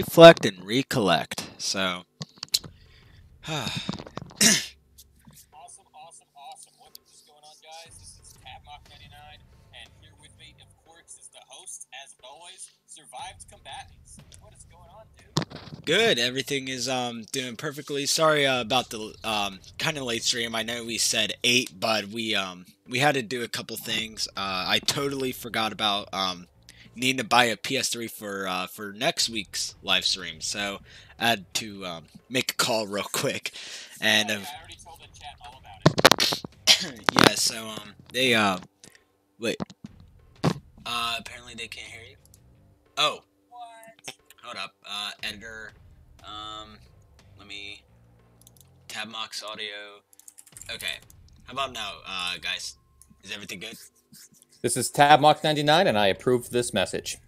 reflect and recollect. So, Awesome, awesome, awesome. What is going on, guys? This is Tabmok 99, and here with me, of course, is the host, as always, Survived Combatants. What is going on, dude? good. Everything is doing perfectly. Sorry about the kind of late stream. I know we said 8, but we had to do a couple things. I totally forgot about needing to buy a PS3 for next week's live stream. So I had to make a call real quick, and I already told the chat all about it. yeah. So they wait. Apparently they can't hear you. Oh, What? hold up. Editor. Let me. Tabmok's audio. Okay. How about now, guys? Is everything good? This is Tabmok 99, and I approve this message.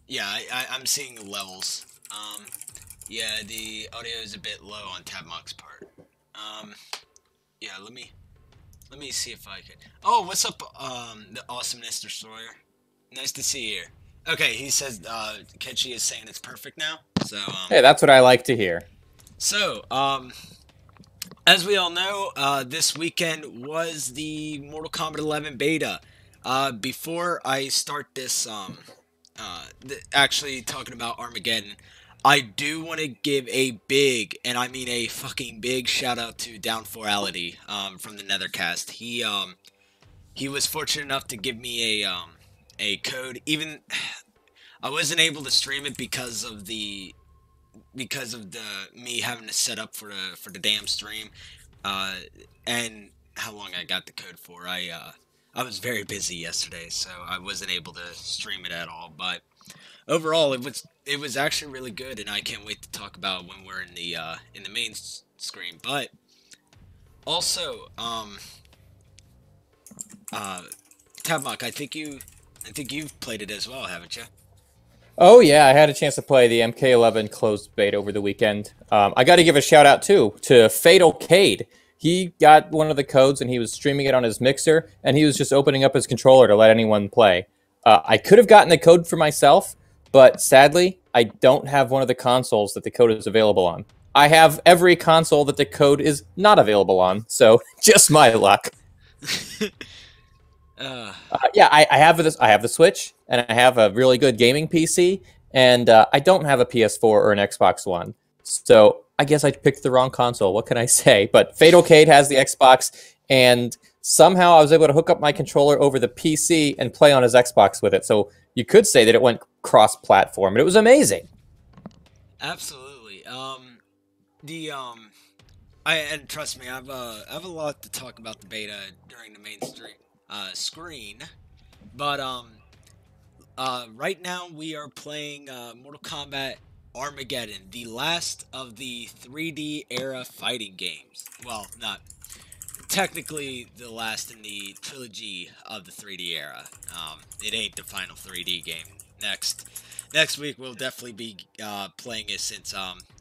Yeah, I'm seeing the levels. Yeah, the audio is a bit low on Tabmok's part. Yeah, let me see if I can. Oh, what's up, the awesomeness destroyer? Nice to see you here. Okay, he says, Ketchy is saying it's perfect now. So, Hey, that's what I like to hear. So, as we all know, this weekend was the Mortal Kombat 11 beta. Before I start this, actually talking about Armageddon, I do want to give a big, and I mean a fucking big shout out to Down4ality, from the Nethercast. He was fortunate enough to give me a code. Even I wasn't able to stream it because of the me having to set up for the damn stream, and how long I got the code for. I was very busy yesterday, so I wasn't able to stream it at all. But overall, it was actually really good, and I can't wait to talk about when we're in the main screen. But also, Tabmok, I think you've played it as well, haven't you? Oh, yeah, I had a chance to play the MK11 closed beta over the weekend. I got to give a shout-out, too, to Fatal Cade. He got one of the codes, and he was streaming it on his mixer, and he was just opening up his controller to let anyone play. I could have gotten the code for myself, but sadly, I don't have one of the consoles that the code is available on. I have every console that the code is not available on, so just my luck. Yeah, I have the Switch, and I have a really good gaming PC, and I don't have a PS4 or an Xbox One. So I guess I picked the wrong console. What can I say? But Fatal Cade has the Xbox, and somehow I was able to hook up my controller over the PC and play on his Xbox with it. So you could say that it went cross-platform, and it was amazing. Absolutely. And trust me, I have a lot to talk about the beta during the main screen, but right now we are playing Mortal Kombat Armageddon, the last of the 3D era fighting games. Well, not technically the last in the trilogy of the 3D era. It ain't the final 3D game. Next week we'll definitely be playing it, since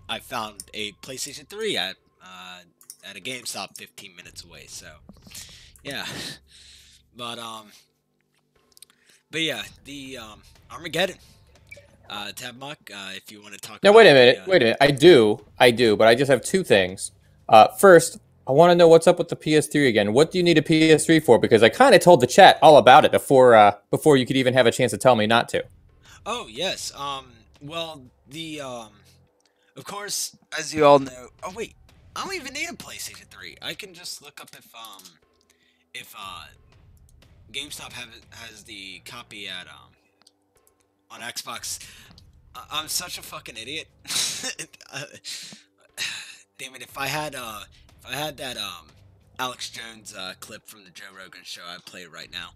I found a PlayStation 3 at a GameStop 15 minutes away. So yeah. But yeah, the Armageddon. Tabmok, if you want to talk. Now, about wait a minute. I do, but I just have two things. First, I want to know what's up with the PS3 again. What do you need a PS3 for? Because I kind of told the chat all about it before you could even have a chance to tell me not to. Oh yes. Well, of course, as you all know. Oh wait, I don't even need a PlayStation 3. I can just look up if GameStop has the copy at on Xbox. I'm such a fucking idiot. Damn it! If I had that Alex Jones clip from the Joe Rogan show, I'd play it right now.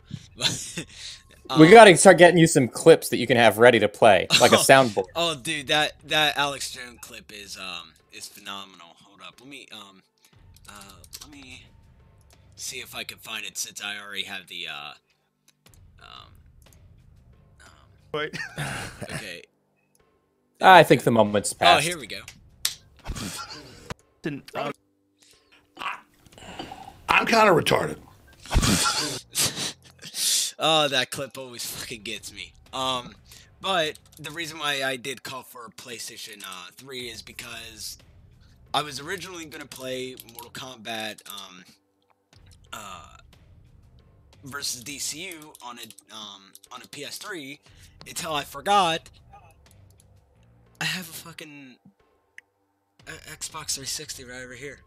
We gotta start getting you some clips that you can have ready to play, like a soundboard. Oh, dude, that Alex Jones clip is phenomenal. Hold up, let me see if I can find it, since I already have the Wait. Okay. I think the moment's passed. Oh, here we go. I'm kind of retarded. Oh, that clip always fucking gets me. But the reason why I did call for PlayStation 3 is because I was originally gonna play Mortal Kombat versus DCU on a PS3 until I forgot I have a fucking Xbox 360 right over here.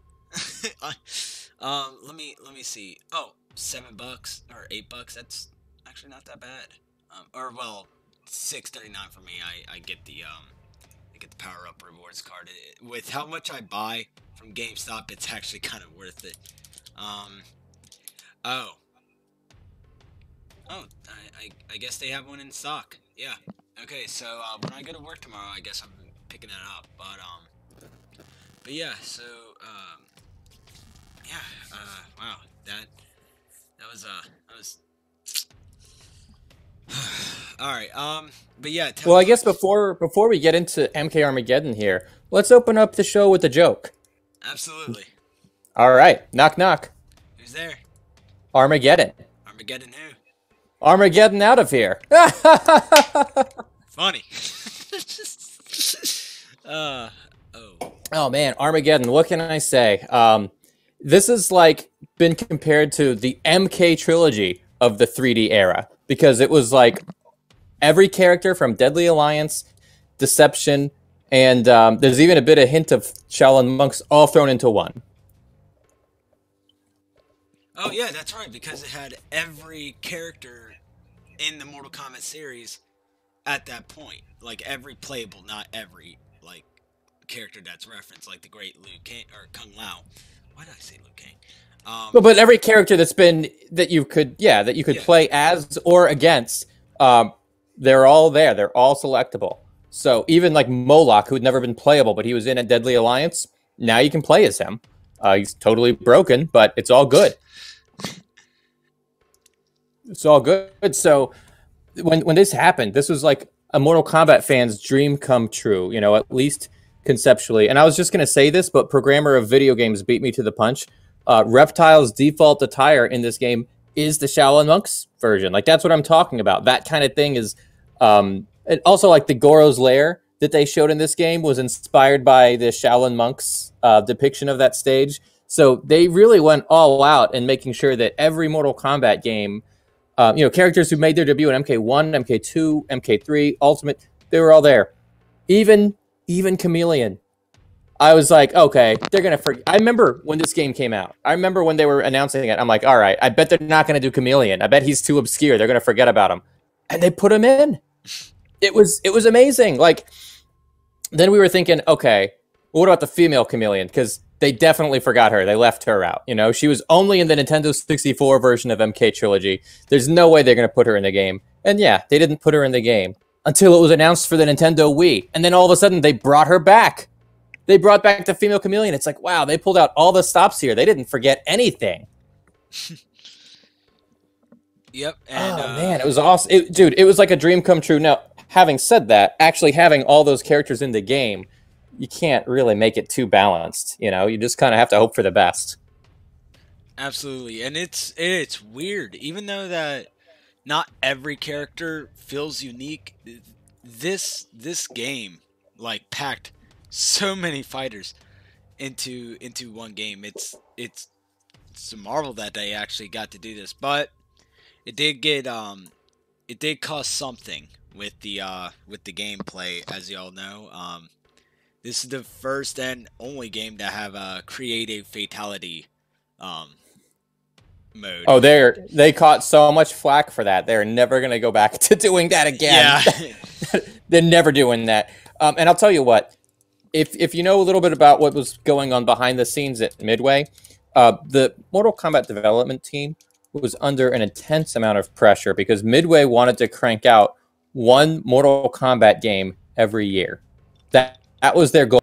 Let me see. Oh, $7 or $8. That's actually not that bad. Or well, $6.39 for me. I get the power up rewards card. With how much I buy from GameStop, it's actually kind of worth it. Oh, I guess they have one in stock. Yeah. Okay, so when I go to work tomorrow, I guess I'm picking that up. But yeah, so yeah, wow, that was all right. But yeah. Well, I guess before we get into MK Armageddon here, let's open up the show with a joke. Absolutely. All right, knock knock. Who's there? Armageddon. Armageddon who? Armageddon out of here. Funny. Oh man, Armageddon. What can I say? This has like been compared to the MK trilogy of the 3D era because it was like every character from Deadly Alliance, Deception, and there's even a bit of hint of Shaolin monks all thrown into one. Oh yeah, that's right, because it had every character in the Mortal Kombat series at that point. Like every playable, not every like character that's referenced, like the great Liu Kang or Kung Lao. Why did I say Liu Kang? But every character that you could play as or against, they're all there. They're all selectable. So even like Moloch, who'd never been playable, but he was in a Deadly Alliance, now you can play as him. He's totally broken, but it's all good. It's all good. So when this happened, this was like a Mortal Kombat fan's dream come true, you know, at least conceptually. And I was just going to say this, but programmer of video games beat me to the punch. Reptile's default attire in this game is the Shaolin Monks version. Like, that's what I'm talking about. That kind of thing is... and also, like, the Goro's Lair that they showed in this game was inspired by the Shaolin Monks depiction of that stage. So they really went all out in making sure that every Mortal Kombat game... you know, characters who made their debut in MK1, MK2, MK3, Ultimate, they were all there. Even Chameleon. I was like, okay, they're going to forget. I remember when this game came out. I remember when they were announcing it. I'm like, all right, I bet they're not going to do Chameleon. I bet he's too obscure. They're going to forget about him. And they put him in. It was amazing. Like, then we were thinking, okay, well, what about the female Chameleon? Because they definitely forgot her. They left her out. You know, she was only in the Nintendo 64 version of MK Trilogy. There's no way they're going to put her in the game. And yeah, they didn't put her in the game until it was announced for the Nintendo Wii. And then all of a sudden, they brought her back. They brought back the female Chameleon. It's like, wow, they pulled out all the stops here. They didn't forget anything. Yep. And, oh, man, it was awesome. Dude, it was like a dream come true. Now, having said that, actually having all those characters in the game, you can't really make it too balanced. You know, you just kind of have to hope for the best. Absolutely. And it's weird. Even though that not every character feels unique, this game, like, packed so many fighters into one game. It's a marvel that they actually got to do this, but it did cost something with the gameplay, as y'all know. This is the first and only game to have a creative fatality mode. Oh, they caught so much flack for that. They're never gonna go back to doing that again. Yeah. They're never doing that. And I'll tell you what. If you know a little bit about what was going on behind the scenes at Midway, the Mortal Kombat development team was under an intense amount of pressure because Midway wanted to crank out one Mortal Kombat game every year. That was their goal.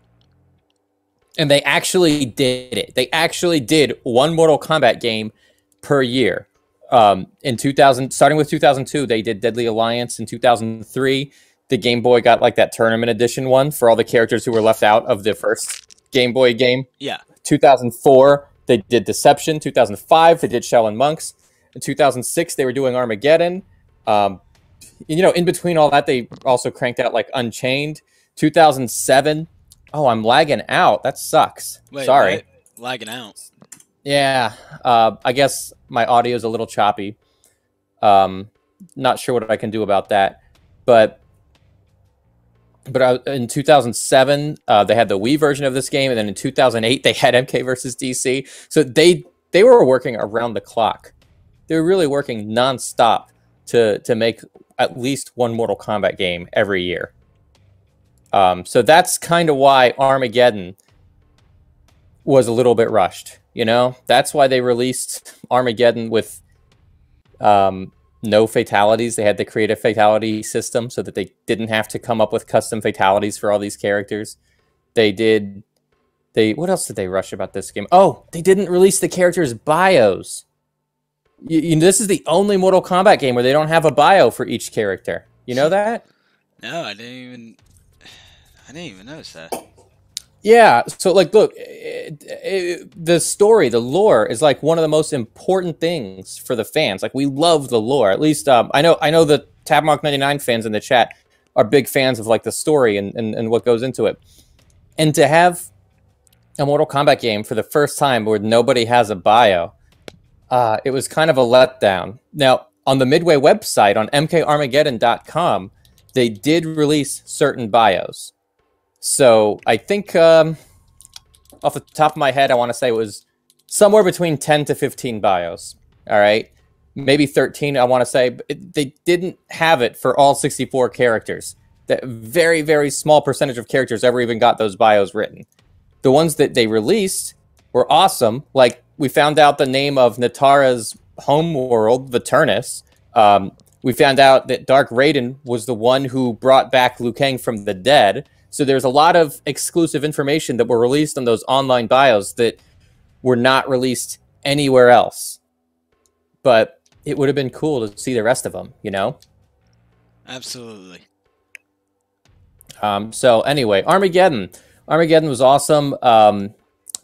And they actually did it. They actually did one Mortal Kombat game per year. In 2000, starting with 2002, they did Deadly Alliance. In 2003, the Game Boy got like that tournament edition one for all the characters who were left out of the first Game Boy game. Yeah. 2004, they did Deception. 2005, they did Shaolin Monks. In 2006, they were doing Armageddon. you know, in between all that, they also cranked out like Unchained, 2007. Oh, I'm lagging out. That sucks. Wait, Sorry. what? Lagging out. Yeah. I guess my audio is a little choppy. Not sure what I can do about that, but in 2007, they had the Wii version of this game, and then in 2008, they had MK versus DC. So they were working around the clock. They were really working nonstop to make at least one Mortal Kombat game every year. So that's kind of why Armageddon was a little bit rushed. You know, that's why they released Armageddon with no fatalities. They had to create a fatality system so that they didn't have to come up with custom fatalities for all these characters. What else did they rush about this game? Oh, they didn't release the characters' bios. This is the only Mortal Kombat game where they don't have a bio for each character. You know that? No, I didn't even notice that. Yeah, so like, look, the story, the lore is like one of the most important things for the fans. Like, we love the lore. At least I know the Tabmok 99 fans in the chat are big fans of like the story and what goes into it. And to have a Mortal Kombat game for the first time where nobody has a bio, it was kind of a letdown. Now, on the Midway website, on mkarmageddon.com, they did release certain bios. So I think, off the top of my head, I want to say it was somewhere between 10 to 15 bios. All right, maybe 13. I want to say, but they didn't have it for all 64 characters. That very, very small percentage of characters ever even got those bios written. The ones that they released were awesome. Like, we found out the name of Natara's homeworld, Viternus. We found out that Dark Raiden was the one who brought back Liu Kang from the dead. So there's a lot of exclusive information that were released on those online bios that were not released anywhere else. But it would have been cool to see the rest of them, you know? Absolutely. So anyway, Armageddon. Armageddon was awesome.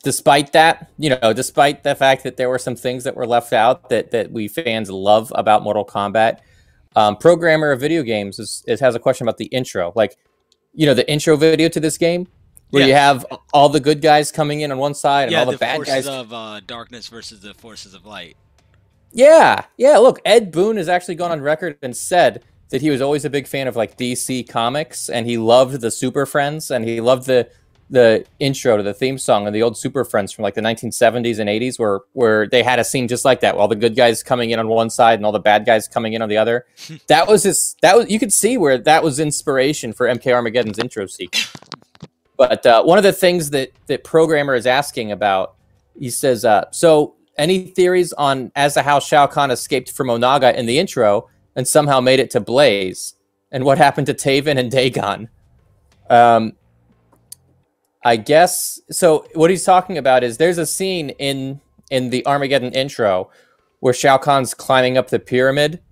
Despite that, you know, despite the fact that there were some things that were left out that we fans love about Mortal Kombat, programmer of video games has a question about the intro. Like, you know, the intro video to this game where you have all the good guys coming in on one side and all the bad guys. Of darkness versus the forces of light. Yeah. Look, Ed Boon has actually gone on record and said that he was always a big fan of like DC Comics, and he loved the Super Friends, and he loved the intro to the theme song of the old Super Friends from like the 1970s and 80s where they had a scene just like that, all the good guys coming in on one side and all the bad guys coming in on the other. That was you could see where that was inspiration for MK Armageddon's intro sequence. But one of the things that programmer is asking about, he says, so any theories on as to how Shao Kahn escaped from Onaga in the intro and somehow made it to Blaze, and what happened to Taven and Dagon? I guess, so what he's talking about is there's a scene in the Armageddon intro where Shao Kahn's climbing up the pyramid,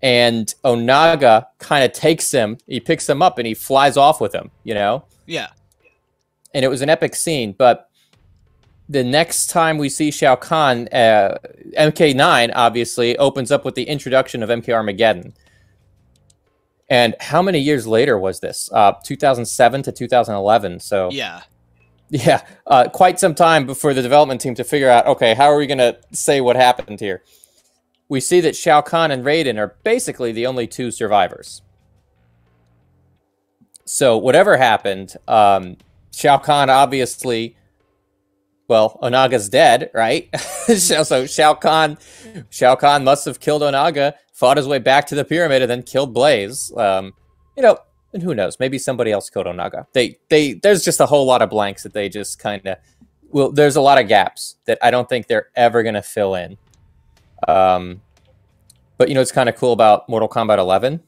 and Onaga kind of takes him, he picks him up, and he flies off with him, you know? Yeah. And it was an epic scene, but the next time we see Shao Kahn, MK9 obviously opens up with the introduction of MK Armageddon. And how many years later was this? 2007 to 2011. So yeah, quite some time before the development team to figure out, okay, how are we going to say what happened here? We see that Shao Kahn and Raiden are basically the only two survivors. So whatever happened, Shao Kahn obviously, well, Onaga's dead, right? So Shao Kahn must have killed Onaga, fought his way back to the pyramid, and then killed Blaze. You know, and who knows? Maybe somebody else killed Onaga. There's just a whole lot of blanks that they just kind of... Well, there's a lot of gaps that I don't think they're ever going to fill in. But, you know, what's kind of cool about Mortal Kombat 11?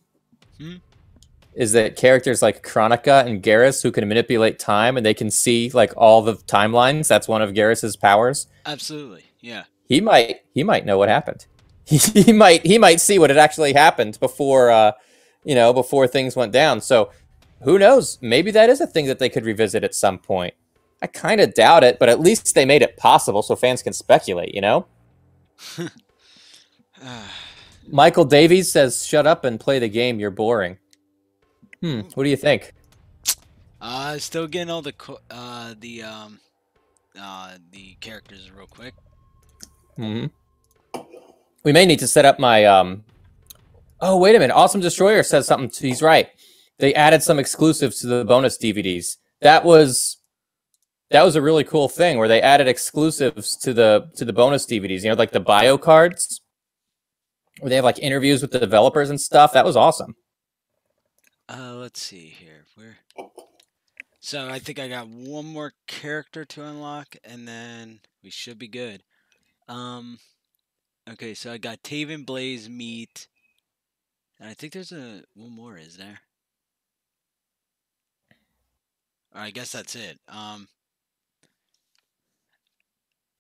Is that characters like Kronika and Garrus, who can manipulate time and they can see like all the timelines. That's one of Garrus's powers. Absolutely, yeah. He might know what happened. He might see what had actually happened before before things went down. So who knows? Maybe that is a thing that they could revisit at some point. I kind of doubt it, but at least they made it possible so fans can speculate. You know. Michael Davies says, "Shut up and play the game. You're boring." What do you think? Still getting all the characters real quick. We may need to set up my Oh, wait a minute. Awesome Destroyer says something. He's right. They added some exclusives to the bonus DVDs. That was a really cool thing where they added exclusives to the bonus DVDs. You know, like the bio cards, where they have like interviews with the developers and stuff. That was awesome. Let's see here. So I think I got one more character to unlock, and then we should be good. Okay, so I got Taven Blaze Meat, and I think there's one more. Is there? I guess that's it.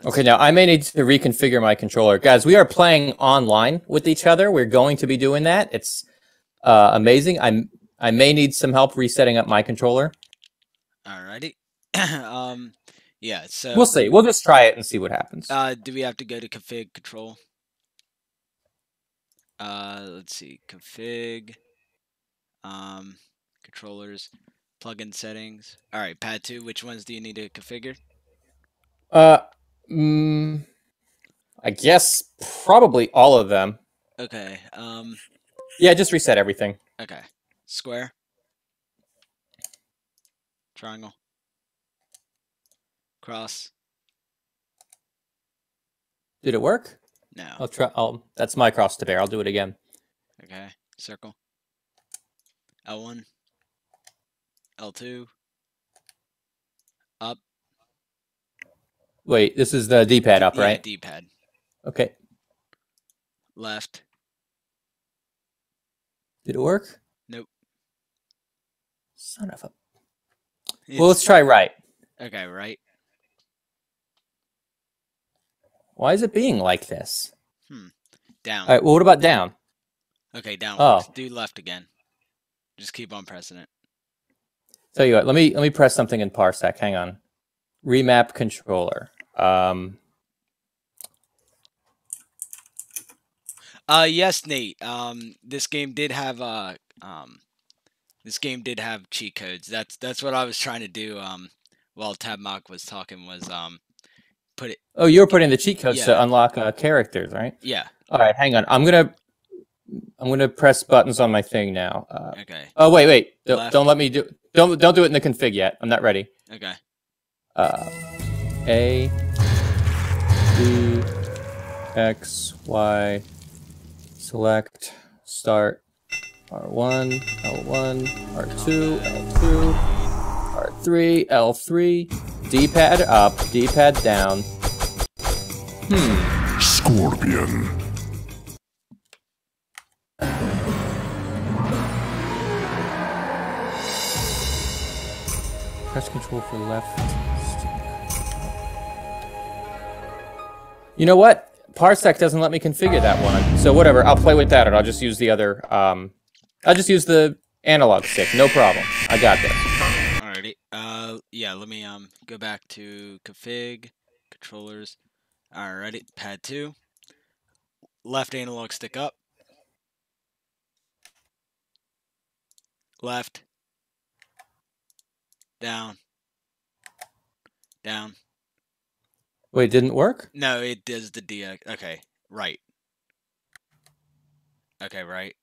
Okay, now I may need to reconfigure my controller. Guys, we are playing online with each other. We're going to be doing that. It's amazing. I may need some help resetting up my controller. Alrighty. Yeah, so... We'll see. We'll just try it and see what happens. Do we have to go to config control? Let's see. Config. Controllers. Plugin settings. Alright, pad 2. Which ones do you need to configure? I guess probably all of them. Okay, Yeah, just reset everything. okay. Square. Triangle. Cross. Did it work? No. I'll try. That's my cross to bear. I'll do it again. Okay. Circle. L1. L2. Up. Wait, this is the D-pad up, right? Yeah, D-pad. Okay. Left. Did it work? Nope. Son of a... Well, let's try right. Okay, right. Why is it being like this? Down. All right, well, what about down? Okay, down. Oh. Do left again. Just keep on pressing it. Tell you what, let me press something in Parsec. Hang on. Remap controller. Yes, Nate. This game did have cheat codes. That's what I was trying to do. While Tabmok was talking, was put it. Oh, you were putting the cheat codes Yeah. to unlock characters, right? Yeah. All right, hang on. I'm gonna press buttons on my thing now. Okay. Oh, wait. Left. Don't let me do. Don't do it in the config yet. I'm not ready. Okay. A, B, X, Y, select, start, R1, L1, R2, L2, R3, L3, D-pad up, D-pad down. Scorpion. Press control for left stick. You know what? Parsec doesn't let me configure that one. So whatever, I'll play with that, and I'll just use the other. I'll just use the analog stick. No problem. I got this. Alrighty. Yeah. Let me go back to config controllers. Alrighty. Pad 2. Left analog stick up. Left. Down. Down. Wait, it didn't work? No, it does the DX. Okay, right. Okay, right.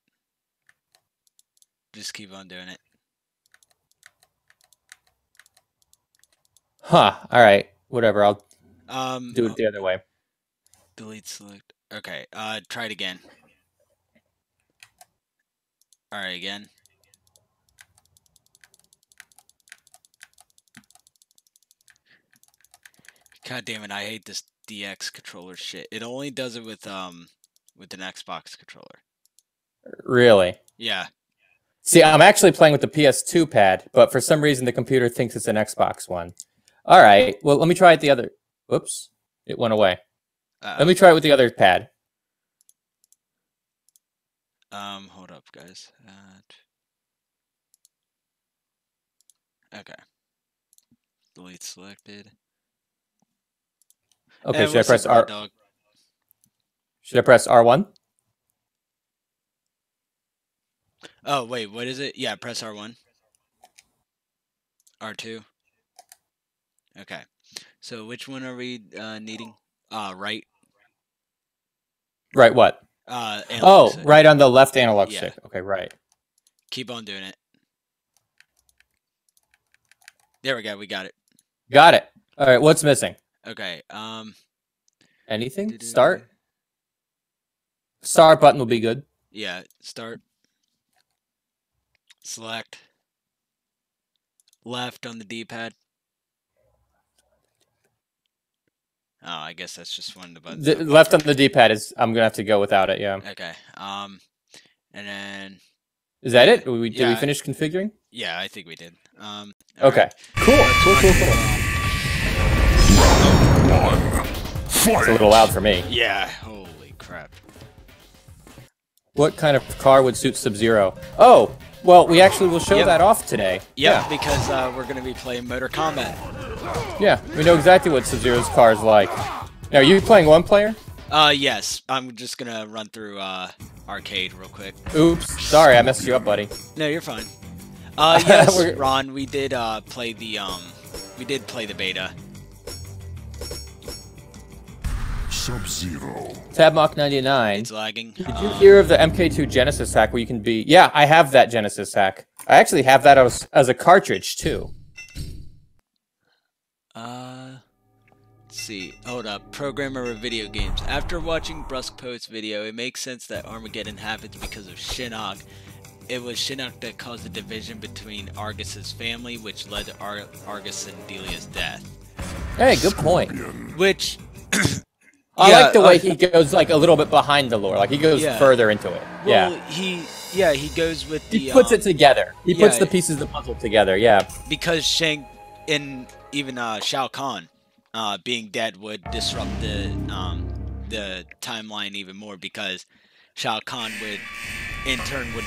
Just keep on doing it. Huh. All right. Whatever. I'll do it the other way. Delete select. Okay, try it again. Alright, again. God damn it, I hate this DX controller shit. It only does it with an Xbox controller. Really? Yeah. See, I'm actually playing with the PS2 pad, but for some reason the computer thinks it's an Xbox one. All right. Well, let me try it the other. Whoops. It went away. Let me try it with the other pad. Hold up, guys. Okay. Delete selected. Okay, should I what's press up, R? Dog? Should I press R1? Oh, wait, what is it? Yeah, press R1. R2. Okay. So which one are we needing? Right. Right, what? Analog Oh, stick. right on the left analog Yeah. stick. Okay, right. Keep on doing it. There we go. We got it. Got it. All right, what's missing? Okay. Anything? Start? Start button will be good. Yeah. Start. Select. Left on the D-pad. Oh, I guess that's just one of the buttons. The left on the D-pad is. I'm gonna have to go without it. Yeah. Okay. And then. Is that it? Did we Yeah. finish configuring? Yeah, I think we did. Okay. Right. Cool. It's a little loud for me. Yeah. Holy crap. What kind of car would suit Sub-Zero? Oh, well, we actually will show Yep. that off today. Yeah, because we're gonna be playing Mortal Kombat. Yeah, we know exactly what Sub-Zero's car is like. Now, are you playing one player? Yes. I'm just gonna run through arcade real quick. Oops. Sorry, I messed you up, buddy. No, you're fine. Yes, We're- Ron, we did play the beta. Sub-Zero. Tabmok 99. It's lagging. Did you hear of the MK2 Genesis hack where you can be... Yeah, I have that Genesis hack. I actually have that as a cartridge, too. Let's see. Hold up. Programmer of video games. After watching Brusque Poet's video, it makes sense that Armageddon happens because of Shinnok. It was Shinnok that caused the division between Argus's family, which led to Argus and Delia's death. Hey, good point. Which... I Yeah, like the way he goes like a little bit behind the lore. Like he goes Yeah. further into it. Well, Yeah. he goes with the... He puts it together. He puts yeah. the pieces of the puzzle together. Yeah. Because Shang and even Shao Kahn being dead would disrupt the timeline even more, because Shao Kahn would in turn would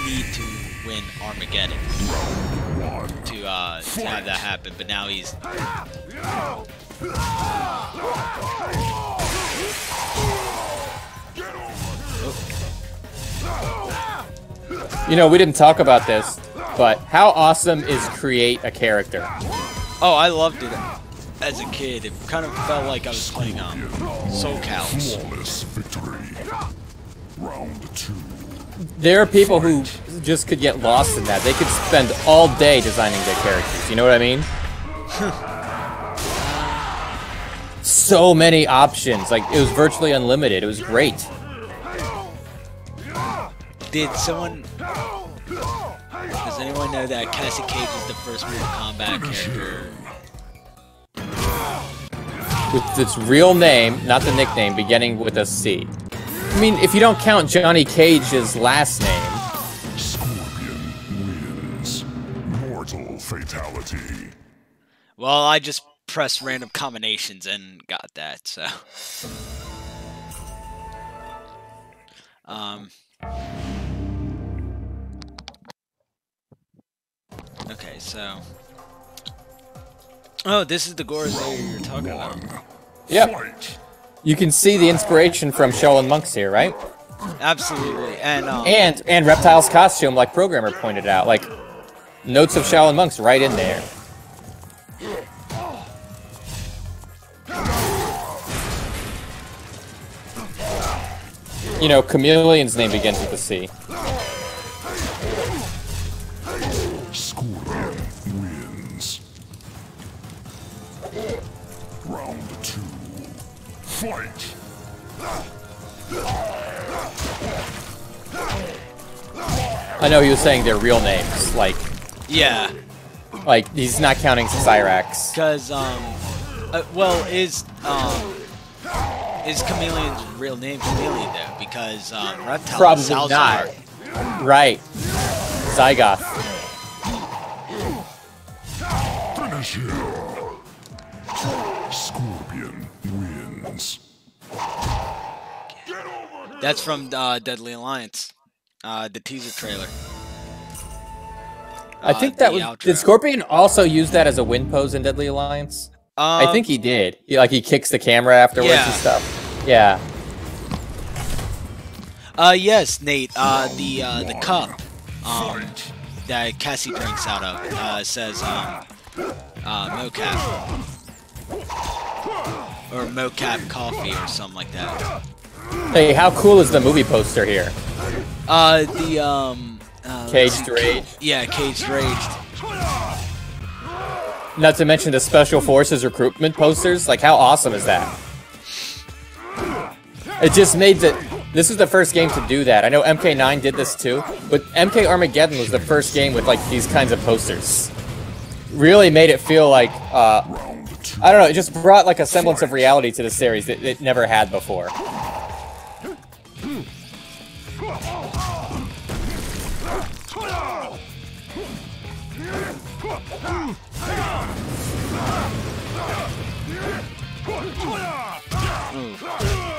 need to win Armageddon to have that happen, but now he's You know, we didn't talk about this, but how awesome is create a character? Oh, I loved it as a kid. It kind of felt like I was playing Soul Calibur. Flawless victory. Round 2. There are people who just could get lost in that. They could spend all day designing their characters. You know what I mean? So many options. Like, it was virtually unlimited. It was great. Did someone... Does anyone know that Cassie Cage is the first Mortal Kombat character? With its real name, not the nickname, beginning with a C. I mean, if you don't count Johnny Cage's last name. Scorpion wins. Mortal fatality. Well, I just pressed random combinations and got that, so... Okay, so... Oh, this is the Gorozei you're talking about. Yep. Fight. You can see the inspiration from Shaolin Monks here, right? Absolutely, and And Reptile's costume, like Programmer pointed out, like notes of Shaolin Monks right in there. You know, Chameleon's name begins with a C. Scorpion wins. Round 2. Fight. I know he was saying their real names, like yeah, he's not counting Cyrax. because well, is Chameleon's real name Chameleon though? Because Reptile Probably is Salazar. not. Right. Zygoth. Finish him. Scorpion wins. That's from Deadly Alliance, the teaser trailer. I think that the was. outro. Did Scorpion also use that as a win pose in Deadly Alliance? I think he did. He kicks the camera afterwards Yeah. and stuff. Yeah. Yes, Nate. The cup. that Cassie drinks out of. It says mocap or mocap coffee or something like that. Hey, how cool is the movie poster here? Caged Rage. Yeah, Caged Rage. Not to mention the Special Forces recruitment posters. Like, how awesome is that? It just made the... This was the first game to do that. I know MK9 did this too, but MK Armageddon was the first game with, like, these kinds of posters. Really made it feel like, I don't know, it just brought, like, a semblance of reality to the series that it never had before.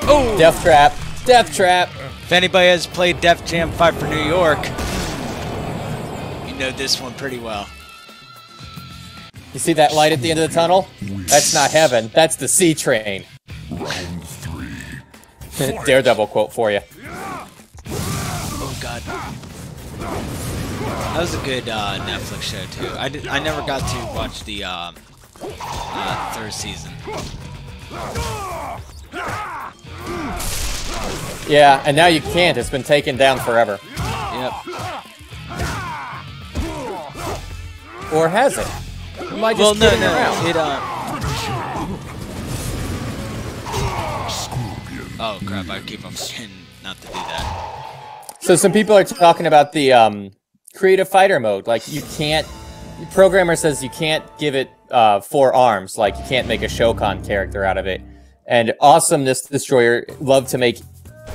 Oh! Death Trap! Death Trap! If anybody has played Def Jam 5 for New York, you know this one pretty well. You see that light at the end of the tunnel? That's not heaven, that's the C train. Round 3. Daredevil quote for you. Oh god. That was a good Netflix show too. I never got to watch the third season. Yeah, and now you can't. It's been taken down forever. Yep. Or has it? Am I just kidding around? It oh crap! I keep on forgetting not to do that. So some people are talking about the creative fighter mode. Like, you can't... The programmer says you can't give it 4 arms. Like, you can't make a Shokan character out of it. And Awesomeness Destroyer loved to make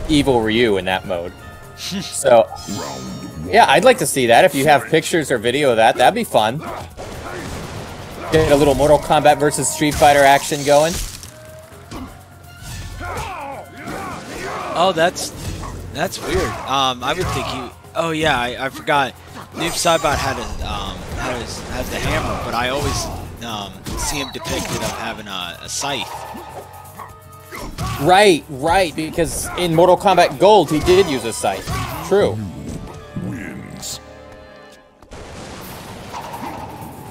Evil Ryu in that mode. So, yeah, I'd like to see that. If you have pictures or video of that, that'd be fun. Get a little Mortal Kombat versus Street Fighter action going. Oh, that's weird. I would think you. Oh yeah, I forgot. Noob Saibot had the hammer, but I always see him depicted of having a scythe. Right, because in Mortal Kombat Gold, he did use a scythe. True. Wins.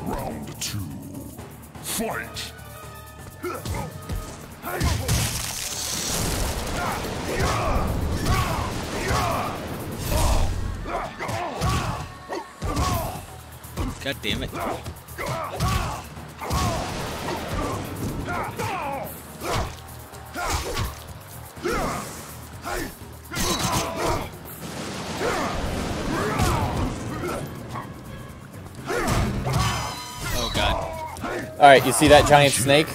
Round 2. Fight. God damn it. Oh god. Alright, you see that giant snake?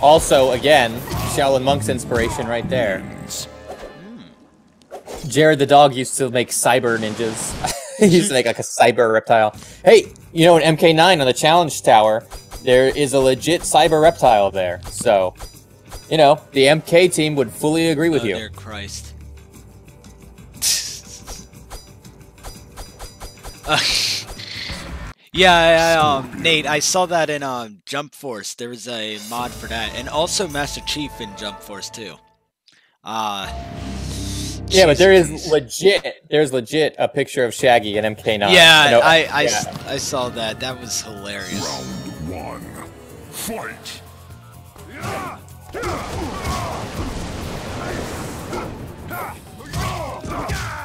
Also, again, Shaolin Monk's inspiration right there. Jared the dog used to make cyber ninjas. He used to make like a cyber reptile. Hey, you know, in MK9 on the challenge tower, there is a legit cyber reptile there. So, you know, the MK team would fully agree with you. Dear Christ. Yeah, Nate, I saw that in Jump Force. There was a mod for that, and also Master Chief in Jump Force too. Yeah, but there's legit a picture of Shaggy in MK9. Yeah, I saw that. That was hilarious. Round 1. Fight.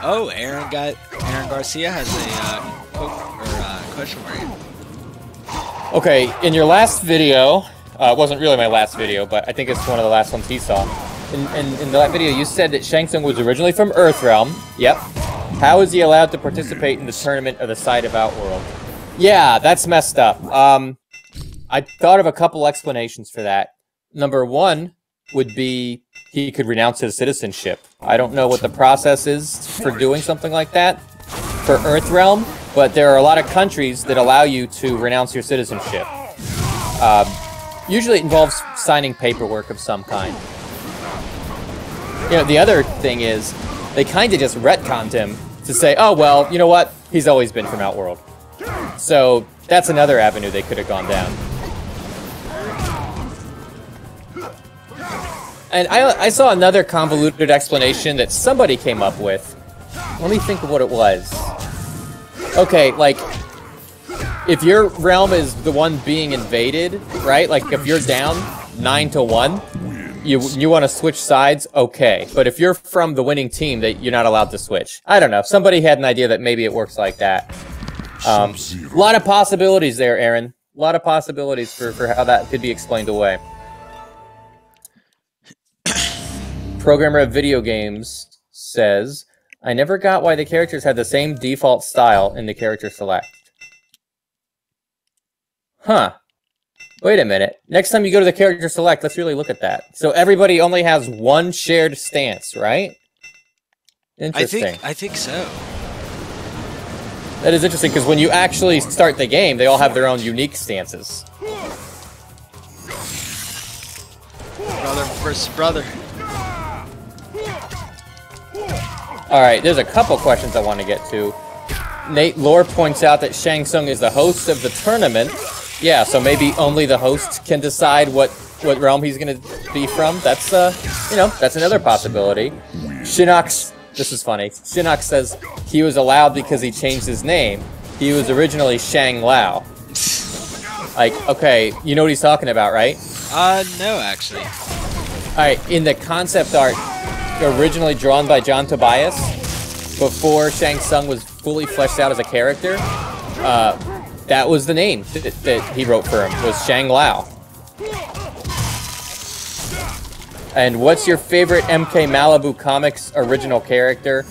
Oh, Aaron Garcia has a question for you. Okay, in your last video, it wasn't really my last video, but I think it's one of the last ones he saw. In that video, you said that Shang Tsung was originally from Earthrealm. Yep. How is he allowed to participate in the tournament of the side of Outworld? Yeah, that's messed up. I thought of a couple explanations for that. Number one would be he could renounce his citizenship. I don't know what the process is for doing something like that for Earthrealm, but there are a lot of countries that allow you to renounce your citizenship. Usually it involves signing paperwork of some kind. You know, the other thing is, they kind of just retconned him to say, oh, well, you know what? He's always been from Outworld. So, that's another avenue they could have gone down. And I saw another convoluted explanation that somebody came up with. Let me think of what it was. okay, like, if your realm is the one being invaded, right? Like, if you're down 9-1, you want to switch sides, okay. But if you're from the winning team, that you're not allowed to switch. I don't know. Somebody had an idea that maybe it works like that. A lot of possibilities there, Aaron. A lot of possibilities for how that could be explained away. Programmer of Video Games says, I never got why the characters had the same default style in the character select. Huh. Wait a minute. Next time you go to the character select, let's really look at that. So everybody only has one shared stance, right? Interesting. I think so. That is interesting, because when you actually start the game, they all have their own unique stances. Brother versus brother. Alright, there's a couple questions I want to get to. Nate Lore points out that Shang Tsung is the host of the tournament. Yeah, so maybe only the host can decide what realm he's going to be from. That's, you know, that's another possibility. Shinox, this is funny. Shinox says he was allowed because he changed his name. He was originally Shang Lao. Like, okay, you know what he's talking about, right? No, actually. Alright, in the concept art originally drawn by John Tobias, before Shang Tsung was fully fleshed out as a character, that was the name that he wrote for him, was Shang Lao. And what's your favorite MK Malibu Comics original character?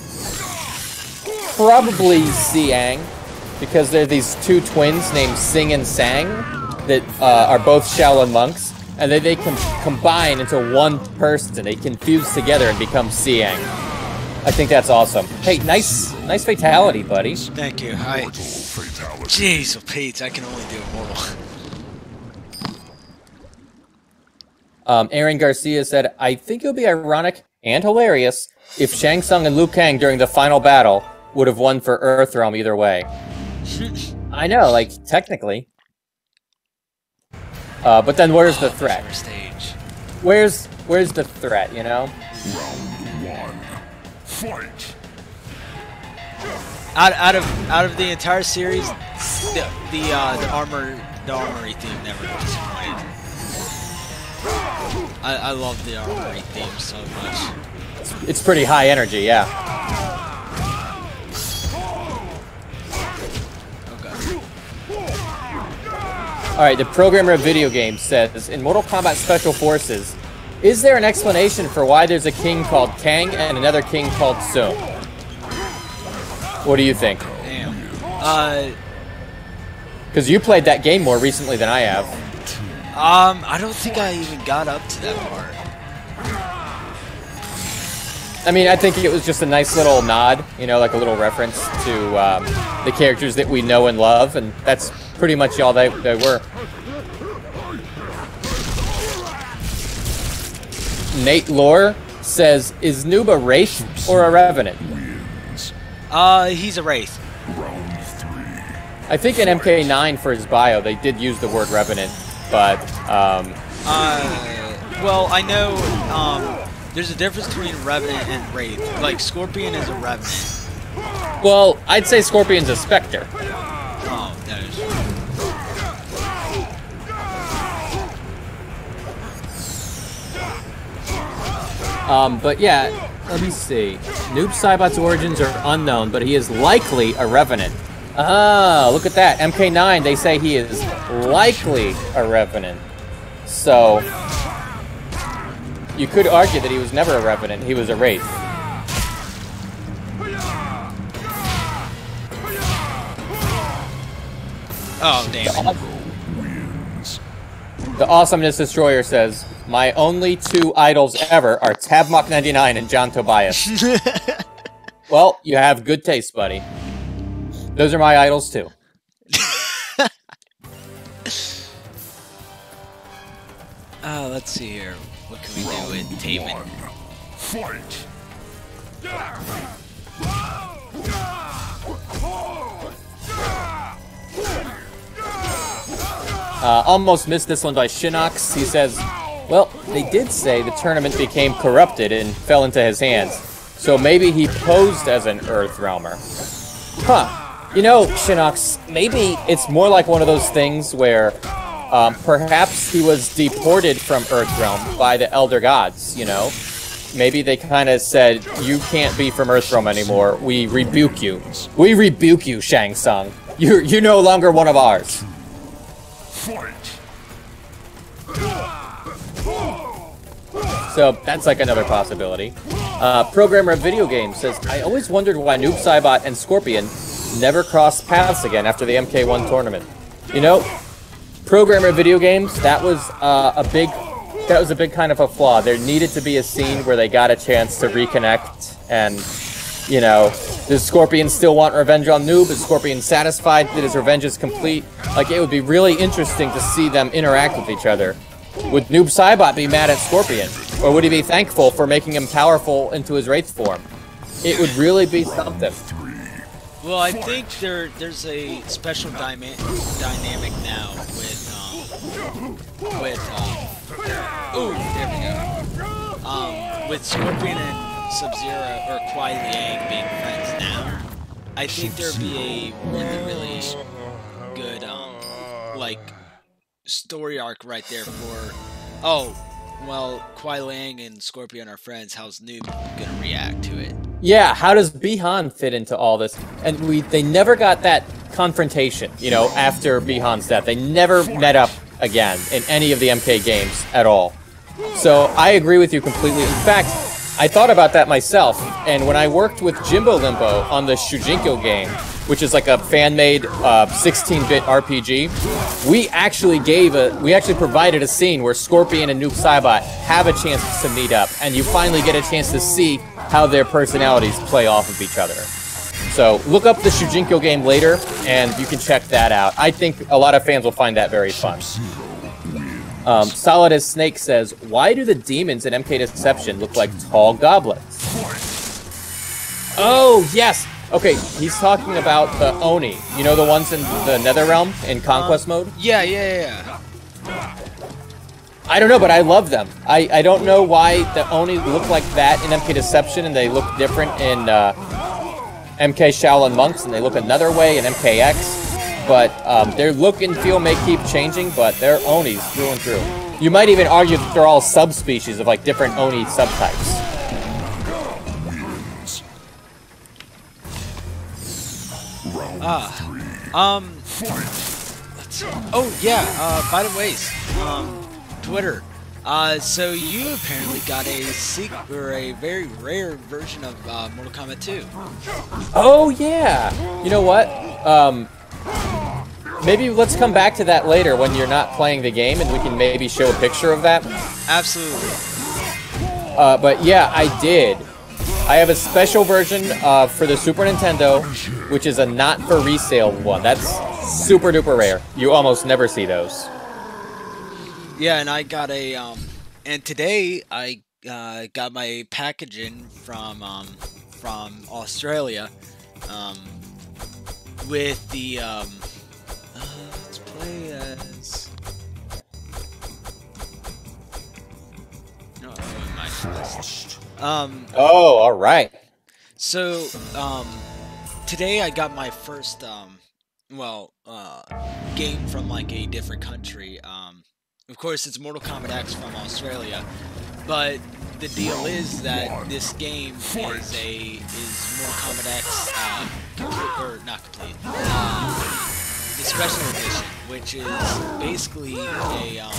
Probably Siang, because they're these two twins named Sing and Sang that are both Shaolin monks, and they can combine into one person. They can fuse together and become Siang. I think that's awesome. Hey, nice fatality, buddy. Thank you. Jeez, oh, Pete, I can only do immortal. Aaron Garcia said, I think it would be ironic and hilarious if Shang Tsung and Liu Kang during the final battle would have won for Earthrealm either way. I know, like, technically. But then where's the threat? Stage. Where's the threat, you know? Round 1. Fight! Out of the entire series, the armory theme never disappointed. I love the armory theme so much. It's pretty high energy, yeah. Okay. Alright, the programmer of video games says, in Mortal Kombat Special Forces, is there an explanation for why there's a king called Kang and another king called Sung? What do you think? Damn. Because you played that game more recently than I have. I don't think I even got up to that part. I mean, I think it was just a nice little nod, you know, like a little reference to the characters that we know and love, and that's pretty much all they were. Nate Lore says, is Noob a Wraith or a Revenant? He's a Wraith. Round 3. I think in MK9 for his bio, they did use the word Revenant, but, well, I know, there's a difference between Revenant and Wraith. Like, Scorpion is a Revenant. well, I'd say Scorpion's a Spectre. Oh, that is But yeah, let me see. Noob Saibot's origins are unknown, but he is likely a Revenant. Ah, look at that. MK9, they say he is likely a Revenant. So, you could argue that he was never a Revenant, he was a Wraith. Oh, damn. The Awesomeness Destroyer says, my only two idols ever are Tabmok 99 and John Tobias. Well, you have good taste, buddy. Those are my idols, too. Let's see here. What can we do with Taman? Fight! Almost missed this one by Shinox. He says, well, they did say the tournament became corrupted and fell into his hands. So maybe he posed as an Earthrealmer. Huh. You know, Shinox, maybe it's more like one of those things where perhaps he was deported from Earthrealm by the Elder Gods, you know? Maybe they kind of said, you can't be from Earthrealm anymore. We rebuke you. We rebuke you, Shang Tsung. You're no longer one of ours. Fight! So that's like another possibility. Programmer of Video Games says, I always wondered why Noob Saibot and Scorpion never crossed paths again after the MK1 tournament. You know, Programmer of Video Games, that was a big kind of a flaw. There needed to be a scene where they got a chance to reconnect and, you know, does Scorpion still want revenge on Noob? Is Scorpion satisfied that his revenge is complete? Like, it would be really interesting to see them interact with each other. Would Noob Saibot be mad at Scorpion? Or would he be thankful for making him powerful into his Wraith form? It would really be something. Well, I think there's a special dynamic now with Scorpion and Sub-Zero or Kuai Liang being friends now. I think there'd be a really good like story arc right there for well, Kuai Liang and Scorpion are friends. How's Noob gonna react to it? Yeah, how does Bihan fit into all this? And they never got that confrontation, you know, after Bihan's death. They never met up again in any of the MK games at all. So I agree with you completely. In fact, I thought about that myself, and when I worked with Jimbo Limbo on the Shujinko game, which is like a fan-made 16-bit RPG, we actually provided a scene where Scorpion and Noob Saibot have a chance to meet up, and you finally get a chance to see how their personalities play off of each other. So look up the Shujinko game later, and you can check that out. I think a lot of fans will find that very fun. Solid as Snake says, why do the demons in MK Deception look like tall goblins? Oh, yes! Okay, he's talking about the Oni. You know the ones in the Netherrealm in Conquest mode? Yeah. I don't know, but I love them. I don't know why the Oni look like that in MK Deception and they look different in MK Shaolin Monks and they look another way in MKX. But their look and feel may keep changing, but they're Onis through and through. You might even argue that they're all subspecies of like different Oni subtypes. Let's see. Oh yeah, by the way, Twitter. So you apparently got a secret or a very rare version of Mortal Kombat 2. Oh yeah. You know what? Maybe let's come back to that later when you're not playing the game, and we can maybe show a picture of that. Absolutely. But yeah, I did. I have a special version for the Super Nintendo, which is a not for resale one. That's super duper rare. You almost never see those. Yeah, and I got a and today I got my packaging from Australia, with the let's play as no, oh, all right. So today I got my first game from like a different country. Of course, it's Mortal Kombat X from Australia, but the deal is that this game is Mortal Kombat X, not complete, the special edition, which is basically an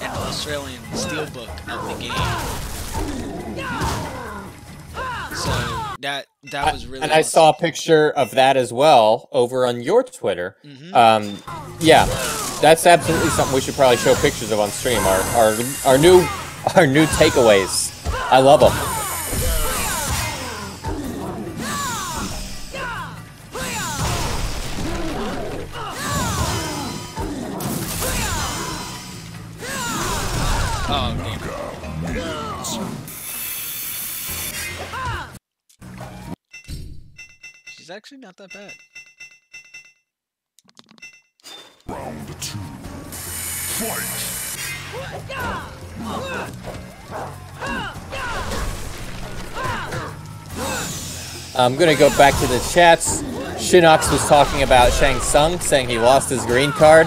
Australian steelbook of the game. So that was really. And awesome. I saw a picture of that as well over on your Twitter. Mm-hmm. Yeah, that's absolutely something we should probably show pictures of on stream. Our new takeaways. I love them. Oh, okay. She's actually not that bad. Round 2. Fight! I'm gonna go back to the chats. Shinox was talking about Shang Tsung, saying he lost his green card.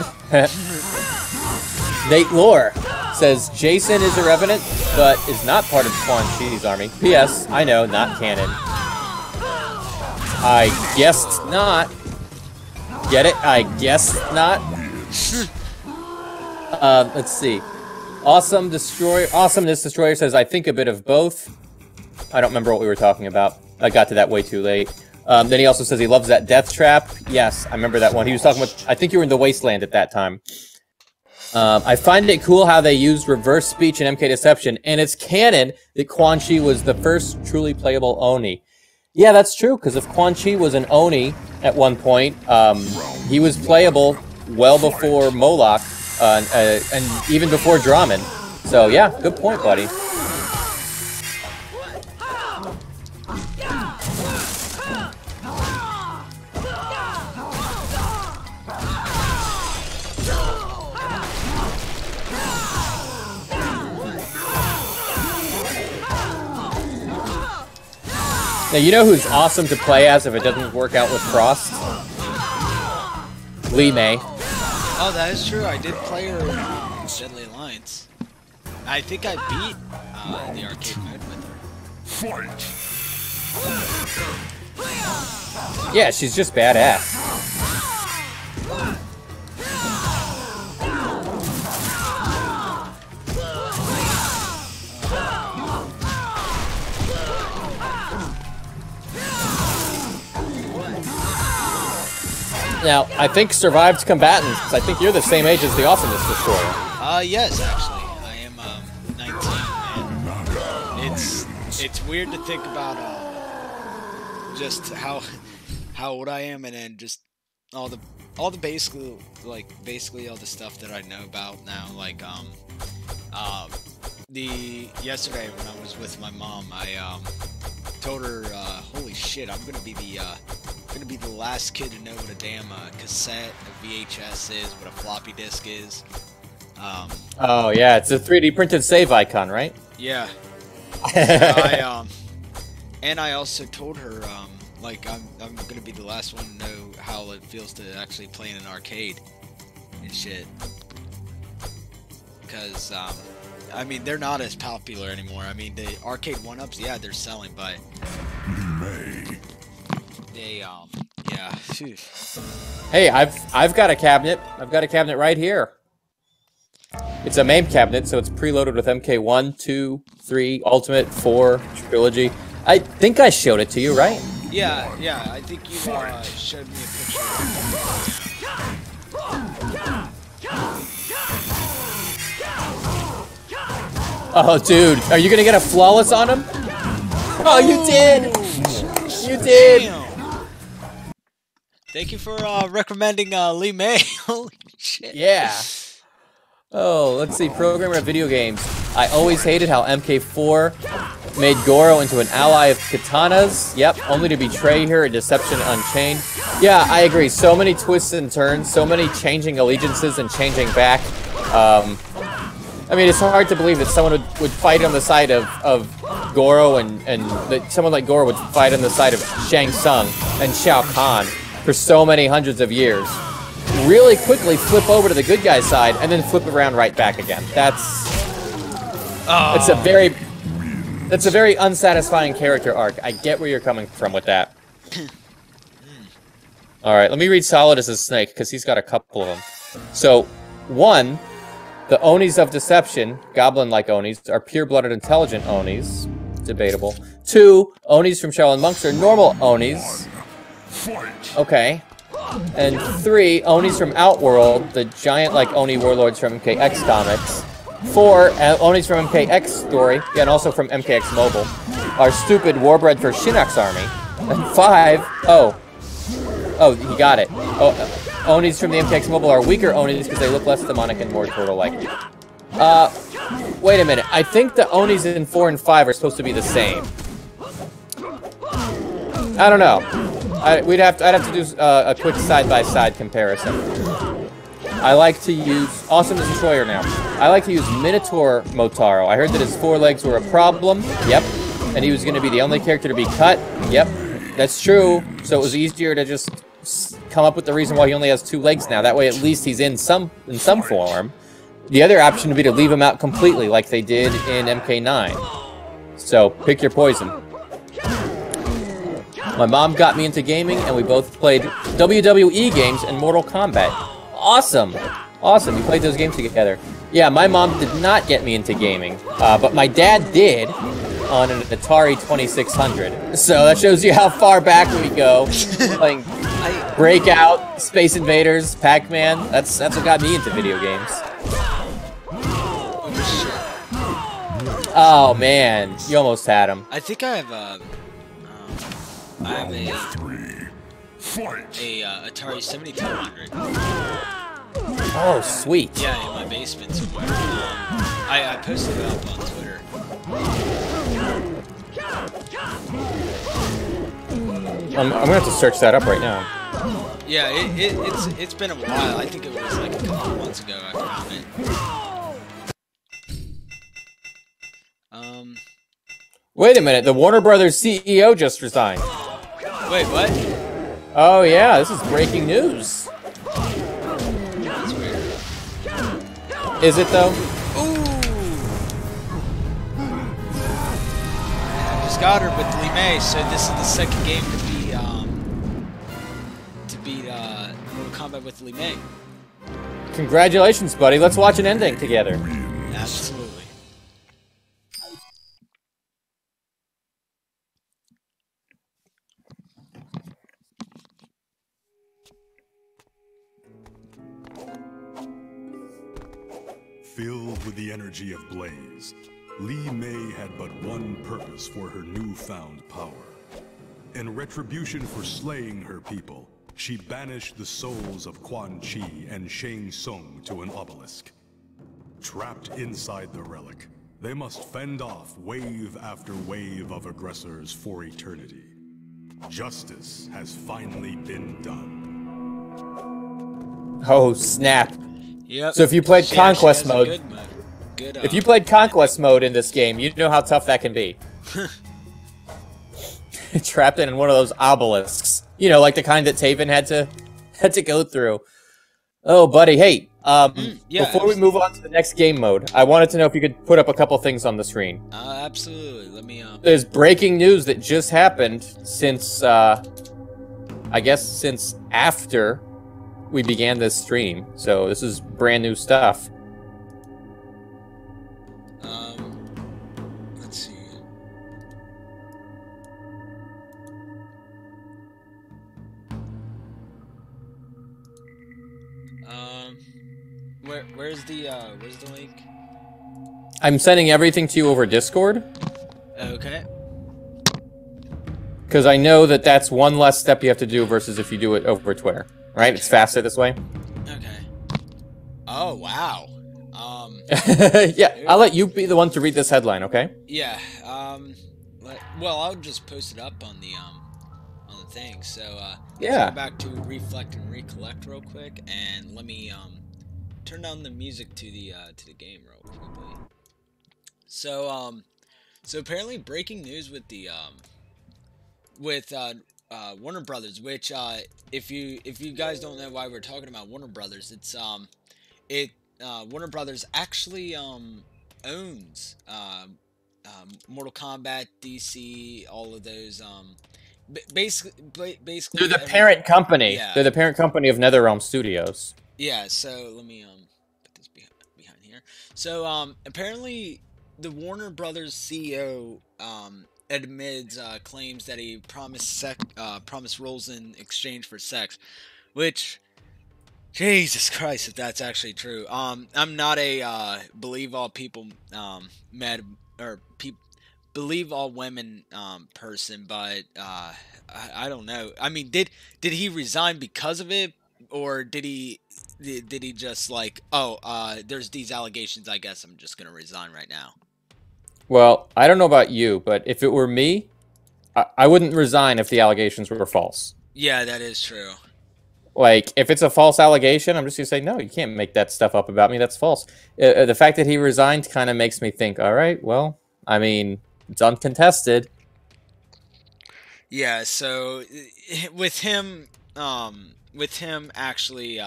Nate Lore says, Jason is a Revenant, but is not part of Quan Chi's army. P.S. I know, not canon. I guessed not. Get it? I guessed not. Let's see. Awesomeness Destroyer says, I think a bit of both. I don't remember what we were talking about. I got to that way too late. Then he also says he loves that death trap. Yes, I remember that one. He was talking about, I think you were in the Wasteland at that time. I find it cool how they used reverse speech in MK Deception, and it's canon that Quan Chi was the first truly playable Oni. Yeah, that's true, because if Quan Chi was an Oni at one point, he was playable well before Moloch, and even before Draman. So yeah, good point, buddy. Now, you know who's awesome to play as if it doesn't work out with Frost? Lee May. Oh, that is true. I did play her in Deadly Alliance. I think I beat the arcade mode with her. Fight! Yeah, she's just badass. Now, I think survived combatants, because I think you're the same age as the Awesomeness Destroyer. Yes, actually. I am 19, and it's weird to think about just how old I am, and then just all the basically all the stuff that I know about now, like yesterday when I was with my mom, I told her, holy shit, I'm gonna be the last kid to know what a damn cassette, a VHS is, what a floppy disk is. Oh yeah, it's a 3D printed save icon, right? Yeah. And I also told her, like, I'm gonna be the last one to know how it feels to actually play in an arcade and shit. Because, I mean, they're not as popular anymore. I mean, the arcade one-ups, yeah, they're selling, but they, yeah. Hey, I've got a cabinet. I've got a cabinet right here. It's a MAME cabinet, so it's preloaded with MK1, 2, 3, Ultimate, 4, Trilogy. I think I showed it to you, right? Yeah, I think you showed me a picture. Oh, dude, are you gonna get a flawless on him? Oh, you did! You did! Damn. Thank you for recommending Lee May. Holy shit. Yeah. Oh, let's see. Programmer of video games. I always hated how MK4 made Goro into an ally of katanas. Yep, only to betray her in Deception Unchained. Yeah, I agree. So many twists and turns, so many changing allegiances and changing back. I mean, it's hard to believe that someone would fight on the side of Goro and that someone like Goro would fight on the side of Shang Tsung and Shao Kahn for so many hundreds of years. Really quickly flip over to the good guy's side and then flip around right back again. That's a very unsatisfying character arc. I get where you're coming from with that. Alright, let me read Solidus' Snake, because he's got a couple of them. So, 1, the Onis of Deception, goblin-like Onis, are pure-blooded intelligent Onis. Debatable. 2, Onis from Shaolin Monks are normal Onis. Okay. And 3, Onis from Outworld, the giant-like Oni warlords from MKX comics. 4, Onis from MKX story, yeah, and also from MKX Mobile, are stupid warbred for Shinnok's army. And 5, oh, he got it. Onis from the MKX Mobile are weaker Onis because they look less demonic and more turtle-like. Wait a minute. I think the Onis in 4 and 5 are supposed to be the same. I don't know. I'd have to do a quick side-by-side comparison. I like to use Awesomeness Destroyer now. I like to use Minotaur Motaro. I heard that his 4 legs were a problem. Yep. And he was going to be the only character to be cut. Yep. That's true. So it was easier to just come up with the reason why he only has 2 legs now. That way, at least he's in some form. The other option would be to leave him out completely, like they did in MK9. So pick your poison. My mom got me into gaming, and we both played WWE games and Mortal Kombat. Awesome, awesome. We played those games together. Yeah, my mom did not get me into gaming, but my dad did on an Atari 2600. So that shows you how far back we go. Playing Breakout, Space Invaders, Pac-Man. That's what got me into video games. Oh man, you almost had him. I think I have a Atari 7200. Oh, sweet. Yeah, in my basement somewhere. I posted it up on Twitter. I'm gonna have to search that up right now. Yeah, it's been a while. I think it was like a couple of months ago I found it. Wait a minute, the Warner Brothers CEO just resigned. Wait, what? Oh yeah, this is breaking news. That's weird. Is it though? Ooh! I just got her with Lee May, so this is the second game to beat Mortal Kombat with Lee May. Congratulations, buddy. Let's watch an ending together. Absolutely. Filled with the energy of Blaze, Li Mei had but one purpose for her newfound power. In retribution for slaying her people, she banished the souls of Quan Chi and Shang Tsung to an obelisk. Trapped inside the relic, they must fend off wave after wave of aggressors for eternity. Justice has finally been done. Oh, snap. Yep. So if you played Conquest mode, if you played Conquest mode in this game, you know how tough that can be. Trapped in one of those obelisks. You know, like the kind that Taven had to go through. Oh, buddy, hey, before we move on to the next game mode, I wanted to know if you could put up a couple things on the screen. Absolutely. Let me, There's breaking news that just happened since, I guess since after we began this stream. So this is brand new stuff. Let's see. Where's the link? I'm sending everything to you over Discord. Okay. Because I know that that's one less step you have to do versus if you do it over Twitter. Right? It's faster this way. Okay. Oh, wow. Yeah, I'll let you be the one to read this headline, okay? Yeah. Well, I'll just post it up on the thing. So, yeah. let's go back to reflect and recollect real quick, and let me turn down the music to the game real quickly. So, so apparently breaking news with the Warner Brothers, which if you guys don't know why we're talking about Warner Brothers, it's Warner Brothers actually owns Mortal Kombat, DC, all of those basically they're the parent company. Yeah. They're the parent company of NetherRealm Studios. Yeah, so let me put this behind here. So apparently the Warner Brothers CEO admits claims that he promised roles in exchange for sex, which, Jesus Christ, if that's actually true. I'm not a believe all people believe all women person, but I don't know. I mean, did he resign because of it, or did he just like, oh, there's these allegations, I guess I'm just gonna resign right now? Well, I don't know about you, but if it were me, I wouldn't resign if the allegations were false. Yeah, that is true. Like, if it's a false allegation, I'm just going to say, no, you can't make that stuff up about me. That's false. The fact that he resigned kind of makes me think, all right, well, I mean, it's uncontested. Yeah, so with him actually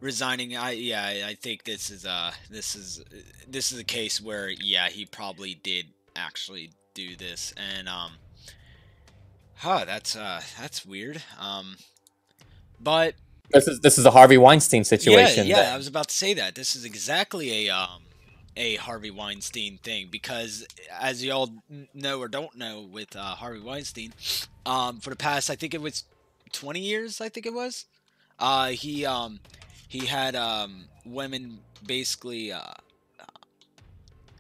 resigning, I think this is a case where yeah, he probably did actually do this. And that's weird. But This is a Harvey Weinstein yeah, situation. yeah, I Then. was about to say that. This is exactly a Harvey Weinstein thing, because as y'all know or don't know, with Harvey Weinstein, for the past, I think it was 20 years, I think it was, he had women basically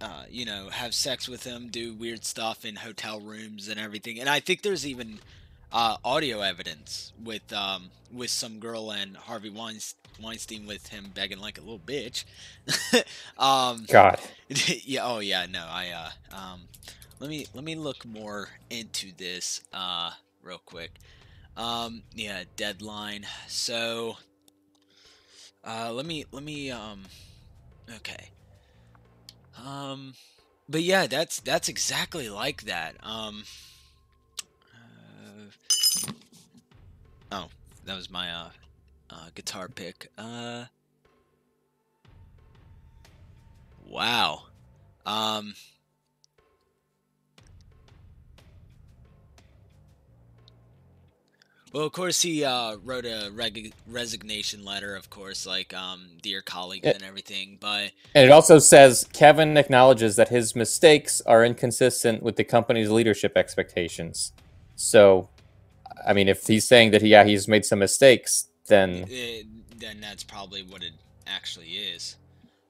have sex with him, do weird stuff in hotel rooms and everything. And I think there's even audio evidence with some girl and Harvey Weinstein with him begging like a little bitch. um, God. yeah. Oh yeah. No. Let me look more into this real quick. Yeah. Deadline. So let me okay. But yeah, that's exactly like that. Oh, that was my guitar pick. Wow. Um, well, of course he wrote a resignation letter, of course, like dear colleagues and everything. But And it also says Kevin acknowledges that his mistakes are inconsistent with the company's leadership expectations. So, I mean, if he's saying that he's made some mistakes, then then that's probably what it actually is.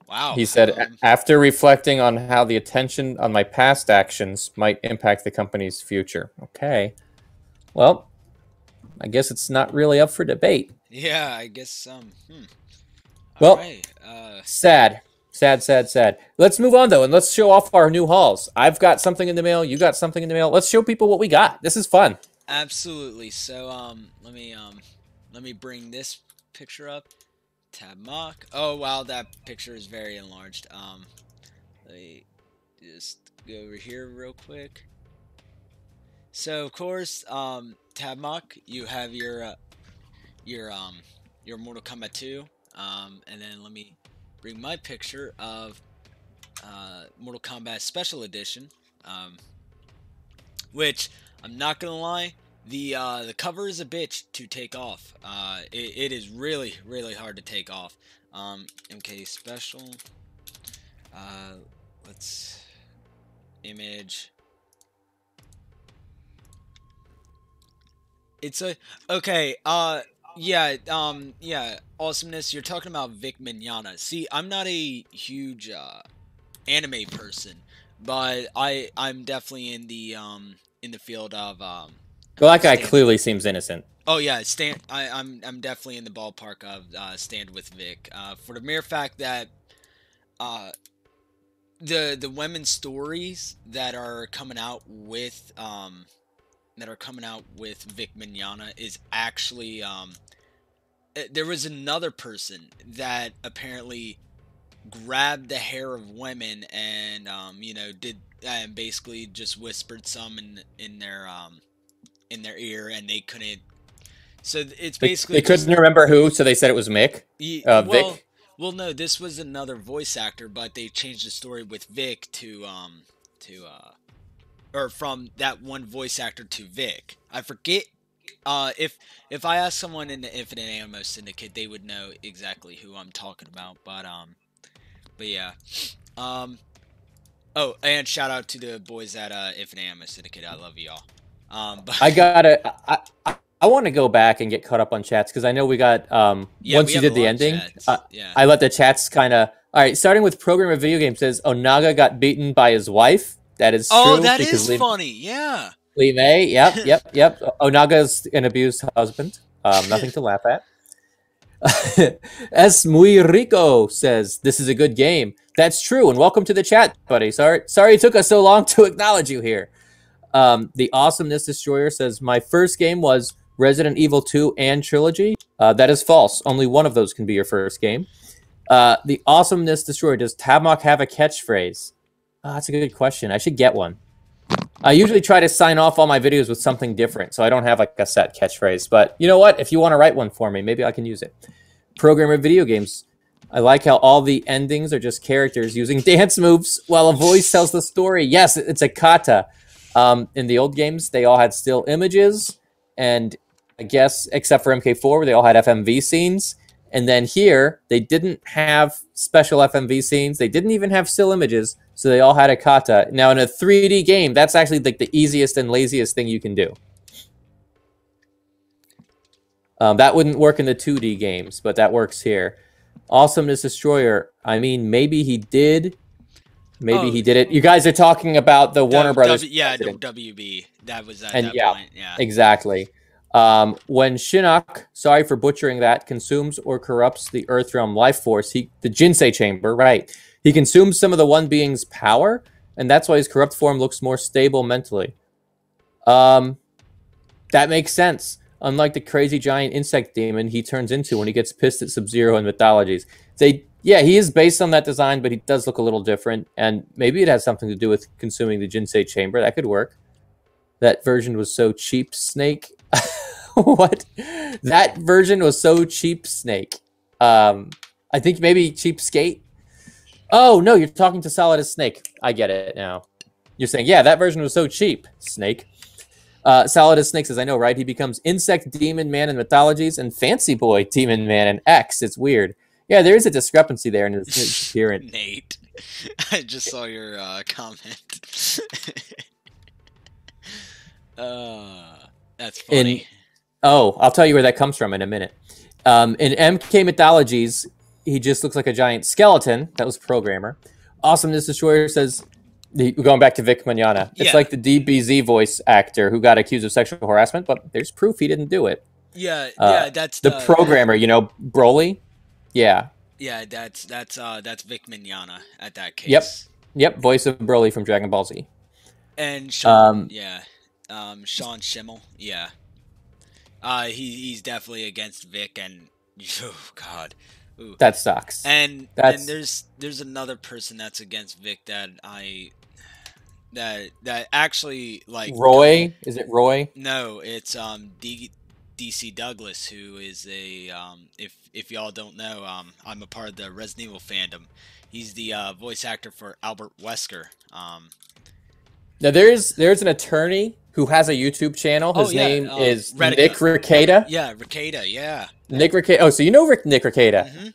Wow. he said, after reflecting on how the attention on my past actions might impact the company's future. Okay. Well, I guess it's not really up for debate. Yeah, I guess. Well, Alright, sad. Sad. Let's move on, though, and let's show off our new hauls. I've got something in the mail. You got something in the mail. Let's show people what we got. This is fun. absolutely. So, let me bring this picture up. Tabmok. Oh, wow, that picture is very enlarged. Let me just go over here real quick. So, of course, Tabmok, you have your Mortal Kombat 2. And then let me bring my picture of Mortal Kombat Special Edition, which I'm not gonna lie, the cover is a bitch to take off. It is really hard to take off. MK Special. Let's image. It's a okay. Yeah. Yeah. Awesomeness. You're talking about Vic Mignogna. See, I'm not a huge anime person, but I'm definitely in the field of Well, that guy clearly seems innocent. Oh yeah, I'm definitely in the ballpark of Stand with Vic. For the mere fact that the women's stories that are coming out with Vic Mignogna is actually there was another person that apparently grabbed the hair of women and did and basically just whispered some in their ear, and they couldn't. So it's basically they couldn't remember who, so they said it was Mick. Vic. Well, no, this was another voice actor, but they changed the story with Vic or from that one voice actor to Vic. I forget. If I ask someone in the Infinite Ammo Syndicate, they would know exactly who I'm talking about. But yeah. Oh, and shout out to the boys at Infinite Ammo Syndicate. I love y'all. But I want to go back and get caught up on chats because I know we got once you did the ending. I let the chats kind of. All right, starting with Program of Video Game says Onaga got beaten by his wife. That is true. Oh, that is funny. Yeah. Lee May. Yep. Onaga's an abused husband. Nothing to laugh at. Es muy rico says this is a good game. That's true, and welcome to the chat, buddy. Sorry it took us so long to acknowledge you here. The Awesomeness Destroyer says my first game was Resident Evil 2 and Trilogy. That is false. Only one of those can be your first game. The Awesomeness Destroyer, does Tabmok have a catchphrase? That's a good question. I should get one. I usually try to sign off all my videos with something different, so I don't have like a set catchphrase. But you know what? If you want to write one for me, maybe I can use it. Programmer video games. I like how all the endings are just characters using dance moves while a voice tells the story. Yes, it's a kata. In the old games, they all had still images, and I guess except for MK4, where they all had FMV scenes. And then here, they didn't have special FMV scenes. They didn't even have still images, so they all had a kata. Now, in a 3D game, that's actually like the easiest and laziest thing you can do. That wouldn't work in the 2D games, but that works here. Awesomeness Destroyer. I mean, maybe he did. Maybe he did it. You guys are talking about the Warner Brothers. Yeah, WB. That was at and that yeah, point. Yeah, exactly. When Shinnok, sorry for butchering that, consumes or corrupts the Earthrealm life force, the Jinsei chamber, right? He consumes some of the one being's power, and that's why his corrupt form looks more stable mentally. That makes sense. Unlike the crazy giant insect demon he turns into when he gets pissed at Sub-Zero in Mythologies. Yeah, he is based on that design, but he does look a little different, and maybe it has something to do with consuming the Jinsei chamber. That could work. That version was so cheap, Snake. What? That version was so cheap, Snake. I think maybe cheap skate. Oh, no, you're talking to Solid as Snake. I get it now. You're saying, yeah, that version was so cheap, Snake. Solid as Snake says, I know, right? He becomes Insect Demon Man in Mythologies and Fancy Boy Demon Man in X. It's weird. Yeah, there is a discrepancy there in his appearance. Nate, I just saw your comment. That's funny. I'll tell you where that comes from in a minute. In MK Mythologies, he just looks like a giant skeleton. That was Programmer. Awesomeness Destroyer says, going back to Vic Mignogna, it's like the DBZ voice actor who got accused of sexual harassment, but there's proof he didn't do it. Yeah, that's the Programmer, you know, Broly. Yeah. Yeah, that's Vic Mignogna at that case. Yep, voice of Broly from Dragon Ball Z. And Sean, Sean Schimmel, yeah. He's definitely against Vic, and oh god, ooh. That sucks. And there's another person that's against Vic that that actually like Roy. Is it Roy? No, it's DC Douglas, who is a if y'all don't know, I'm a part of the Resident Evil fandom. He's the voice actor for Albert Wesker. Now there's an attorney who has a YouTube channel. His name is Nick Rekieta. Yeah, Rekieta. Yeah. Nick Rekieta. Oh, so you know Nick Rekieta? Mm-hmm.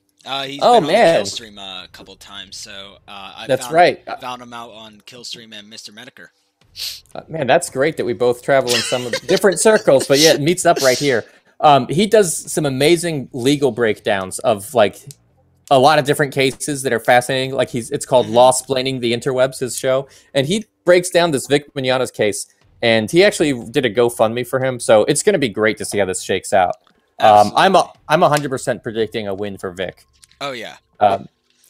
He's been on Killstream a couple of times, so I found him out on Killstream and Mr. Mediker. Man, that's great that we both travel in some different circles, but yeah, it meets up right here. He does some amazing legal breakdowns of like a lot of different cases that are fascinating. Like it's called Law-Splaining the Interwebs, his show, and he breaks down this Vic Mignogna's case, and he actually did a GoFundMe for him, so it's going to be great to see how this shakes out. I'm 100% predicting a win for Vic. Oh yeah.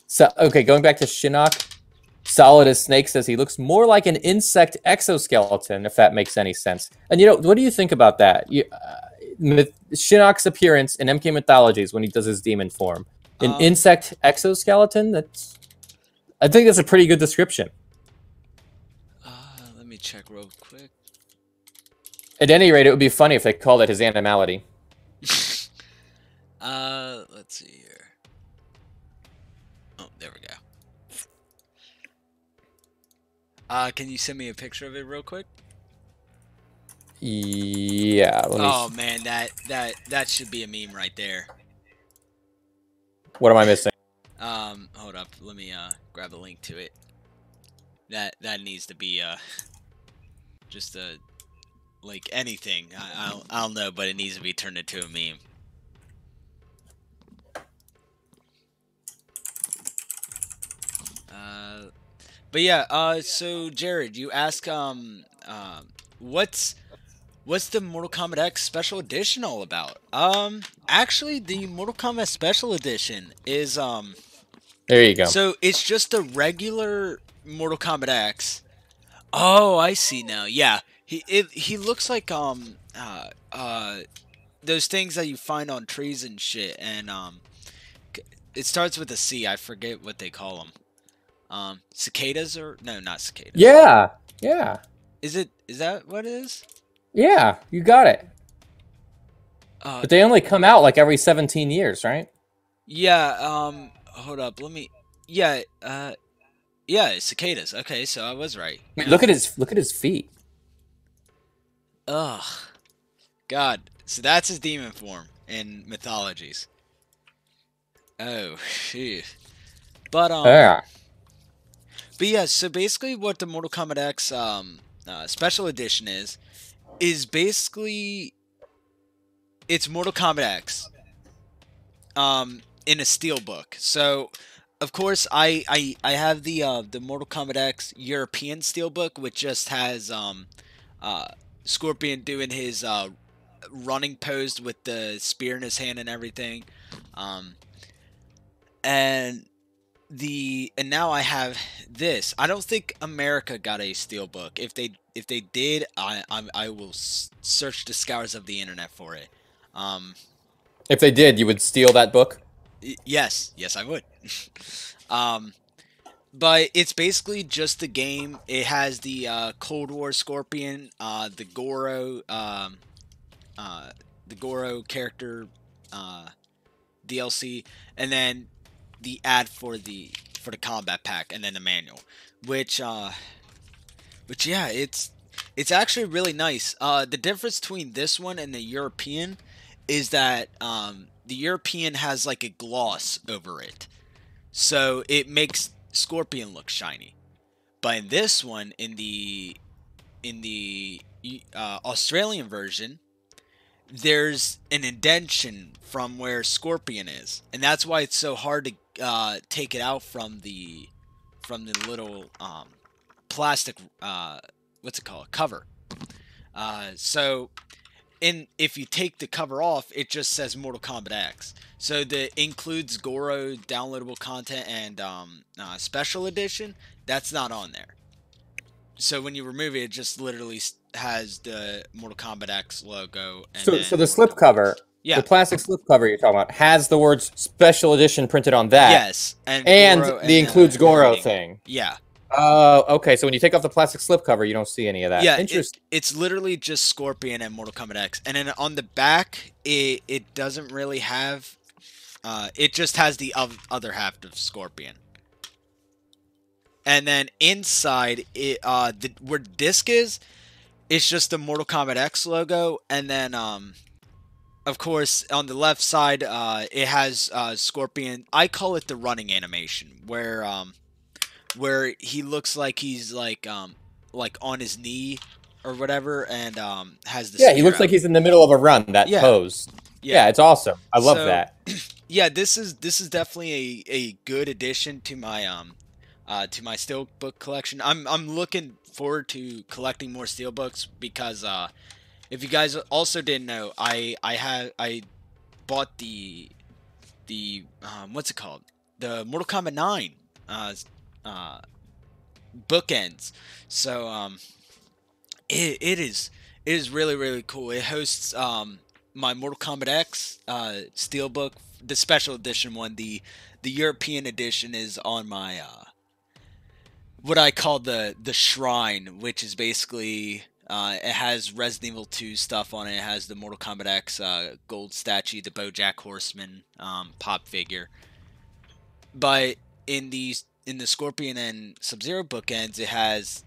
So okay, going back to Shinnok. Solid as Snake says he looks more like an insect exoskeleton, if that makes any sense. And you know, what do you think about that? Shinnok's appearance in MK Mythologies when he does his demon form. An insect exoskeleton? I think that's a pretty good description. Let me check real quick. At any rate, it would be funny if they called it his animality. Let's see here. Oh, there we go. Can you send me a picture of it real quick? Yeah. Oh man, that should be a meme right there. What am I missing? Hold up. Let me grab a link to it. That needs to be just a like anything. I don't know, but it needs to be turned into a meme. But yeah, so Jared, you ask what's the Mortal Kombat X Special Edition all about? Actually the Mortal Kombat Special Edition is there you go. So it's just a regular Mortal Kombat X. Oh, I see now. Yeah. He looks like those things that you find on trees and shit, and it starts with a C. I forget what they call them. Cicadas or no, not cicadas. Yeah. Is that what it is? Yeah, you got it. But they only come out like every 17 years, right? Yeah. Hold up. Let me. Yeah. Yeah. Cicadas. Okay, so I was right. I mean, look at his feet. Ugh. God. So that's his demon form in mythologies. Oh, shoot. But Yeah. But yeah, so basically what the Mortal Kombat X special edition is basically it's Mortal Kombat X in a steelbook. So of course I have the Mortal Kombat X European steelbook, which just has Scorpion doing his running pose with the spear in his hand and everything. And now I have this. I don't think America got a steelbook. If they did, I will search the scours of the internet for it. If they did, you would steal that book? Yes, I would. But it's basically just the game. It has the Cold War Scorpion, the Goro character DLC, and then the ad for the combat pack, and then the manual, which yeah, it's actually really nice. The difference between this one and the European is that the European has like a gloss over it, so it makes Scorpion look shiny. But in this one, in the Australian version, there's an indentation from where Scorpion is, and that's why it's so hard to take it out from the little plastic what's it called, cover. So if you take the cover off, it just says Mortal Kombat X. So the includes Goro downloadable content and special edition, that's not on there. So when you remove it, it just literally has the Mortal Kombat X logo. And so the slipcover, the plastic slipcover you're talking about, has the words Special Edition printed on that. Yes, and the includes Goro thing. Yeah. Okay. So when you take off the plastic slipcover, you don't see any of that. Yeah, interesting. It's literally just Scorpion and Mortal Kombat X, and then on the back, it doesn't really have. It just has the other half of Scorpion. And then inside, where the disc is, it's just the Mortal Kombat X logo. And then, of course, on the left side, it has Scorpion. I call it the running animation, where he looks like he's like on his knee or whatever, and has the he looks like he's in the middle of a run. That pose. Yeah, it's awesome. I love that. Yeah, this is definitely a good addition to my steelbook collection. I'm looking forward to collecting more steelbooks because if you guys also didn't know, I bought the what's it called, the Mortal Kombat 9 bookends. So it is really, really cool. It hosts my Mortal Kombat X steelbook, the special edition one. The European edition is on my what I call the shrine, which is basically it has Resident Evil 2 stuff on it. It has the Mortal Kombat X gold statue, the BoJack Horseman pop figure. But in the Scorpion and Sub-Zero bookends, it has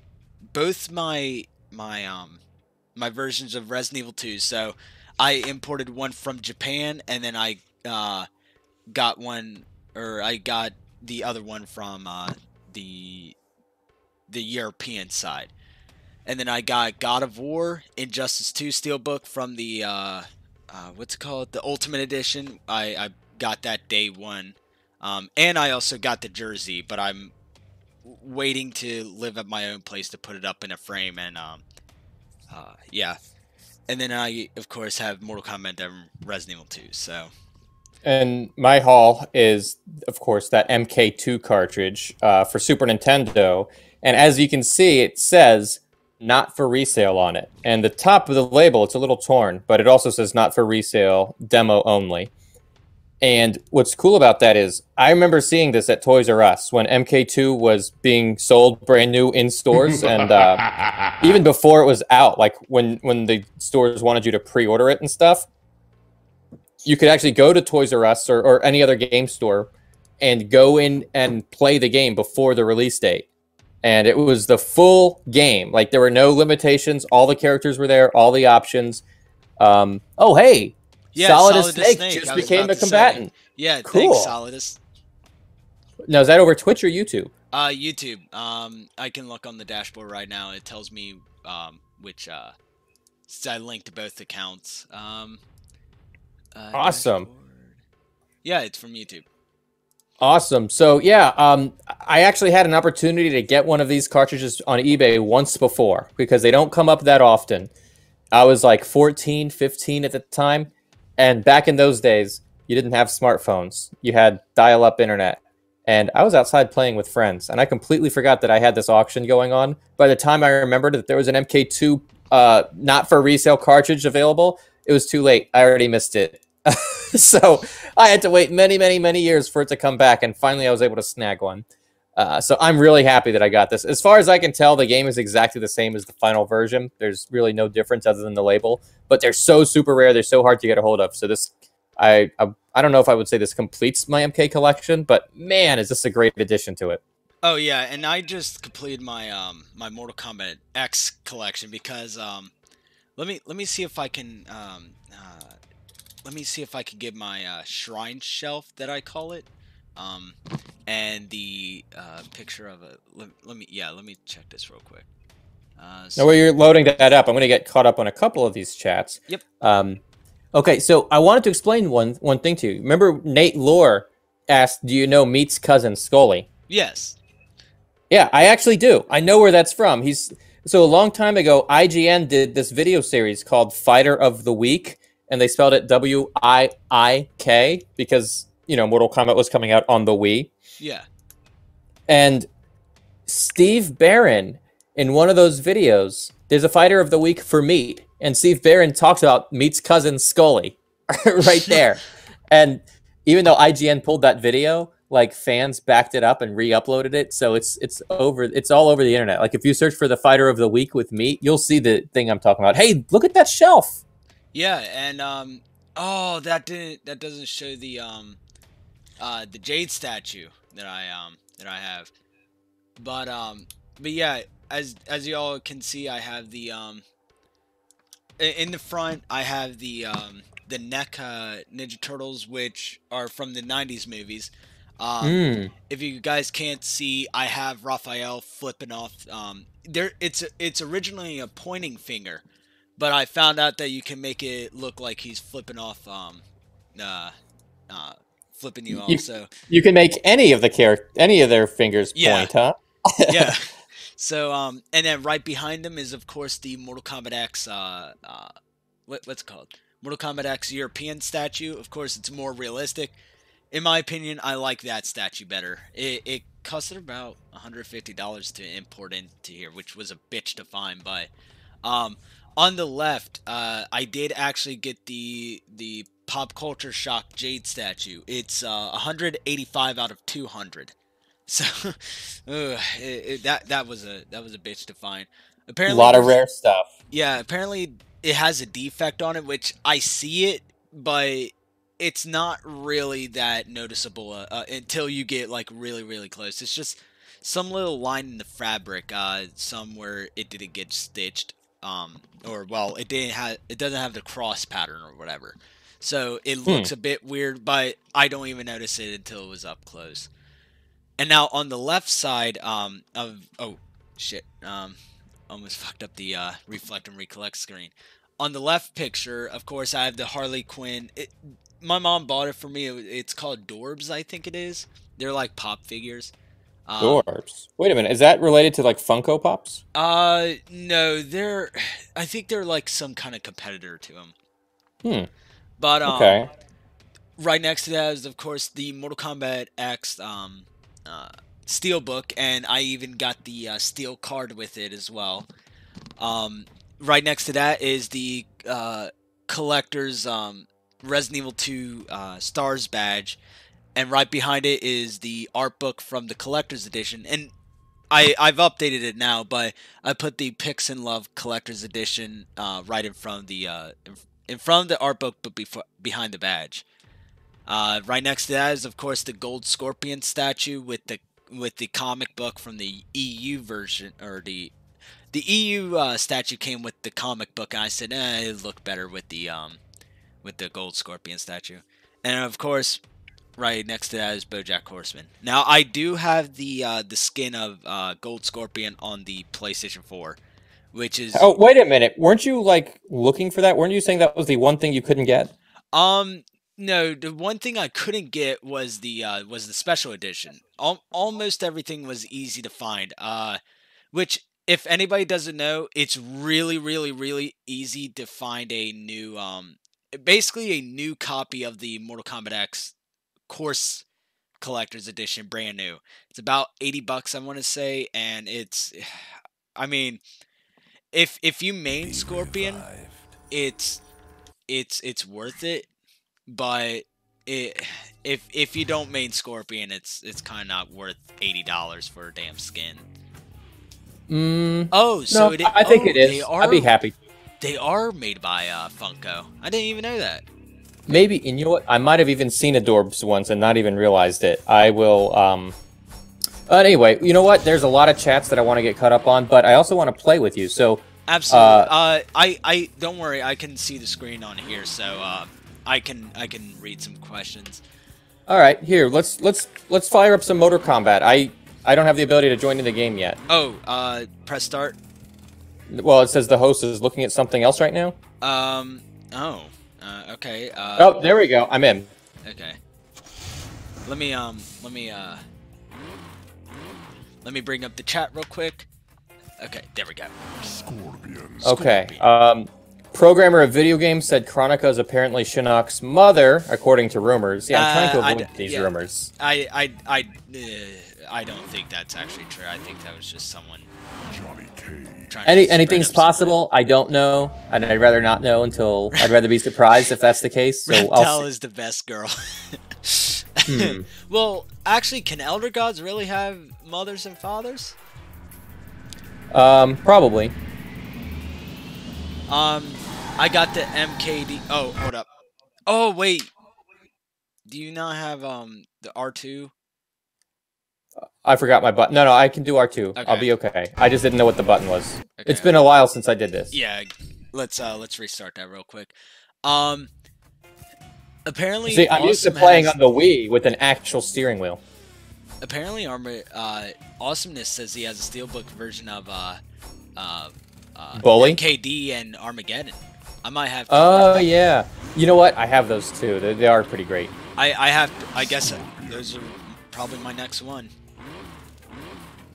both my versions of Resident Evil 2. So I imported one from Japan, and then I got the other one from the European side. And then I got God of War Injustice 2 steelbook from the what's it called, the Ultimate Edition. I got that day one. And I also got the jersey, but I'm waiting to live at my own place to put it up in a frame, and yeah. And then I, of course, have Mortal Kombat and Resident Evil 2, so. And my haul is, of course, that MK2 cartridge for Super Nintendo. And as you can see, it says not for resale on it. And the top of the label, it's a little torn, but it also says not for resale, demo only. And what's cool about that is I remember seeing this at Toys R Us when MK2 was being sold brand new in stores, and even before it was out, like when the stores wanted you to pre-order it and stuff, you could actually go to Toys R Us or any other game store and go in and play the game before the release date. And it was the full game. Like, there were no limitations. All the characters were there, all the options. Oh, hey, Yeah, Solidus Solidus Snake just I was became about a to say. combatant. Yeah, Cool. thanks, Solidus. Now, is that over Twitch or YouTube? YouTube. I can look on the dashboard right now. It tells me which since I linked both accounts. Awesome. Dashboard. Yeah, it's from YouTube. Awesome. So, yeah, I actually had an opportunity to get one of these cartridges on eBay once before because they don't come up that often. I was like 14, 15 at the time. And back in those days, you didn't have smartphones. You had dial-up internet. And I was outside playing with friends. And I completely forgot that I had this auction going on. By the time I remembered that there was an MK2 not for resale cartridge available, it was too late. I already missed it. So I had to wait many, many, many years for it to come back. And finally, I was able to snag one. So I'm really happy that I got this. As far as I can tell, the game is exactly the same as the final version. There's really no difference other than the label. But they're so super rare. They're so hard to get a hold of. So this, I don't know if I would say this completes my MK collection, but man, is this a great addition to it. Oh yeah, and I just completed my my Mortal Kombat X collection because let me see if I can let me see if I can get my shrine shelf that I call it, and the picture of it. Let me check this real quick. Now, while you're loading that up, I'm going to get caught up on a couple of these chats. Yep. Okay, so I wanted to explain one thing to you. Remember, Nate Lore asked, "Do you know Meat's cousin Scully?" Yes. Yeah, I actually do. I know where that's from. So a long time ago, IGN did this video series called Fighter of the Week, and they spelled it W-I-I-K because, you know, Mortal Kombat was coming out on the Wii. Yeah. And Steve Barron, in one of those videos, there's a Fighter of the Week for Meat, and Steve Barron talks about Meat's cousin Scully right there. And even though IGN pulled that video, like, fans backed it up and re-uploaded it, so it's all over the internet. Like, if you search for the Fighter of the Week with Meat, you'll see the thing I'm talking about. Hey, look at that shelf. Yeah, and oh, that doesn't show the Jade statue that I have. But yeah, as y'all can see, I have the in the front I have the NECA Ninja Turtles, which are from the 90s movies. If you guys can't see, I have Raphael flipping off. It's originally a pointing finger, but I found out that you can make it look like he's flipping off, flipping you off. So you can make any of their fingers point, huh? Yeah. So and then right behind them is, of course, the Mortal Kombat X. What's it called? Mortal Kombat X European statue. Of course, it's more realistic. In my opinion, I like that statue better. It costed about $150 to import into here, which was a bitch to find. But on the left, I did actually get the Pop Culture Shock Jade statue. It's 185 out of 200. So that was a bitch to find. Apparently, a lot of rare stuff. Yeah, apparently it has a defect on it, which I see it, but it's not really that noticeable until you get like really, really close. It's just some little line in the fabric, somewhere it didn't get stitched, or well, it doesn't have the cross pattern or whatever. So it looks a bit weird, but I don't even notice it until it was up close. And now on the left side oh shit, almost fucked up the reflect and recollect screen. On the left picture, of course, I have the Harley Quinn. My mom bought it for me. It's called Dorbs, I think it is. They're like pop figures. Dorbs. Wait a minute. Is that related to like Funko Pops? No, I think they're like some kind of competitor to them. But okay. Right next to that is, of course, the Mortal Kombat X Steelbook, and I even got the steel card with it as well. Right next to that is the collector's Resident Evil 2 Stars badge, and right behind it is the art book from the collector's edition. And I've updated it now, but I put the Pix and Love collector's edition right in front of the in front of the art book, but behind the badge. Right next to that is, of course, the Gold Scorpion statue with the comic book from the EU version, or the EU statue came with the comic book, and I said, it looked better with the Gold Scorpion statue. And of course, right next to that is BoJack Horseman. Now, I do have the skin of Gold Scorpion on the PlayStation 4, which is... Oh, wait a minute. Weren't you, like, looking for that? Weren't you saying that was the one thing you couldn't get? No, the one thing I couldn't get was the special edition. Almost everything was easy to find. Which, if anybody doesn't know, it's really, really, really easy to find a new, basically a new copy of the Mortal Kombat X Course Collector's Edition, brand new. It's about $80, I want to say, and it's, I mean, if you main Scorpion, it's worth it. But if you don't main Scorpion, it's kind of not worth $80 for a damn skin. Oh, so no, I think it is. I'd be happy. They are made by Funko. I didn't even know that. Maybe, and you know what? I might have even seen Adorbs once and not even realized it. I will. But anyway, you know what? There's a lot of chats that I want to get caught up on, but I also want to play with you. So absolutely. I don't worry. I can see the screen on here, so I can read some questions. All right, here. Let's fire up some Mortal Kombat. I don't have the ability to join in the game yet. Oh, press start. Well, it says the host is looking at something else right now. Okay. Oh, there we go. I'm in. Okay. Let me bring up the chat real quick. Okay, there we go. Scorpion. Okay. Programmer of video games said Chronica is apparently Shinnok's mother, according to rumors. Yeah, I'm trying to avoid these rumors. I don't think that's actually true. I think that was just someone. Anything's possible. I don't know, and I'd rather not know until I'd rather be surprised if that's the case. So Reptile is the best girl. Well, actually, can Elder Gods really have mothers and fathers? Probably. I got the MKD. Oh, hold up. Oh, wait. Do you not have the R2? I forgot my button. No, I can do R2. Okay. I'll be okay. I just didn't know what the button was. Okay. It's been a while since I did this. Yeah, let's restart that real quick. Apparently, see, I'm used to playing on the Wii with an actual steering wheel. Apparently, Awesomeness says he has a steelbook version of Bully? MKD and Armageddon. I might have to. Oh yeah, you know what? I have those too. They are pretty great. I guess those are probably my next one.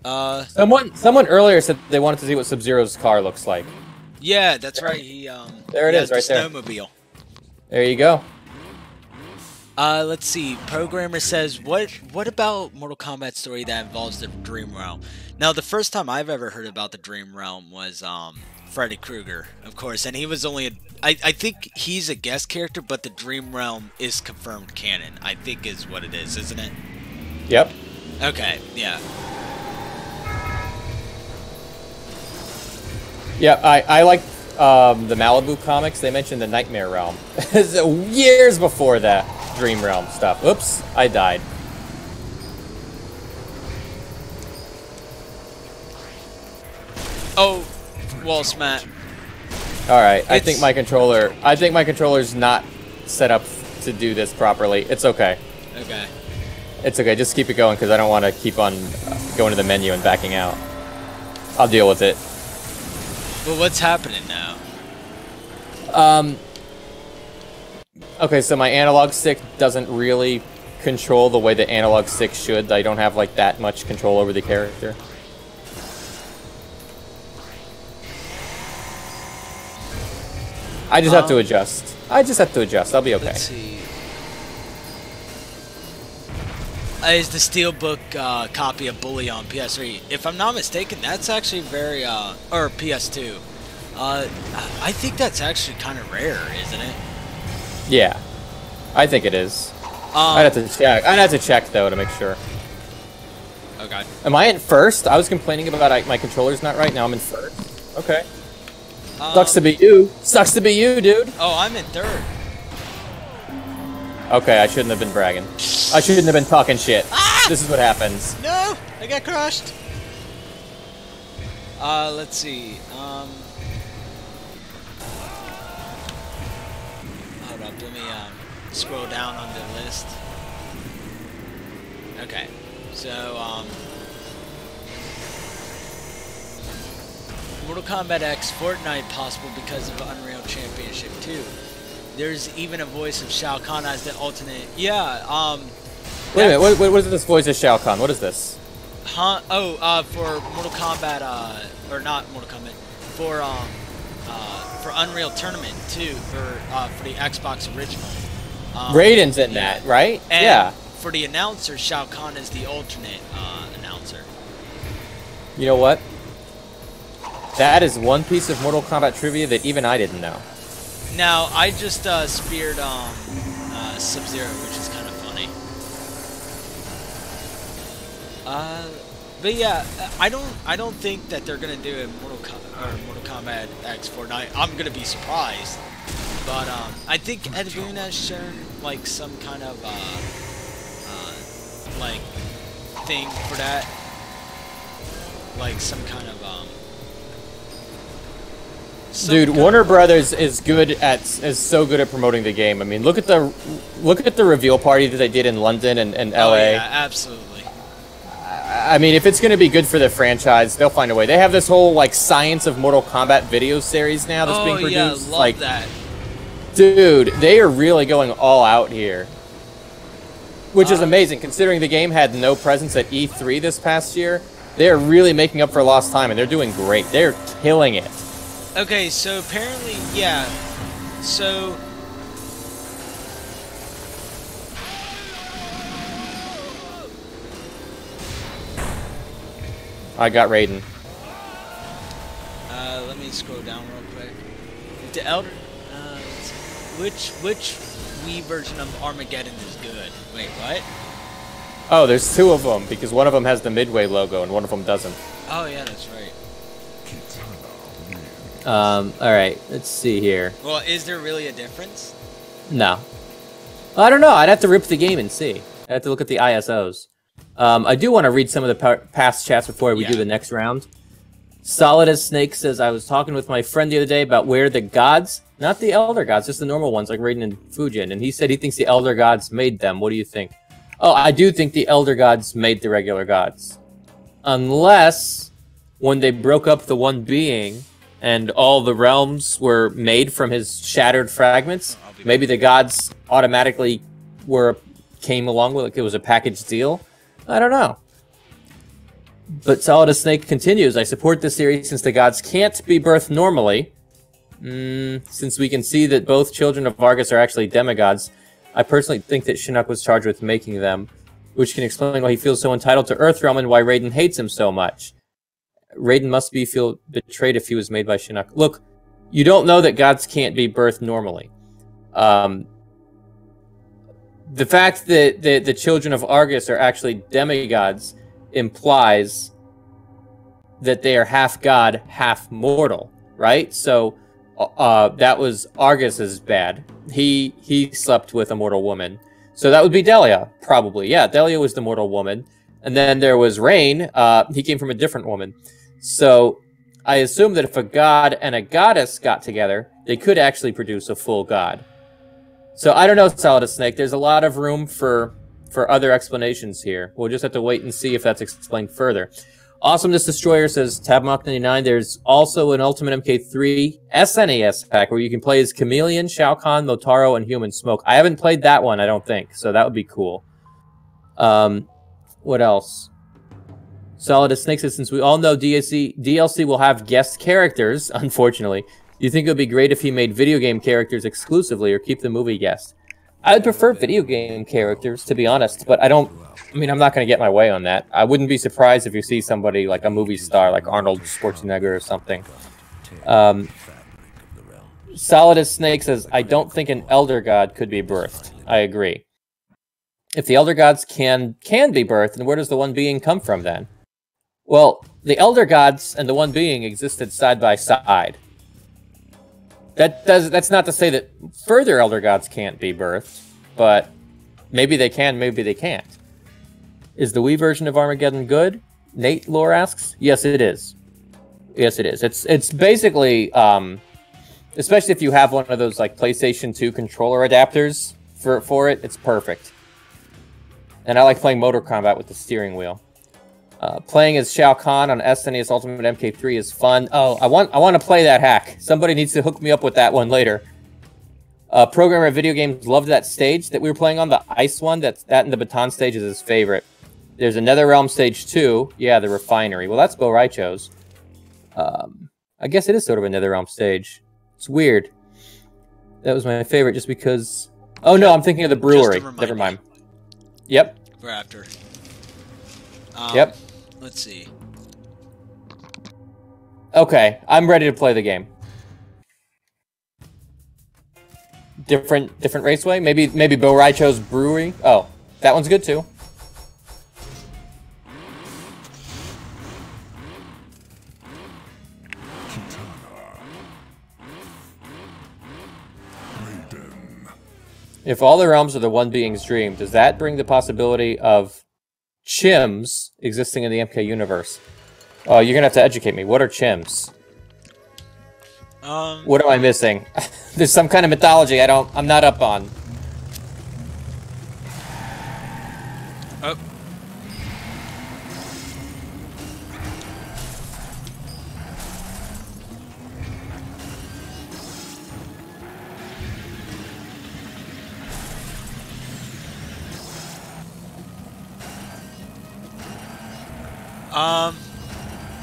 Someone earlier said they wanted to see what Sub-Zero's car looks like. Yeah, that's right. There it is, right there. Snowmobile. There you go. Let's see. Programmer says, what about Mortal Kombat story that involves the Dream Realm? Now, the first time I've ever heard about the Dream Realm was Freddy Krueger, of course, and he was only I think he's a guest character, but the Dream Realm is confirmed canon. I think is what it is, isn't it? Yep. Okay. Yeah. Yeah, I like the Malibu comics. They mentioned the Nightmare Realm. Years before that Dream Realm stuff. Oops, I died. Oh, well, Smatt. All right, I think my controller's not set up to do this properly. It's okay. Okay. It's okay. Just keep it going because I don't want to keep on going to the menu and backing out. I'll deal with it. Well, what's happening now? Okay, so my analog stick doesn't really control the way the analog stick should. I don't have like that much control over the character. I just have to adjust. I'll be okay. Let's see. Is the Steelbook copy of Bully on PS3? If I'm not mistaken, that's actually very or PS2. I think that's actually kind of rare, isn't it? Yeah. I think it is. I'd have to check. I'd have to check though to make sure. Okay. Am I in first? I was complaining about my controller's not right. Now I'm in first. Okay. Sucks to be you. Sucks to be you, dude. Oh, I'm in third. Okay, I shouldn't have been bragging. I shouldn't have been talking shit. Ah! This is what happens. No, I got crushed. Let's see. Hold up, let me scroll down on the list. Okay, so Mortal Kombat X Fortnite possible because of Unreal Championship 2. There's even a voice of Shao Kahn as the alternate. Yeah, Wait a minute, what is this voice of Shao Kahn? What is this? Huh? Oh, for Mortal Kombat, or not Mortal Kombat, for Unreal Tournament 2, for the Xbox original. Raiden's in that, right? And yeah. For the announcer, Shao Kahn is the alternate announcer. You know what? That is one piece of Mortal Kombat trivia that even I didn't know. Now, I just speared Sub-Zero, which is kind of funny. But yeah, I don't think that they're gonna do a Mortal Kombat X Fortnite. I'm gonna be surprised, but I think Ed Boon has shown like some kind of like thing for that, like some kind of Dude, Warner Brothers is so good at promoting the game. I mean, look at the reveal party that they did in London and LA. Oh, yeah, absolutely. I mean, if it's going to be good for the franchise, they'll find a way. They have this whole like Science of Mortal Kombat video series now that's being produced. Oh yeah, love that. Dude, they are really going all out here. Which is amazing, considering the game had no presence at E3 this past year. They are really making up for lost time, and they're doing great. They're killing it. Okay, so apparently, yeah. So I got Raiden. let me scroll down real quick. The Elder, which Wii version of Armageddon is good? Wait, what? Oh, there's two of them, because one of them has the Midway logo and one of them doesn't. Oh yeah, that's right. Alright, let's see here. Well, is there really a difference? No. I don't know, I'd have to rip the game and see. I'd have to look at the ISOs. I do want to read some of the past chats before we do the next round. Solid as Snake says, I was talking with my friend the other day about where the gods, not the Elder Gods, just the normal ones like Raiden and Fujin, and he said he thinks the Elder Gods made them. What do you think? Oh, I do think the Elder Gods made the regular gods. Unless, when they broke up the one being, and all the realms were made from his shattered fragments, maybe the gods automatically came along with, like it was a package deal. I don't know. But Solid as Snake continues, I support this theory since the gods can't be birthed normally. Since we can see that both children of Vargas are actually demigods, I personally think that Shinnok was charged with making them, which can explain why he feels so entitled to Earthrealm and why Raiden hates him so much. Raiden must feel betrayed if he was made by Shinnok. Look, you don't know that gods can't be birthed normally. The fact that the children of Argus are actually demigods implies that they are half god, half mortal, right? So that was Argus's bad. He slept with a mortal woman. So that would be Delia, probably. Yeah, Delia was the mortal woman. And then there was Rain. He came from a different woman. So I assume that if a god and a goddess got together, they could actually produce a full god. So I don't know, Solid as Snake. There's a lot of room for other explanations here. We'll just have to wait and see if that's explained further. Awesomeness Destroyer says, Tabmok 99, there's also an Ultimate MK3 SNES pack where you can play as Chameleon, Shao Kahn, Motaro, and Human Smoke. I haven't played that one, I don't think, so that would be cool. What else? Solid as Snake says, since we all know DLC will have guest characters, unfortunately, do you think it would be great if he made video game characters exclusively or keep the movie guest? I would prefer video game characters, to be honest, but I'm not going to get my way on that. I wouldn't be surprised if you see somebody like a movie star, like Arnold Schwarzenegger or something. Solid as Snake says, I don't think an Elder God could be birthed. I agree. If the Elder Gods can be birthed, then where does the One Being come from then? Well, the Elder Gods and the One Being existed side by side. That's not to say that further Elder Gods can't be birthed, but maybe they can, maybe they can't. Is the Wii version of Armageddon good? Nate Lore asks. Yes, it is. Yes, it is. It's basically, especially if you have one of those like PlayStation 2 controller adapters for it, it's perfect. And I like playing Mortal Kombat with the steering wheel. Playing as Shao Kahn on SNES Ultimate MK3 is fun. Oh, I want to play that hack. Somebody needs to hook me up with that one later. Programmer of video games loved that stage that we were playing on, the ice one. That and the baton stage is his favorite. There's a NetherRealm stage 2. Yeah, the refinery. Well, that's Bo Raicho's. I guess it is sort of a NetherRealm stage. It's weird. That was my favorite just because... Oh, no, I'm thinking of the brewery. Never mind. Yep. For after. Yep. Let's see. Okay, I'm ready to play the game. Different raceway? Maybe Bo Raicho's brewery? Oh, that one's good too. If all the realms are the One Being's dream, does that bring the possibility of chims existing in the MK universe? Oh, you're gonna have to educate me. What are chims? What am I missing? There's some kind of mythology I'm not up on. Oh.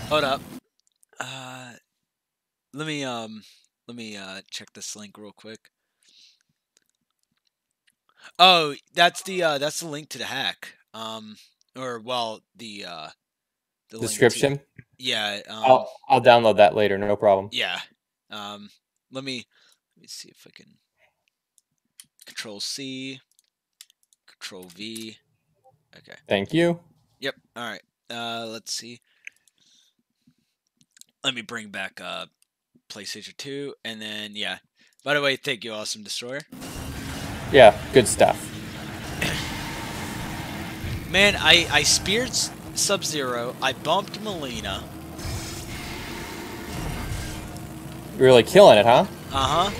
Hold up. Let me check this link real quick. Oh, that's the link to the hack. Or well, the description. Yeah. I'll download that later. No problem. Yeah. Let me see if I can. Control C. Control V. Okay. Thank you. Yep. All right. Let's see. Let me bring back PlayStation 2, and then yeah. By the way, thank you, Awesome Destroyer. Yeah, good stuff. Man, I speared Sub-Zero. I bumped Melina. You're really killing it, huh? Uh-huh.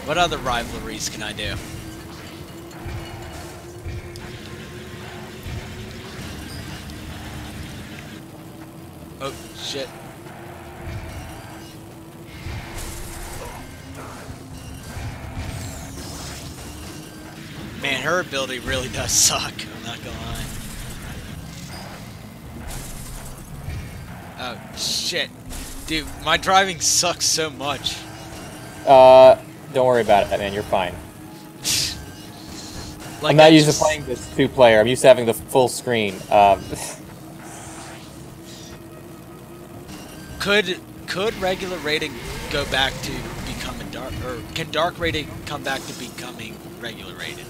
What other rivalries can I do? Oh, shit. Man, her ability really does suck. I'm not gonna lie. Oh, shit. Dude, my driving sucks so much. Don't worry about it, man. You're fine. Like, I'm not used to playing this two-player. I'm used to having the full screen. Could regular rating go back to becoming dark, or can dark rating come back to becoming regular rated?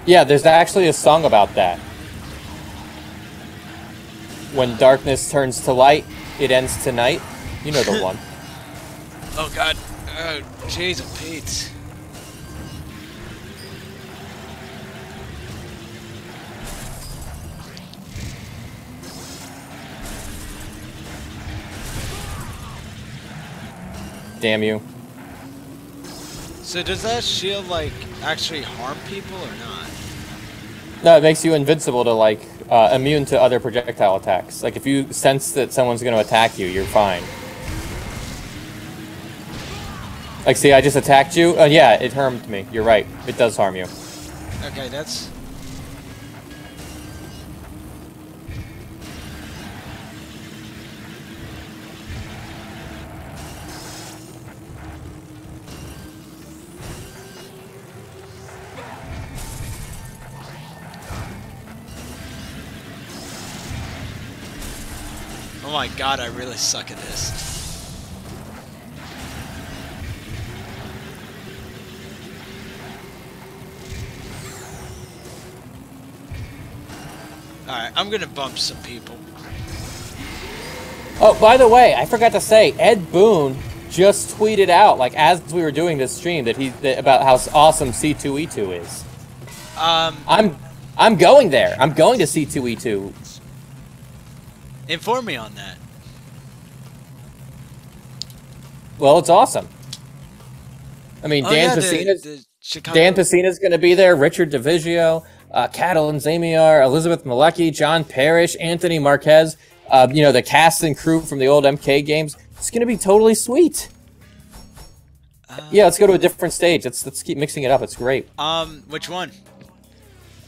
Yeah, there's actually a song about that. When darkness turns to light, it ends tonight. You know the one. Oh god. Oh, jeez and Pete. Damn you. So does that shield, like, actually harm people or not? No, it makes you invincible to, like, immune to other projectile attacks. Like, if you sense that someone's going to attack you, you're fine. Like, see, I just attacked you. Yeah, it harmed me. You're right. It does harm you. Okay, that's... Oh my god, I really suck at this. Alright, I'm gonna bump some people. Oh, by the way, I forgot to say, Ed Boon just tweeted out, like, as we were doing this stream, that about how awesome C2E2 is. I'm going there. I'm going to C2E2. Inform me on that. Well, it's awesome. I mean, Dan Pesina's going to be there. Richard DeVigio, Catalin Zamiar, Elizabeth Malecki, John Parrish, Anthony Marquez. You know, the cast and crew from the old MK games. It's going to be totally sweet. Yeah, let's go to a different stage. Let's keep mixing it up. It's great. Which one?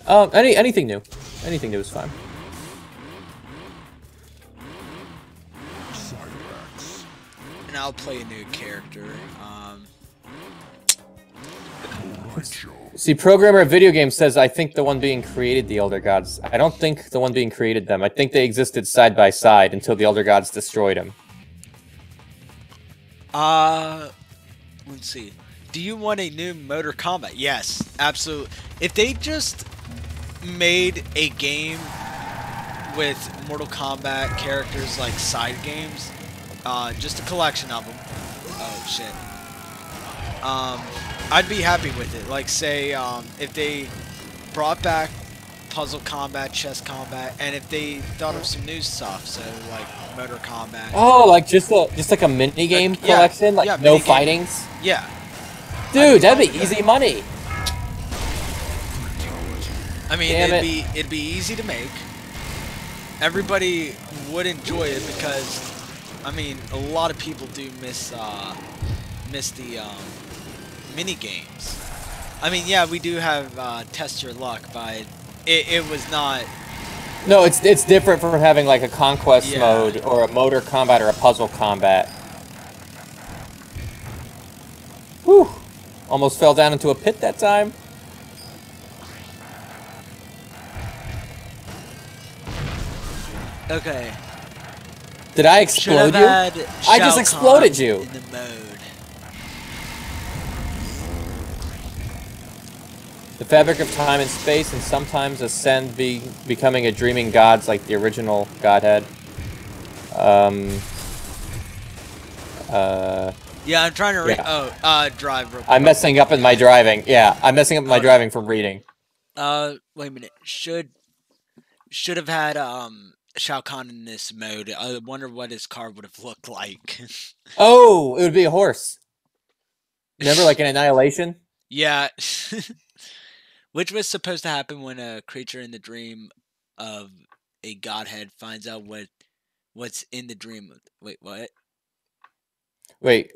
Anything new. Anything new is fine. And I'll play a new character. See, programmer of video games says, I think the one being created the Elder Gods. I don't think the one being created them. I think they existed side by side until the Elder Gods destroyed them. Let's see. Do you want a new Mortal Kombat? Yes, absolutely. If they just made a game with Mortal Kombat characters like side games, just a collection of them. Oh shit. I'd be happy with it. Like, say, if they brought back puzzle combat, chess combat, and if they thought of some new stuff, so like Mortal Kombat. Oh, like just like a mini game collection, like no fightings. Yeah. Dude, that'd be easy money. I mean, it'd be easy to make. Everybody would enjoy it because, I mean, a lot of people do miss the mini games. I mean, yeah, we do have Test Your Luck, but it was not. No, it's different from having like a conquest mode or a motor combat or a puzzle combat. Whew! Almost fell down into a pit that time. Okay. Did I explode you? I just exploded you. In the mode. The fabric of time and space, and sometimes ascend, becoming a dreaming gods like the original Godhead. Yeah, I'm trying to drive. Real quick. I'm messing up in my driving. Yeah, I'm messing up my driving from reading. Wait a minute. Should have had Shao Kahn in this mode. I wonder what his car would have looked like. Oh, it would be a horse. Remember, like in Annihilation? Yeah. Which was supposed to happen when a creature in the dream of a godhead finds out what's in the dream. Wait, what? Wait,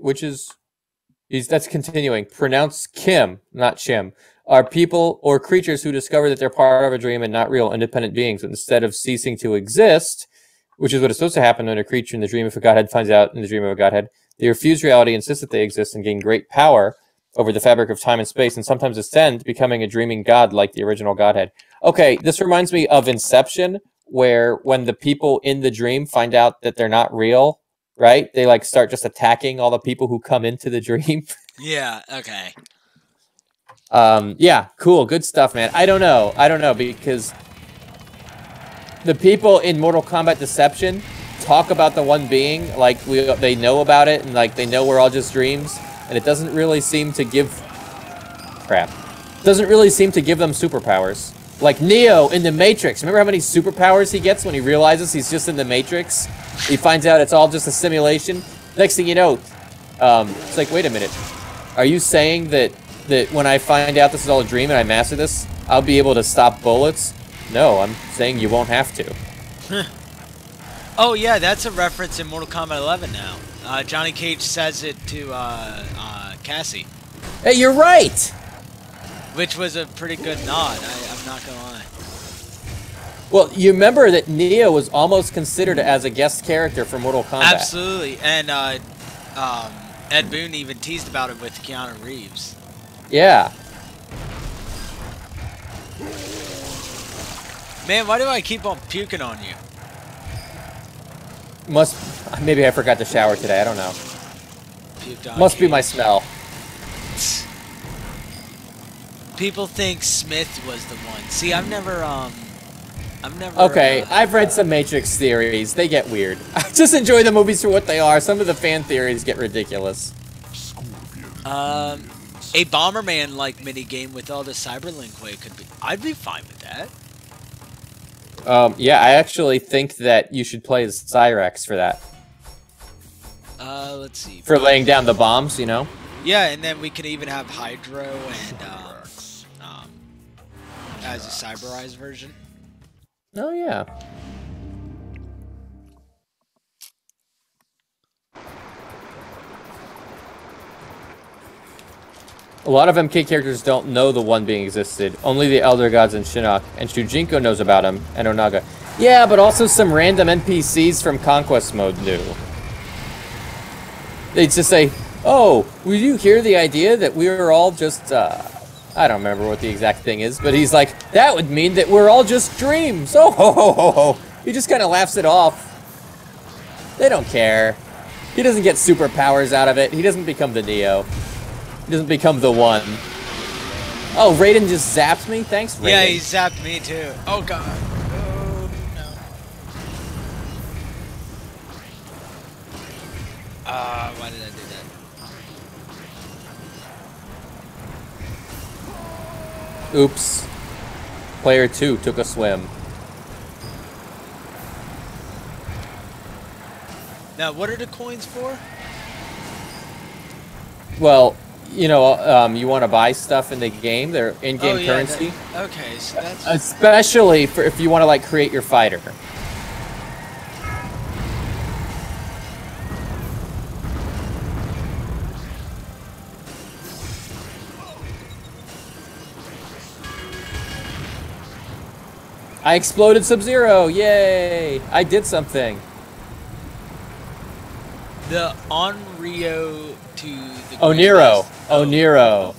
that's continuing. Pronounce Kim, not Shim. Are people or creatures who discover that they're part of a dream and not real independent beings, instead of ceasing to exist, which is what is supposed to happen when a creature in the dream of a godhead finds out in the dream of a godhead. They refuse reality, insist that they exist, and gain great power over the fabric of time and space, and sometimes ascend, becoming a dreaming god like the original godhead. Okay, this reminds me of Inception, where when the people in the dream find out that they're not real, right? They like start just attacking all the people who come into the dream. Yeah, okay. Yeah, cool, good stuff, man. I don't know, because the people in Mortal Kombat Deception talk about the one being, like they know about it, and like they know we're all just dreams, and it doesn't really seem to give them superpowers. Like Neo in the Matrix. Remember how many superpowers he gets when he realizes he's just in the Matrix? He finds out it's all just a simulation. Next thing you know, it's like, wait a minute. Are you saying that when I find out this is all a dream and I master this, I'll be able to stop bullets? No, I'm saying you won't have to. Oh yeah, that's a reference in Mortal Kombat 11 now. Johnny Cage says it to Cassie. Hey, you're right! Which was a pretty good nod, I'm not gonna lie. Well, you remember that Neo was almost considered as a guest character for Mortal Kombat. Absolutely, and Ed Boon even teased about it with Keanu Reeves. Yeah. Man, why do I keep on puking on you? Maybe I forgot to shower today, I don't know. Puked on Must be Cage. my smell. People think Smith was the one. See, I've never I've never. Okay, I've read some Matrix theories. They get weird. I just enjoy the movies for what they are. Some of the fan theories get ridiculous. A Bomberman like minigame with all the Cyberlink way could be. I'd be fine with that. Yeah, I actually think that you should play as Cyrex for that. Let's see. For laying down the bombs, you know? Yeah, and then we could even have Hydro and as a cyberized version. Oh, yeah. A lot of MK characters don't know the One Being existed. Only the Elder Gods and Shinnok, and Shujinko knows about him, and Onaga. Yeah, but also some random NPCs from Conquest Mode knew. They'd just say, oh, will you hear the idea that we were all just, I don't remember what the exact thing is, but he's like, that would mean that we're all just dreams. Oh, ho, ho, ho, ho. He just kind of laughs it off. They don't care. He doesn't get superpowers out of it. He doesn't become the Neo. He doesn't become the One. Oh, Raiden just zapped me? Thanks, Raiden. Yeah, he zapped me too. Oh, God. Oh, no. Why did I do that? Oops. Player 2 took a swim. Now, what are the coins for? Well, you know, you want to buy stuff in the game. They're in-game currency. Okay, so that's... Especially for if you want to, like, create your fighter. I exploded Sub-Zero! Yay! I did something. The Onryo to the... Oniro! Oniro.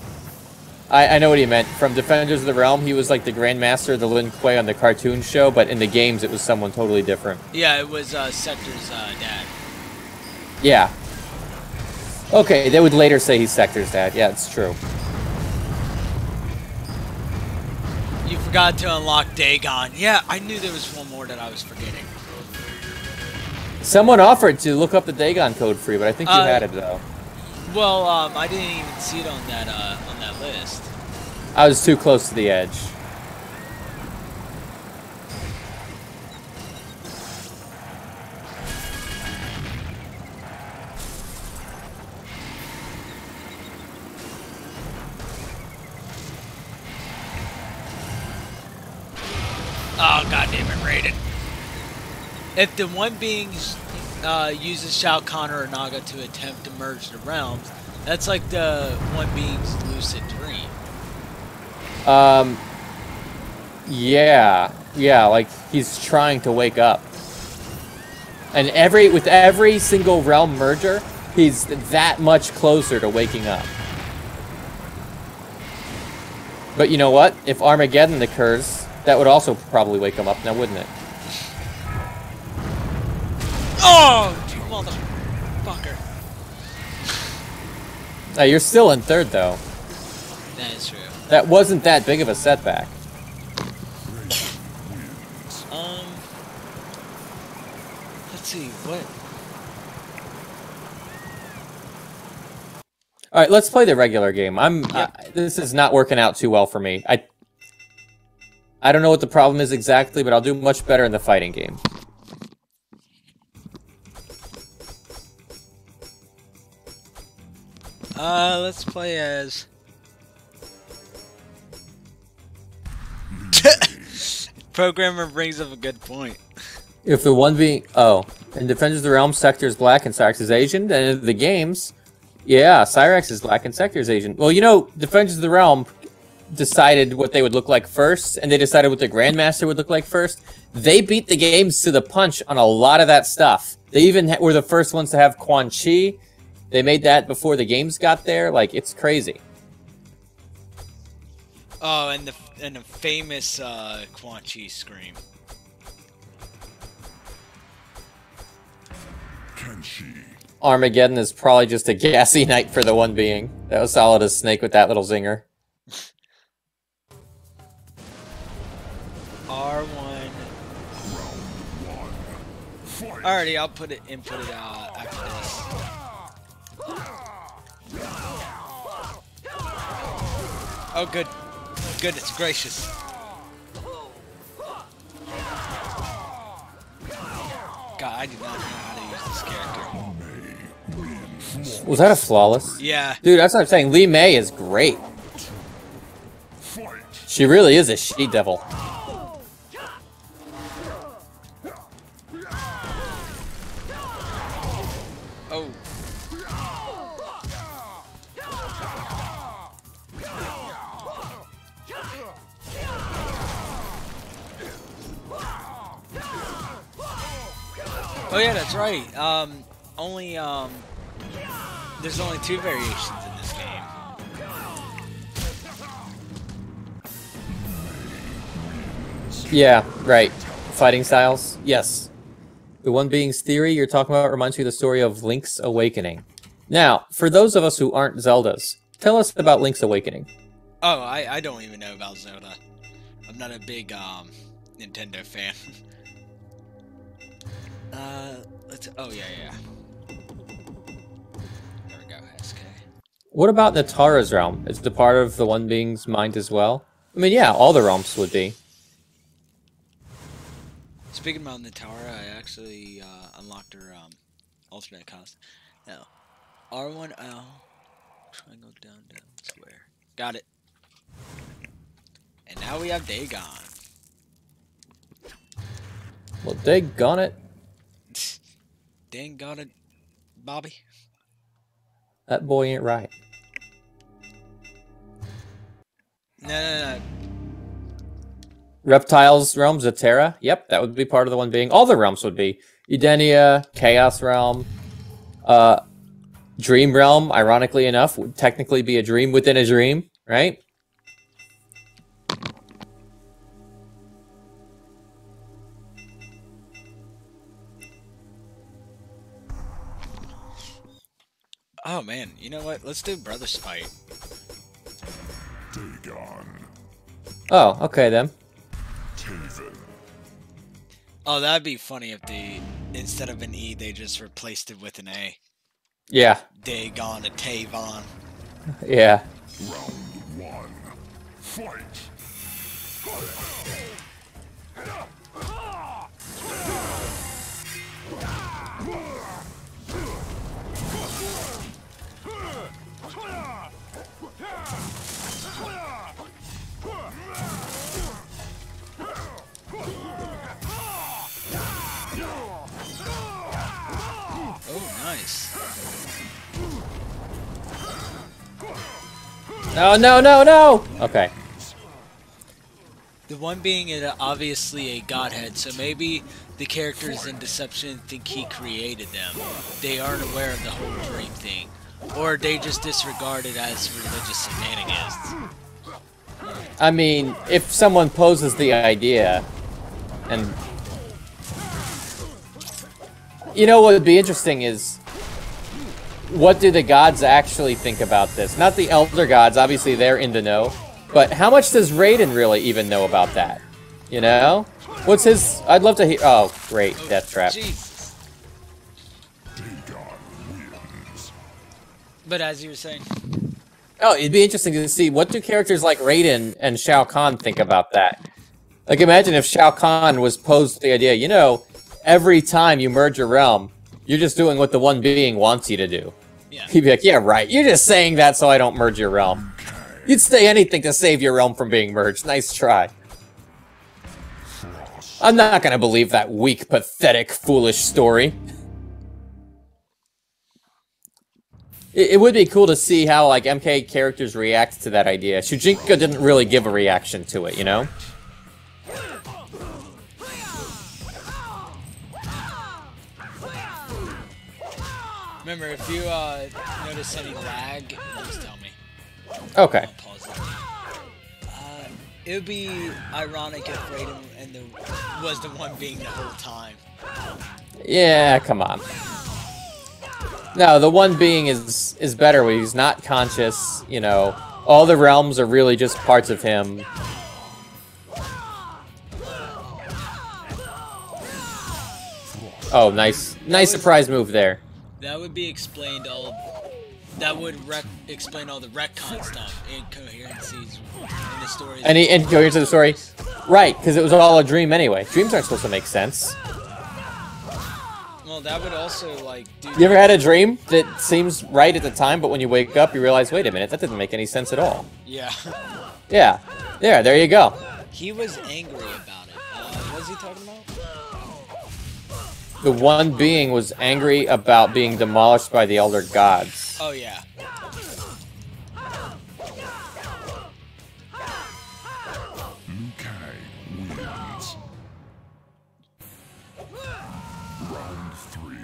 I know what he meant. From Defenders of the Realm, he was like the Grandmaster of the Lin Kuei on the cartoon show, but in the games it was someone totally different. Yeah, it was Sector's dad. Yeah. Okay, they would later say he's Sector's dad. Yeah, it's true. You forgot to unlock Dagon. Yeah, I knew there was one more that I was forgetting. Someone offered to look up the Dagon code for you, but I think you had it though. Well, I didn't even see it on that list. I was too close to the edge. Oh, goddamn it, Raiden. If the One Being uses Shao Kahn or Naga to attempt to merge the realms, that's like the One Being's lucid dream. Yeah, like he's trying to wake up. And with every single realm merger, he's that much closer to waking up. But you know what? If Armageddon occurs, that would also probably wake him up now, wouldn't it? Oh, you motherfucker. You're still in third, though. That is true. That wasn't that big of a setback. Let's see, what? All right, let's play the regular game. This is not working out too well for me. I don't know what the problem is exactly, but I'll do much better in the fighting game. Let's play as... Programmer brings up a good point. If the One Being... Oh, in Defenders of the Realm, Sector is black and Cyrex is Asian, then in the games, yeah, Cyrex is black and Sector is Asian. Well, you know, Defenders of the Realm decided what they would look like first, and they decided what the Grandmaster would look like first. They beat the games to the punch on a lot of that stuff. They even were the first ones to have Quan Chi. They made that before the games got there. Like, it's crazy. Oh, and the famous Quan Chi scream. Armageddon is probably just a gassy night for the One Being. That was solid as Snake with that little zinger. R1 Alrighty, I'll put it input it after this. Oh, good. Goodness gracious. God, I do not know how to use this character. Was that a flawless? Yeah. Dude, that's what I'm saying. Lee May is great. She really is a she-devil. Oh. Oh yeah, that's right. There's only 2 variations in this game. Yeah, right. Fighting styles? Yes. The One Being's theory you're talking about reminds me of the story of Link's Awakening. Now, for those of us who aren't Zeldas, tell us about Link's Awakening. Oh, I don't even know about Zelda. I'm not a big Nintendo fan. Oh yeah. There we go, SK. What about Natara's realm? Is it part of the One Being's mind as well? I mean, yeah, all the realms would be. Speaking about Natara, I actually unlocked her alternate cost. Now, R1L, triangle down, square. Got it. And now we have Dagon. Well, daggone it. Dang got it, Bobby. That boy ain't right. No. Reptiles realm, Zatera. Yep, that would be part of the One Being. All the realms would be. Edenia, Chaos Realm. Dream Realm, ironically enough, would technically be a dream within a dream, right? Oh man, you know what? Let's do Brothers Fight. Dagon. Oh, okay then. Taven. Oh, that'd be funny if instead of an E, they just replaced it with an A. Yeah. Dagon, a Tavon. Yeah. Round 1. Fight. Oh, nice. No! Okay. The One Being is obviously a godhead, so maybe the characters in Deception think he created them. They aren't aware of the whole dream thing. Or they just disregard it as religious shenanigans. I mean, if someone poses the idea, and... You know what would be interesting is, what do the gods actually think about this? Not the Elder Gods, obviously they're in the know, but how much does Raiden really even know about that? You know? What's his... I'd love to hear... Oh, great, Death Trap. Jesus. But as you were saying... Oh, it'd be interesting to see, what do characters like Raiden and Shao Kahn think about that? Like, imagine if Shao Kahn was posed the idea, you know, every time you merge a realm, you're just doing what the One Being wants you to do. Yeah. He'd be like, yeah, right, you're just saying that so I don't merge your realm. You'd say anything to save your realm from being merged. Nice try. I'm not gonna believe that weak, pathetic, foolish story. It would be cool to see how, like, MK characters react to that idea. Shujinka didn't really give a reaction to it, you know? Remember, if you notice any lag, just tell me. Okay. I'll pause it. It would be ironic if Raiden was the One Being the whole time. Yeah, come on. No, the One Being is better when he's not conscious, you know. All the realms are really just parts of him. Oh, nice surprise move there. That would be explained all. That would explain all the retcon stuff, incoherencies in the story. Any incoherence of the story? Right, because it was all a dream anyway. Dreams aren't supposed to make sense. Well, that would also, like... You ever had a dream that seems right at the time, but when you wake up, you realize, wait a minute, that didn't make any sense at all? Yeah. Yeah. There you go. He was angry about it. What was he talking about? The one being was angry about being demolished by the Elder Gods. Oh, yeah. Liu Kang wins. Round 3.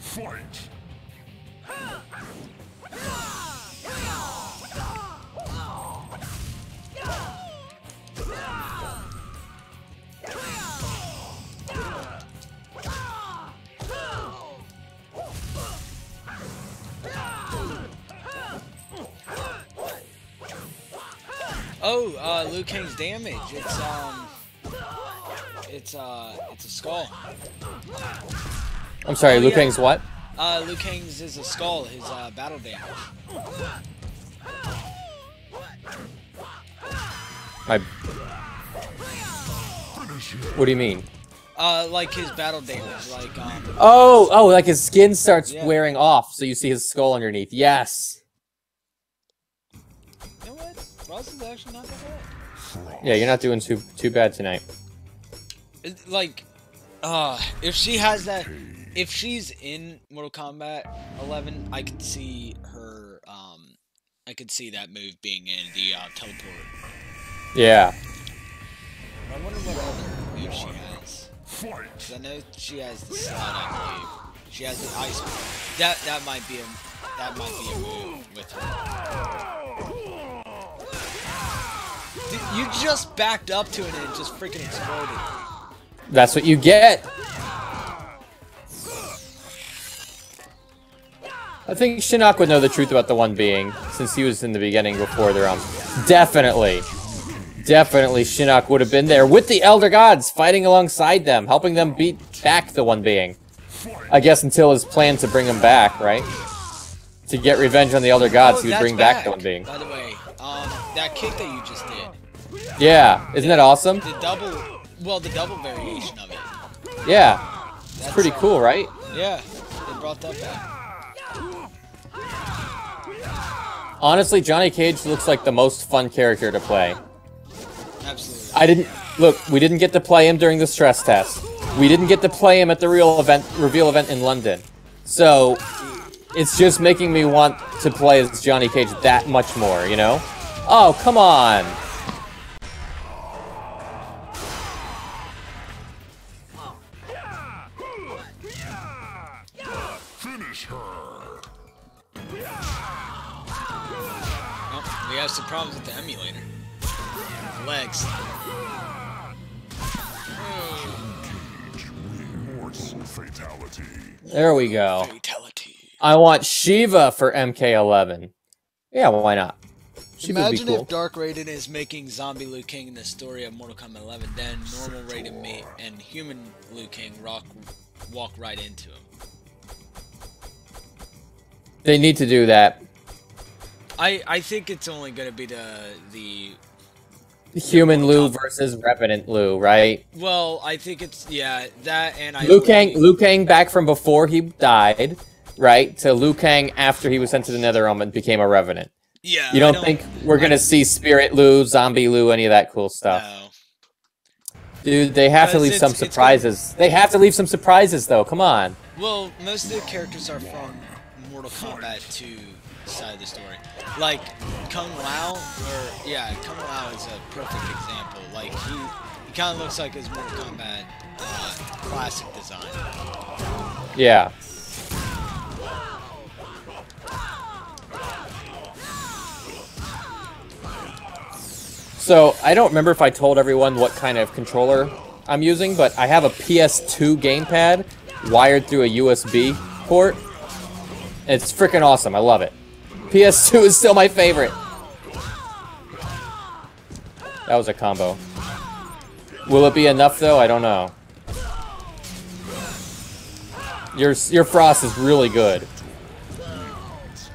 Fight! Oh, Liu Kang's damage. It's a skull. I'm sorry, Oh, Liu yeah. Kang's what? Liu Kang's is a skull, his battle damage. What do you mean? Like his battle damage, like, Oh, like his skin starts Yeah. wearing off, so you see his skull underneath. Yes. You know what? Ross is actually not that bad. Yeah, you're not doing too bad tonight. Like, if she has that, if she's in Mortal Kombat 11, I could see her, I could see that move being in the, teleport. Yeah. I wonder what other move she has. 'Cause I know she has the slide, I believe. She has the ice move. That might be a move with her. Dude, you just backed up to it and it just freaking exploded. That's what you get. I think Shinnok would know the truth about the one being, since he was in the beginning before the realm. Definitely Shinnok would have been there with the Elder Gods, fighting alongside them, helping them beat back the one being. I guess until his plan to bring him back, right? To get revenge on the Elder Gods, he would That's bring back the one being. By the way, that kick that you just did. Yeah, isn't that awesome? The double variation of it. Yeah, it's That's, pretty cool, right? Yeah, they brought that back. Honestly, Johnny Cage looks like the most fun character to play. Absolutely. We didn't get to play him during the stress test. We didn't get to play him at the reveal event in London. So, it's just making me want to play as Johnny Cage that much more, you know? Oh, come on! Finish her! Oh, we have some problems with the emulator. Legs. Fatality. There we go. Fatality. I want Shiva for MK11. Yeah, why not? Shiva would be Imagine cool. if Dark Raiden is making Zombie Liu Kang in the story of Mortal Kombat 11, then normal Raiden and human Liu Kang walk right into him. They need to do that. I think it's only gonna be the Human Liu versus Revenant Liu, right? well, I think it's that and I Liu Kang back from before he died, right? To Liu Kang after he was sent to the Netherrealm and became a Revenant. Yeah. You don't think we're gonna see Spirit Liu, Zombie Liu, any of that cool stuff? No. Dude, they have to Because leave some it's gonna- surprises. They have to leave some surprises, though. Come on. Well, most of the characters are from Mortal Kombat 2 side of the story. Like Kung Lao, Kung Lao is a perfect example. Like he kind of looks like his Mortal Kombat classic design. Yeah. So, I don't remember if I told everyone what kind of controller I'm using, but I have a PS2 gamepad wired through a USB port. It's freaking awesome. I love it. PS2 is still my favorite. That was a combo. Will it be enough, though? I don't know. Your Frost is really good.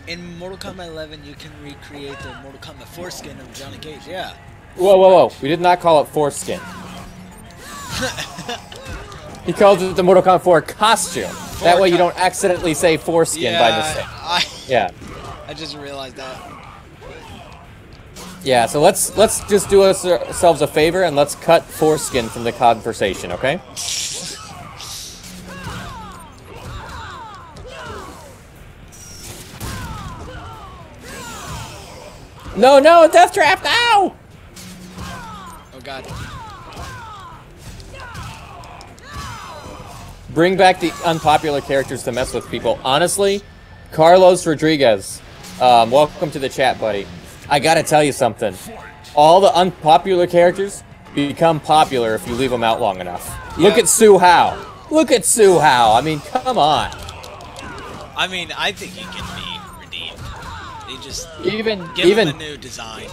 In Mortal Kombat 11, you can recreate the Mortal Kombat foreskin of Johnny Cage. Yeah. Whoa! We did not call it foreskin. He calls it the Mortal Kombat 4 costume. That way you don't accidentally say foreskin by mistake. Yeah. I just realized that. Yeah, so let's just do ourselves a favor and let's cut foreskin from the conversation, okay? No, death trap, no! Oh god. Bring back the unpopular characters to mess with people. Honestly, Carlos Rodriguez, welcome to the chat, buddy. I gotta tell you something. All the unpopular characters become popular if you leave them out long enough. Yeah. Look at Su Hao. Look at Su Hao. I mean, come on. I mean, I think he can be redeemed. They just give him a new design.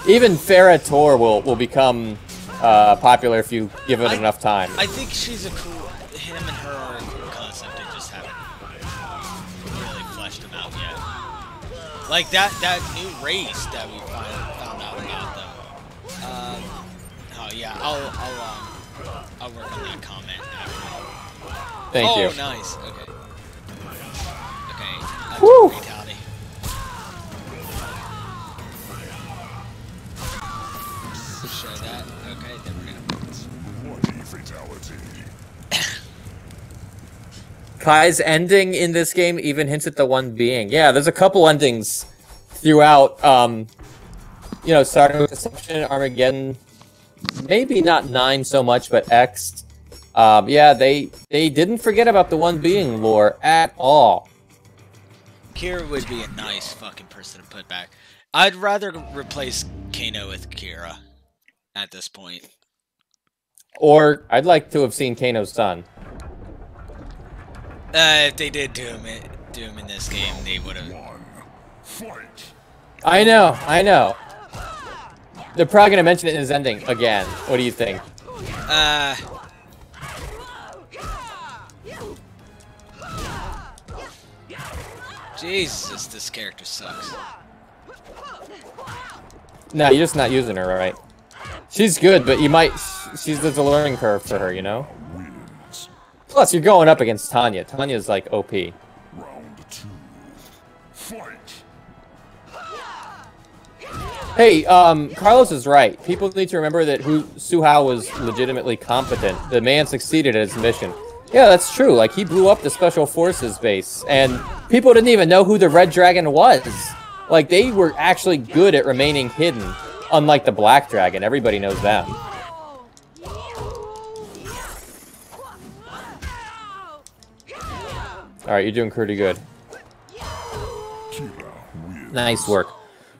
Even Farah Tor will become popular if you give it enough time. I think she's a cool. Him and her are a cool concept. They just haven't really fleshed them out yet. Like that new race that we found out about them. Oh yeah, I'll work on that comment after. Thank you. Oh nice. Okay. Okay. Woo! Fatality. Show that. Okay, then we're gonna. Fatality. Kai's ending in this game even hints at the one being. Yeah, there's a couple endings throughout, you know, starting with Deception, Armageddon, maybe not 9 so much, but X. Yeah, they didn't forget about the one being lore at all. Kira would be a nice fucking person to put back. I'd rather replace Kano with Kira at this point. Or, I'd like to have seen Kano's son. If they did do him in this game, they would have. I know. They're probably gonna mention it in his ending again. What do you think? Jesus, this character sucks. No, you're just not using her right. She's good, but there's a learning curve for her, you know? Plus, you're going up against Tanya. Tanya's like OP. Round 2. Fight. Hey, Carlos is right. People need to remember that Su Hao was legitimately competent. The man succeeded at his mission. Yeah, that's true. Like, he blew up the Special Forces base, and people didn't even know who the Red Dragon was. Like, they were actually good at remaining hidden, unlike the Black Dragon. Everybody knows them. Alright, you're doing pretty good. Nice work.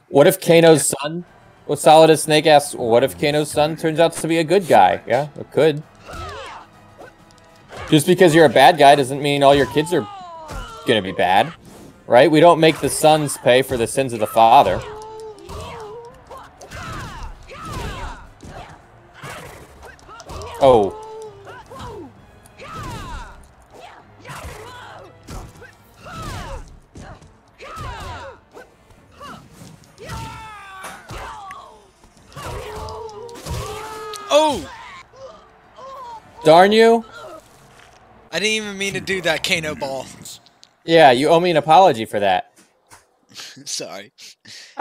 What if Kano's son... What Solid as Snake asks, what if Kano's son turns out to be a good guy? Yeah, it could. Just because you're a bad guy doesn't mean all your kids are gonna be bad. Right? We don't make the sons pay for the sins of the father. Oh. Oh! Darn you! I didn't even mean to do that Kano ball. Yeah, you owe me an apology for that. Sorry.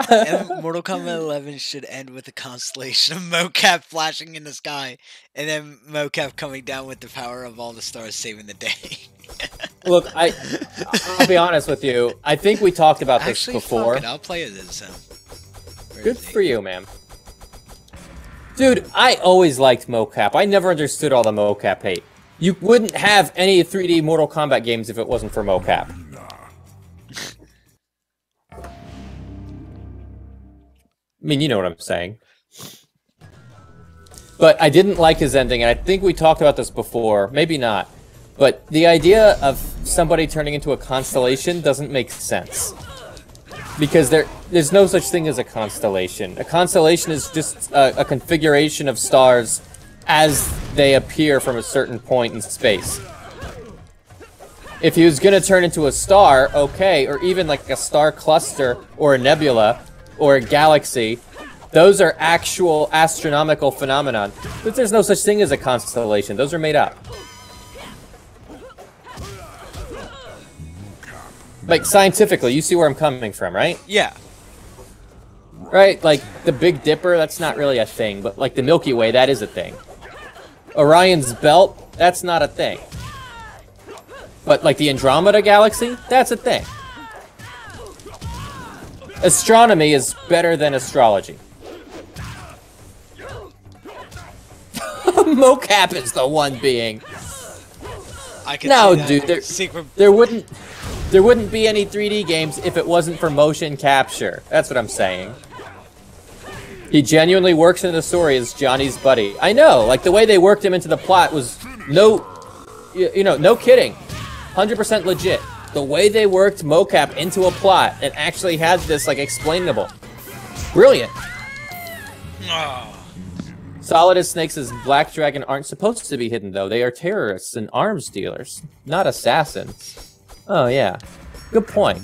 And Mortal Kombat 11 should end with a constellation of mocap flashing in the sky, and then mocap coming down with the power of all the stars saving the day. Look, I'll be honest with you. I think we talked about this before. Fuck it, I'll play it as Good for you, man. Dude, I always liked mocap. I never understood all the mocap hate. You wouldn't have any 3D Mortal Kombat games if it wasn't for mocap. I mean, you know what I'm saying. But I didn't like his ending, and I think we talked about this before. Maybe not. But the idea of somebody turning into a constellation doesn't make sense. Because there's no such thing as a constellation. A constellation is just a configuration of stars as they appear from a certain point in space. If he was gonna turn into a star, okay, or even like a star cluster or a nebula or a galaxy, those are actual astronomical phenomenon. But there's no such thing as a constellation. Those are made up. Like, scientifically, you see where I'm coming from, right? Yeah. Right? Like, the Big Dipper, that's not really a thing. But, like, the Milky Way, that is a thing. Orion's Belt, that's not a thing. But, like, the Andromeda Galaxy, that's a thing. Astronomy is better than astrology. Mocap is the one being. I can No, see that. dude, there wouldn't be any 3D games if it wasn't for motion capture. That's what I'm saying. He genuinely works in the story as Johnny's buddy. I know, like the way they worked him into the plot was no kidding. 100% legit. The way they worked mocap into a plot and actually had this like explainable. Brilliant. Solidus Snakes' Black Dragon aren't supposed to be hidden though. They are terrorists and arms dealers, not assassins. Oh yeah. Good point.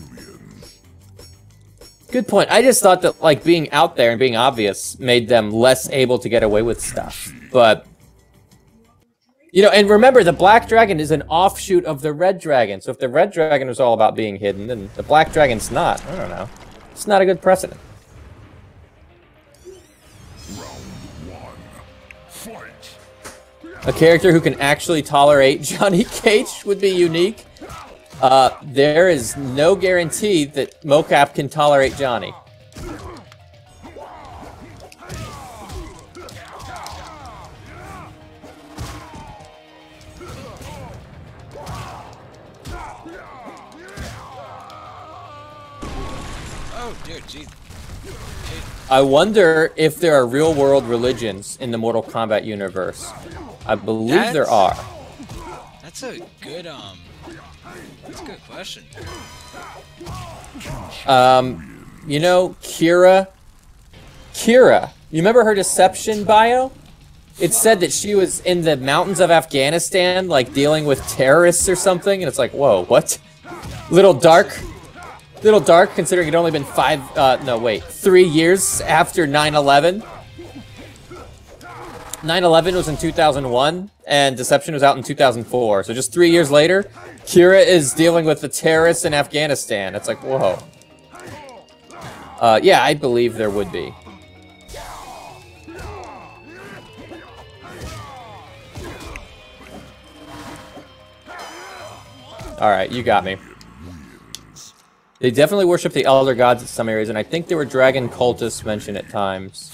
Good point. I just thought that like being out there and being obvious made them less able to get away with stuff. But you know, and remember the Black Dragon is an offshoot of the Red Dragon. So if the Red Dragon was all about being hidden, then the Black Dragon's not. I don't know. It's not a good precedent. A character who can actually tolerate Johnny Cage would be unique. There is no guarantee that mocap can tolerate Johnny. Oh, dear, gee. I wonder if there are real-world religions in the Mortal Kombat universe. I believe there are. That's a good, that's a good question. You know, Kira, you remember her deception bio? It said that she was in the mountains of Afghanistan, like, dealing with terrorists or something, and it's like, whoa, what? Little dark, considering it'd only been 3 years after 9/11. 9/11 was in 2001, and Deception was out in 2004. So just 3 years later, Kira is dealing with the terrorists in Afghanistan. It's like, whoa. Yeah, I believe there would be. Alright, you got me. They definitely worship the Elder Gods in some areas, and I think there were dragon cultists mentioned at times.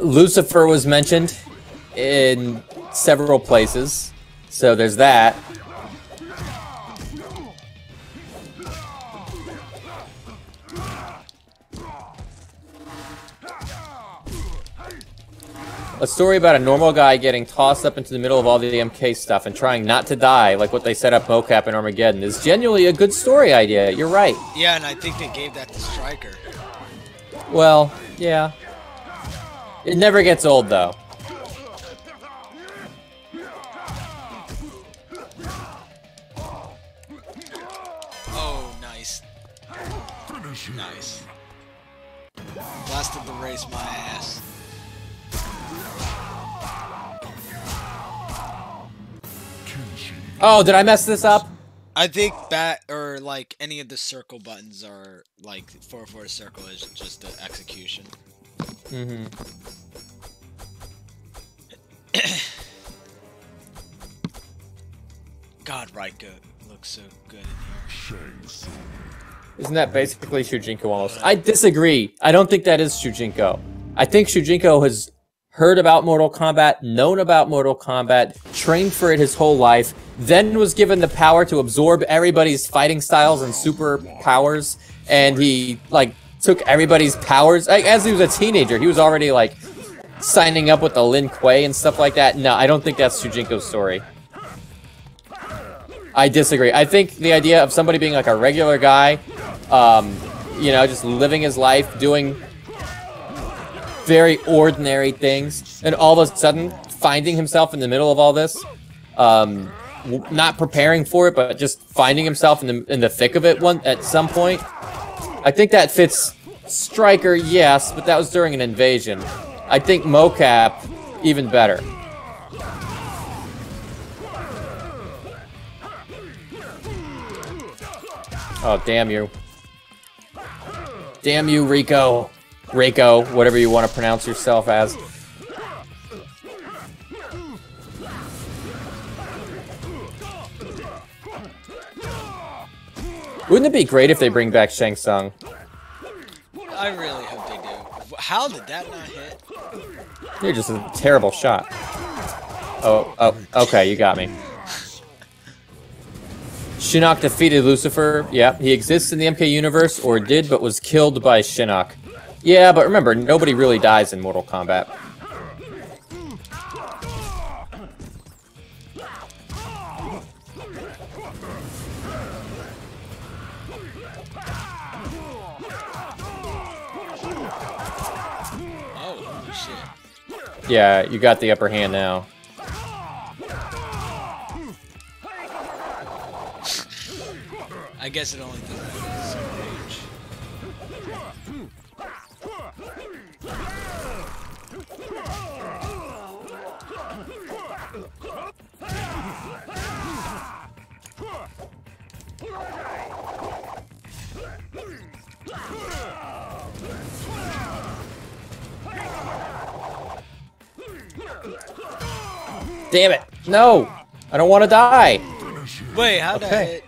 Lucifer was mentioned in several places, so there's that. A story about a normal guy getting tossed up into the middle of all the MK stuff and trying not to die, like what they set up mocap in Armageddon, is genuinely a good story idea. You're right. Yeah, and I think they gave that to Stryker. Well, yeah. It never gets old, though. Oh, nice. Nice. Blasted the race my ass. Oh, did I mess this up? I think that, or like any of the circle buttons are like 4 circle is just the execution. Mm-hmm. God, Raika looks so good in here. Isn't that basically Shujinko almost? I disagree. I don't think that is Shujinko. I think Shujinko has heard about Mortal Kombat, known about Mortal Kombat, trained for it his whole life, then was given the power to absorb everybody's fighting styles and superpowers, and he, like, took everybody's powers. Like, as he was a teenager, he was already, like, signing up with the Lin Kuei and stuff like that. No, I don't think that's Shujinko's story. I disagree. I think the idea of somebody being, like, a regular guy, you know, just living his life, doing very ordinary things, and all of a sudden finding himself in the middle of all this, not preparing for it, but just finding himself in the thick of it at some point. I think that fits Striker, yes, but that was during an invasion. I think mocap, even better. Oh, damn you. Damn you, Rico. Rico, whatever you want to pronounce yourself as. Wouldn't it be great if they bring back Shang Tsung? I really hope they do. How did that not hit? You're just a terrible shot. Oh, okay, you got me. Shinnok defeated Lucifer. Yeah, he exists in the MK universe, or did, but was killed by Shinnok. Yeah, but remember, nobody really dies in Mortal Kombat. Oh, holy shit. Yeah, you got the upper hand now. I guess it only does that so range. Damn it! No! I don't want to die! Wait, how'd that hit?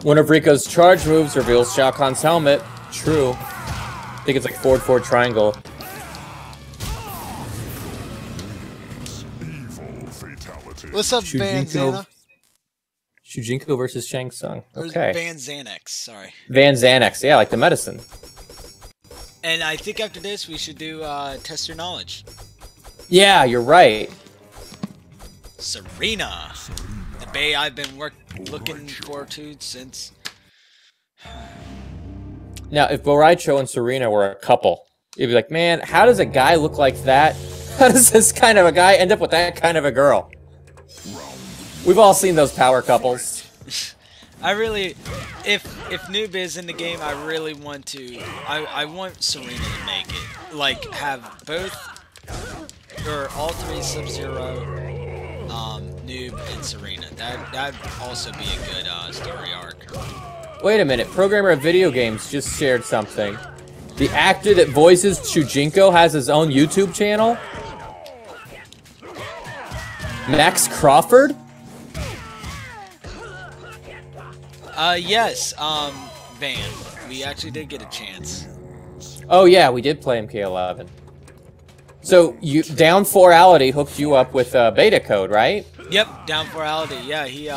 One of Rico's charge moves reveals Shao Kahn's helmet. True. I think it's like forward triangle. What's up, Van Xana? Shujinko versus Shang Tsung. Or Okay. Van Xanax, sorry. Van Xanax, yeah, like the medicine. And I think after this, we should do Test Your Knowledge. Yeah, you're right. Serena. The bae I've been looking forward to since... Now, if Boraicho and Serena were a couple, you'd be like, man, how does a guy look like that? How does this kind of a guy end up with that kind of a girl? We've all seen those power couples. I really, if Noob is in the game, I really want to. I want Serena to make it. Like have both, or all three Sub-Zero, Noob, and Serena. That'd also be a good story arc. Wait a minute, programmer of video games just shared something. The actor that voices Shujinko has his own YouTube channel? Max Crawford? Yes, Van. We actually did get a chance. Oh yeah, we did play MK11. So, Down 4ality hooked you up with beta code, right? Yep, Down 4ality. Yeah, he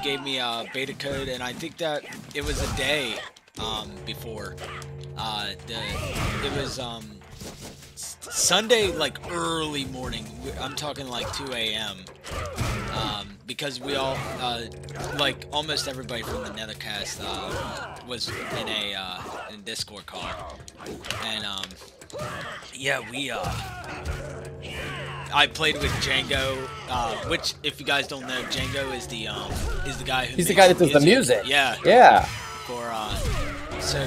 gave me a beta code, and I think that it was a day, before. It was, Sunday, like, early morning. I'm talking like 2 a.m. Because we all, like, almost everybody from the Nethercast, was in a Discord call. And, yeah, I played with Jango, which, if you guys don't know, Jango is the guy who He's the guy that does the music. Yeah. Yeah. So,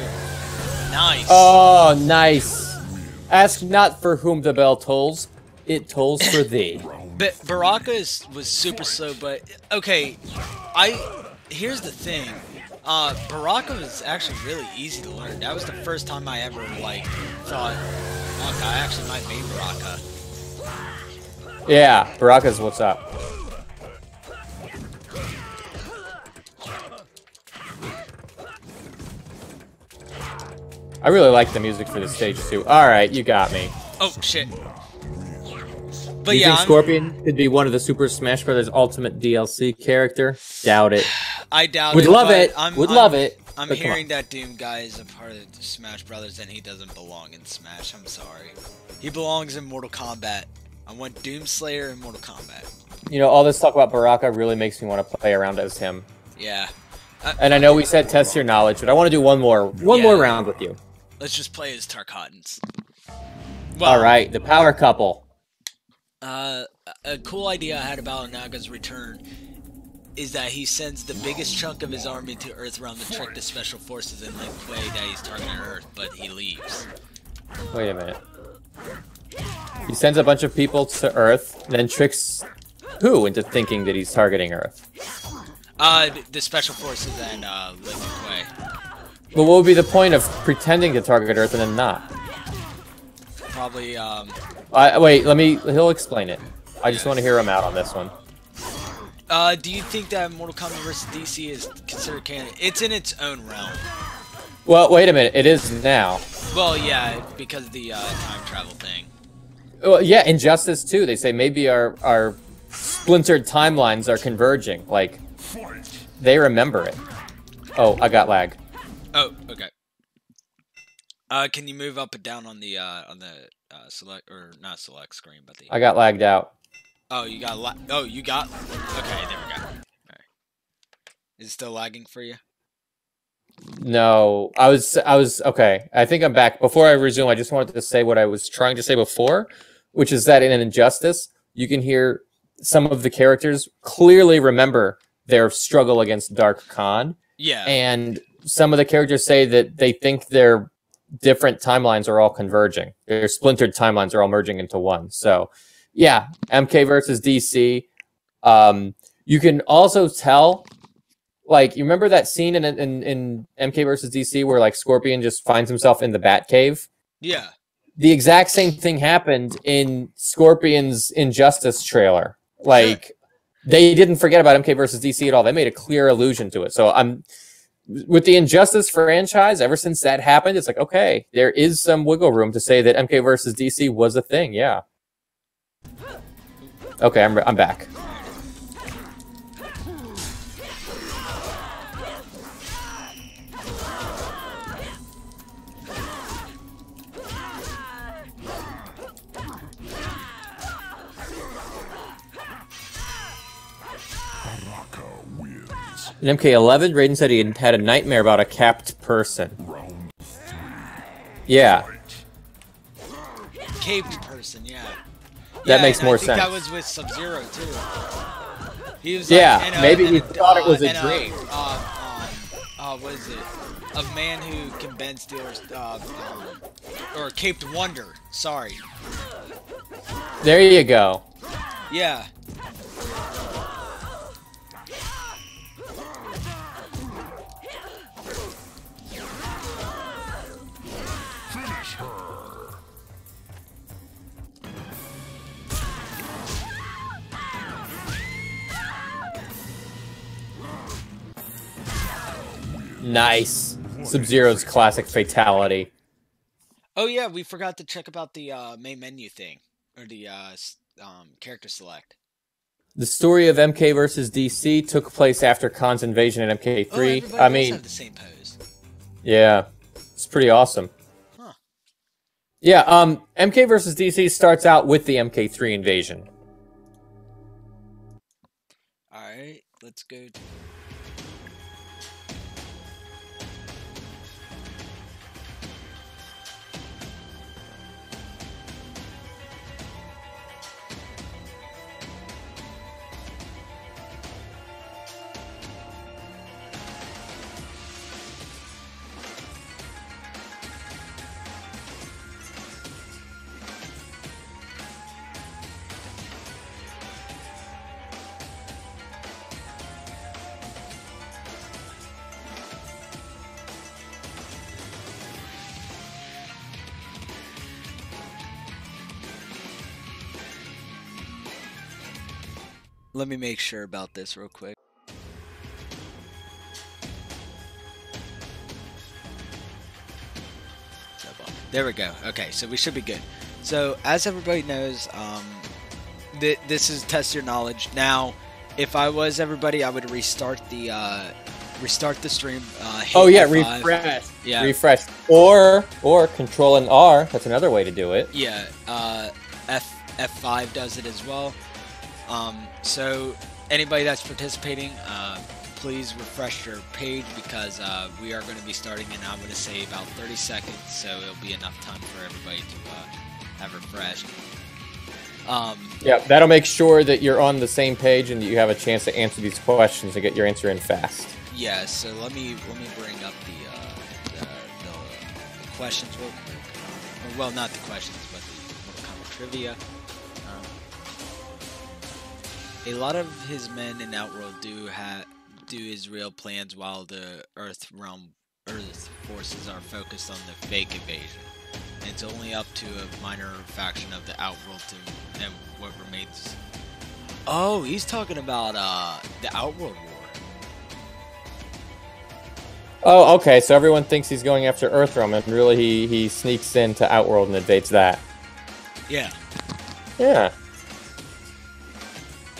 nice. Oh, nice. Ask not for whom the bell tolls, it tolls for thee. But Baraka was super slow, but okay, here's the thing. Baraka was actually really easy to learn. That was the first time I ever like thought, fuck, I actually might main Baraka. Yeah, Baraka's what's up. I really like the music for this stage too. Alright, you got me. Oh shit. But Do you yeah, think Scorpion could be one of the Super Smash Bros. Ultimate DLC character? Doubt it. I doubt Would it. love it. I'm love it. I'm But come hearing on. that Doom guy is a part of the Smash Brothers, and he doesn't belong in Smash. I'm sorry. He belongs in Mortal Kombat. I want Doom Slayer in Mortal Kombat. You know, all this talk about Baraka really makes me want to play around as him. Yeah. And I know we said test your knowledge, but I want to do one more round with you. Let's just play as Tarkatans. Well, All right, the power couple. A cool idea I had about Naga's return is that he sends the biggest chunk of his army to Earth realm to trick the special forces in Lin Kuei that he's targeting Earth, but he leaves. Wait a minute. He sends a bunch of people to Earth, then tricks who into thinking that he's targeting Earth? The special forces and Lin Kuei. But what would be the point of pretending to target Earth and then not? Probably, Wait, he'll explain it. I just want to hear him out on this one. Do you think that Mortal Kombat vs. DC is considered canon? It's in its own realm. Well, wait a minute. It is now. Well, yeah, because of the time travel thing. Well, yeah, Injustice too. They say maybe our splintered timelines are converging. Like, they remember it. Oh, I got lag. Oh, okay. Can you move up and down on the select, or not select screen, but the... I got lagged out. Oh, you got okay, there we go. Alright. Is it still lagging for you? No, I was okay. I think I'm back. Before I resume, I just wanted to say what I was trying to say before, which is that in an Injustice, you can hear some of the characters clearly remember their struggle against Dark Khan. Yeah. And some of the characters say that they think their different timelines are all converging. Their splintered timelines are all merging into one. So, yeah, MK versus DC. You can also tell, like, you remember that scene in MK versus DC where, like, Scorpion just finds himself in the Batcave? Yeah. The exact same thing happened in Scorpion's Injustice trailer. Like, they didn't forget about MK versus DC at all. They made a clear allusion to it. So with the Injustice franchise, ever since that happened, it's like, okay, there is some wiggle room to say that MK versus DC was a thing. Yeah. Okay, I'm back. In MK11, Raiden said he had a nightmare about a capped person. Yeah. Caved person, yeah. That makes more sense. I think that was with Sub-Zero, too. He was yeah, maybe he thought it was a dream. What is it? A man who can bend steel, or Caped Wonder, sorry. There you go. Yeah. Nice. Sub-Zero's classic fatality. Oh yeah, we forgot to check about the main menu thing, or the character select. The story of MK versus DC took place after Khan's invasion in MK3. I mean, have the same pose. Yeah, it's pretty awesome. Huh. Yeah, MK versus DC starts out with the MK3 invasion. All right, let's go. Let me make sure about this real quick. There we go. Okay, so we should be good. So, as everybody knows, this is test your knowledge. Now, if I was everybody, I would restart the stream. Oh yeah, refresh. Yeah, refresh. Or Control and R. That's another way to do it. Yeah. F5 does it as well. So anybody that's participating, please refresh your page because we are going to be starting in, I'm going to say, about 30 seconds, so it'll be enough time for everybody to ever fresh. Yeah, that'll make sure that you're on the same page and that you have a chance to answer these questions and get your answer in fast. Yeah, so let me bring up the questions real quick. Well, not the questions, but the Mortal Kombat trivia. A lot of his men in Outworld do his real plans, while the Earth forces are focused on the fake invasion. And it's only up to a minor faction of the Outworld to and what remains. Oh, he's talking about the Outworld War. Oh, okay, so everyone thinks he's going after Earthrealm, and really he sneaks into Outworld and invades that. Yeah. Yeah.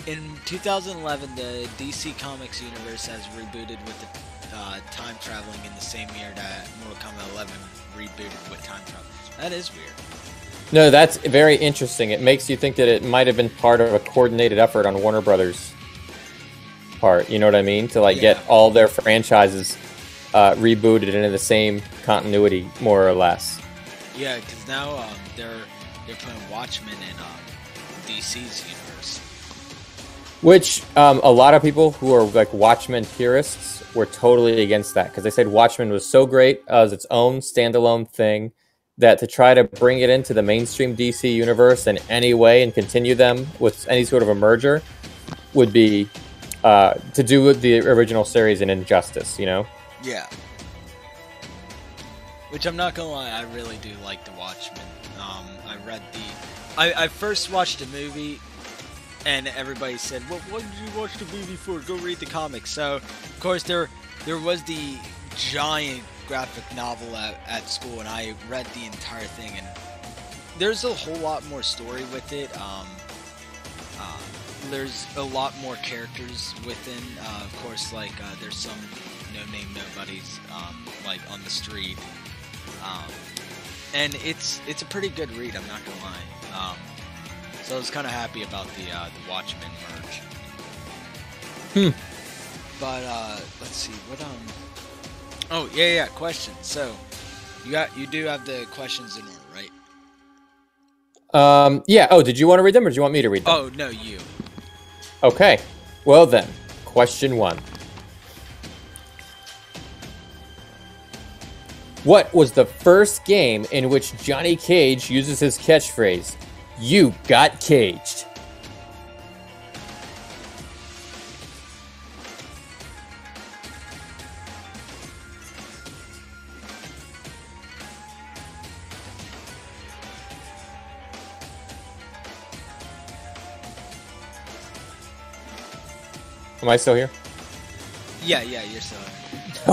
In 2011, the DC Comics universe has rebooted with the time traveling in the same year that Mortal Kombat 11 rebooted with time travel. That is weird. No, that's very interesting. It makes you think that it might have been part of a coordinated effort on Warner Brothers' part. You know what I mean? To get all their franchises rebooted into the same continuity, more or less. Yeah, because now they're putting Watchmen in DC's universe. Which a lot of people who are like Watchmen purists were totally against that, because they said Watchmen was so great as its own standalone thing that to try to bring it into the mainstream DC universe in any way and continue them with any sort of a merger would be to do with the original series an injustice, you know? Yeah. Which I'm not gonna lie, I really do like the Watchmen. I first watched the movie, and everybody said, "Well, what did you watch the movie for? Go read the comics." So, of course, there was the giant graphic novel at school, and I read the entire thing, and there's a whole lot more story with it. There's a lot more characters within. Of course, there's some no-name nobodies like on the street, and it's a pretty good read. I'm not gonna lie. So I was kind of happy about the Watchmen merge. But let's see what Oh yeah, questions. So you do have the questions in order, right? Yeah. Oh, did you want to read them, or do you want me to read them? Oh no, you. Okay. Well then, question 1. What was the first game in which Johnny Cage uses his catchphrase, "You got caged"? Am I still here? Yeah, you're still here.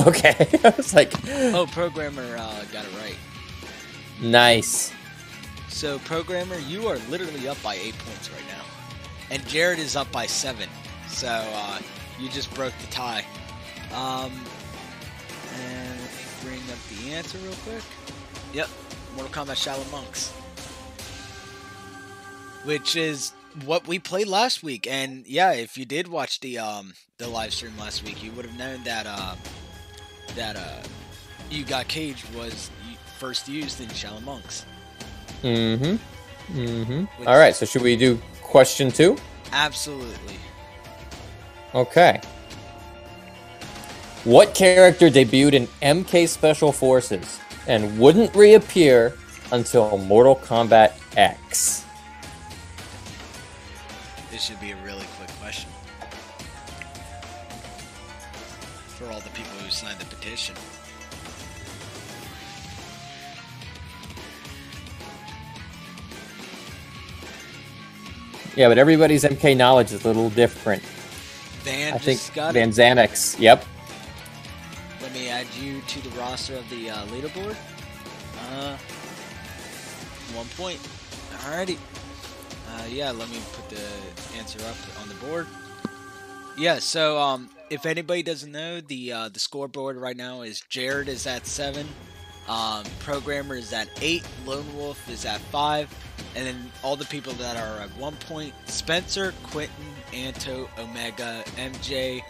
Okay. I was like... Oh, Programmer got it right. Nice. So, Programmer, you are literally up by 8 points right now. And Jared is up by 7. So, you just broke the tie. And let me bring up the answer real quick. Yep, Mortal Kombat Shaolin Monks. Which is what we played last week. And yeah, if you did watch the live stream last week, you would have known that You Got Caged was first used in Shaolin Monks. All right, so should we do question 2? Absolutely. Okay. What character debuted in MK Special Forces and wouldn't reappear until Mortal Kombat X? This should be a really quick question. For all the people who signed the petition. Yeah, but everybody's MK knowledge is a little different. Van I think got Van it. Xanax, yep. Let me add you to the roster of the leaderboard. 1 point. Alrighty. Yeah, let me put the answer up on the board. Yeah, so if anybody doesn't know, the scoreboard right now is Jared is at 7, Programmer is at 8, Lone Wolf is at 5, and then all the people that are at 1 point: Spencer, Quentin, Anto, Omega, MJ,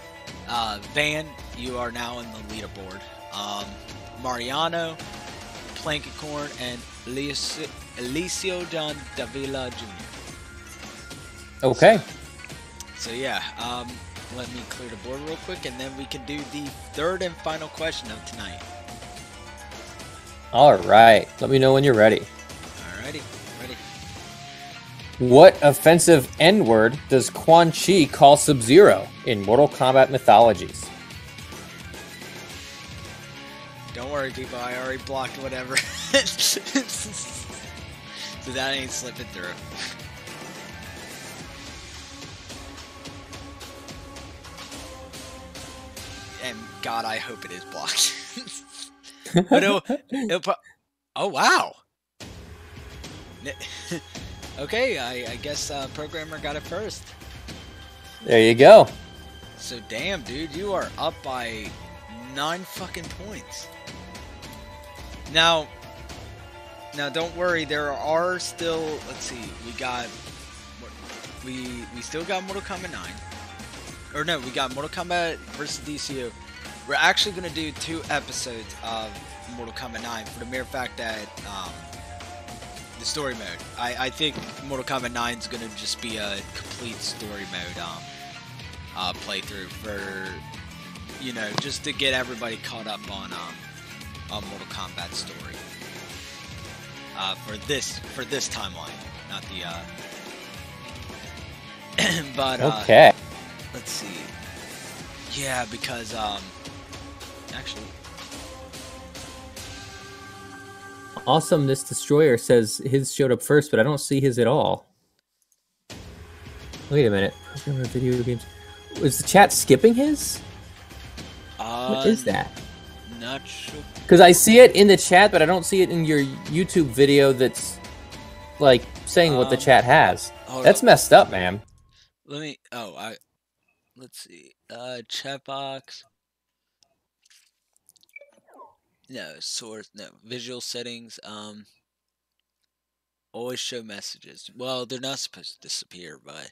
Van. You are now in the leaderboard. Mariano, Plankicorn, and Eliseo John Davila Jr. Okay. So yeah, let me clear the board real quick, and then we can do the third and final question of tonight. All right. Let me know when you're ready. Alrighty, ready. What offensive N-word does Quan Chi call Sub-Zero in Mortal Kombat mythologies? Don't worry, people. I already blocked whatever. So that ain't slipping through. And God, I hope it is blocked. But oh wow. Okay, I guess programmer got it first. There you go. So damn, dude, you are up by 9 fucking points. Now don't worry, there are still, let's see, we still got Mortal Kombat 9. Or no, we got Mortal Kombat versus DCU. We're actually going to do 2 episodes of Mortal Kombat 9 for the mere fact that the story mode. I think Mortal Kombat 9 is going to just be a complete story mode playthrough for, you know, just to get everybody caught up on Mortal Kombat story. For this timeline, not the but okay. Let's see. Yeah, because actually, Awesomeness Destroyer says his showed up first, but I don't see his at all. Wait a minute. Programmer video games. Is the chat skipping his? What is that? Not sure. Because I see it in the chat, but I don't see it in your YouTube video that's like saying what the chat has. That's messed up, man. Let me. Let's see. Chat box. No source. No visual settings. Always show messages. Well, they're not supposed to disappear, but.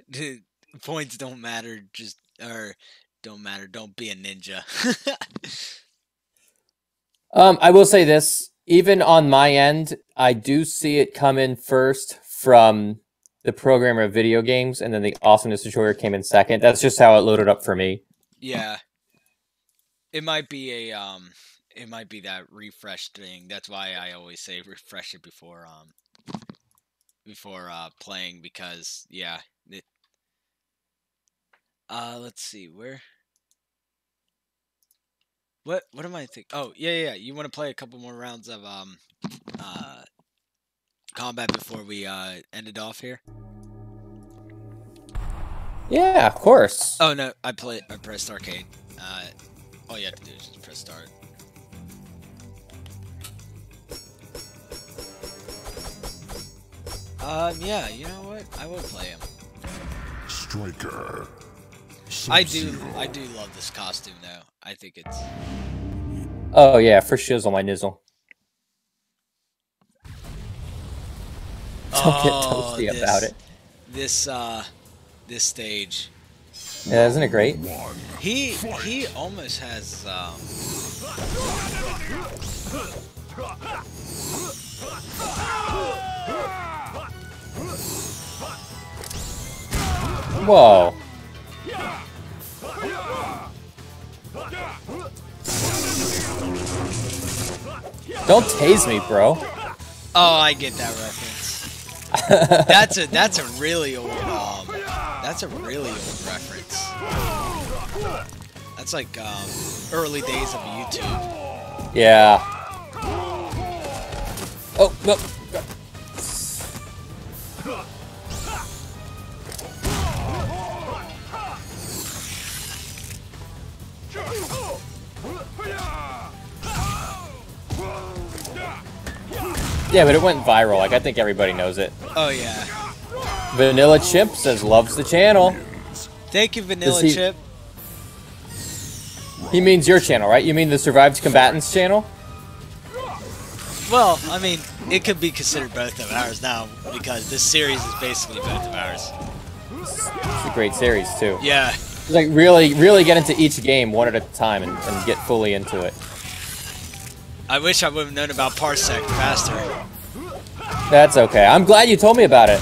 Dude, points don't matter. Don't matter. Don't be a ninja. I will say this. Even on my end, I do see it come in first from the programmer of video games, and then the Awesomeness Destroyer came in second. That's just how it loaded up for me. Yeah. It might be it might be that refresh thing. That's why I always say refresh it before playing, because yeah. Let's see, where? What am I thinking? Oh, yeah. You want to play a couple more rounds of combat before we end it off here? Yeah, of course. Oh no, I pressed arcade. All you have to do is just press start. Yeah, you know what? I will play him. Striker. I do love this costume though. I think it's. Oh yeah, for shizzle my nizzle. Don't get toasty about it. This stage. Yeah, isn't it great? He almost has Whoa. Don't tase me, bro. Oh, I get that reference. That's a really old reference. That's like early days of YouTube. Yeah. Oh no. Yeah, but it went viral. Like, I think everybody knows it. Oh yeah. Vanilla Chimp says loves the channel. Thank you, Vanilla Chip. He means your channel, right? You mean the Survived Combatants channel? Well, I mean, it could be considered both of ours now, because this series is basically both of ours. It's a great series, too. Yeah. Just like really get into each game one at a time and get fully into it. I wish I would have known about Parsec faster. That's okay. I'm glad you told me about it.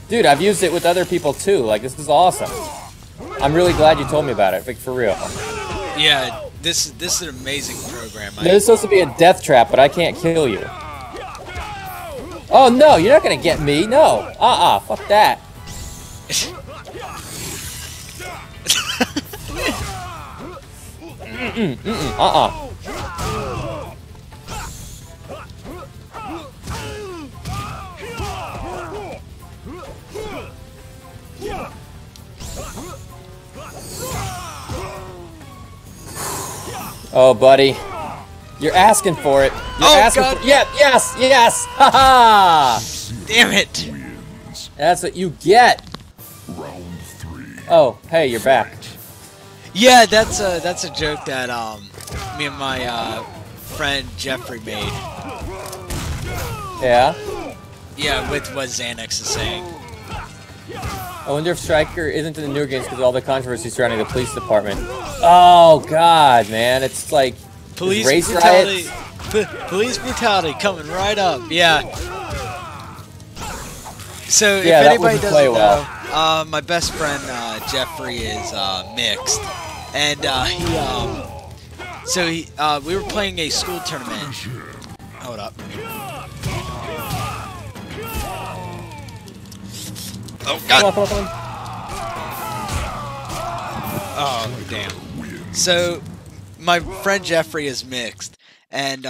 Dude, I've used it with other people too. Like, this is awesome. I'm really glad you told me about it, like, for real. Yeah, this is an amazing program. This is supposed to be a death trap, but I can't kill you. Oh no, you're not gonna get me. No. Fuck that. Oh, buddy. You're asking for it. You're asking God. for it. Yeah, yes! Haha! Damn it! That's what you get. Round 3. Oh, hey, you're back. Yeah, that's a joke that me and my friend Jeffrey made. Yeah? Yeah, with what Xanax is saying. I wonder if Stryker isn't in the newer games because of all the controversy surrounding the police department. Oh, God, man. It's like Police race brutality. riots. Police brutality coming right up. Yeah. So if Yeah, that anybody wouldn't doesn't play know, well. my best friend Jeffrey is mixed, and we were playing a school tournament. Hold up. Oh God. Come on. Oh damn. So my friend Jeffrey is mixed, and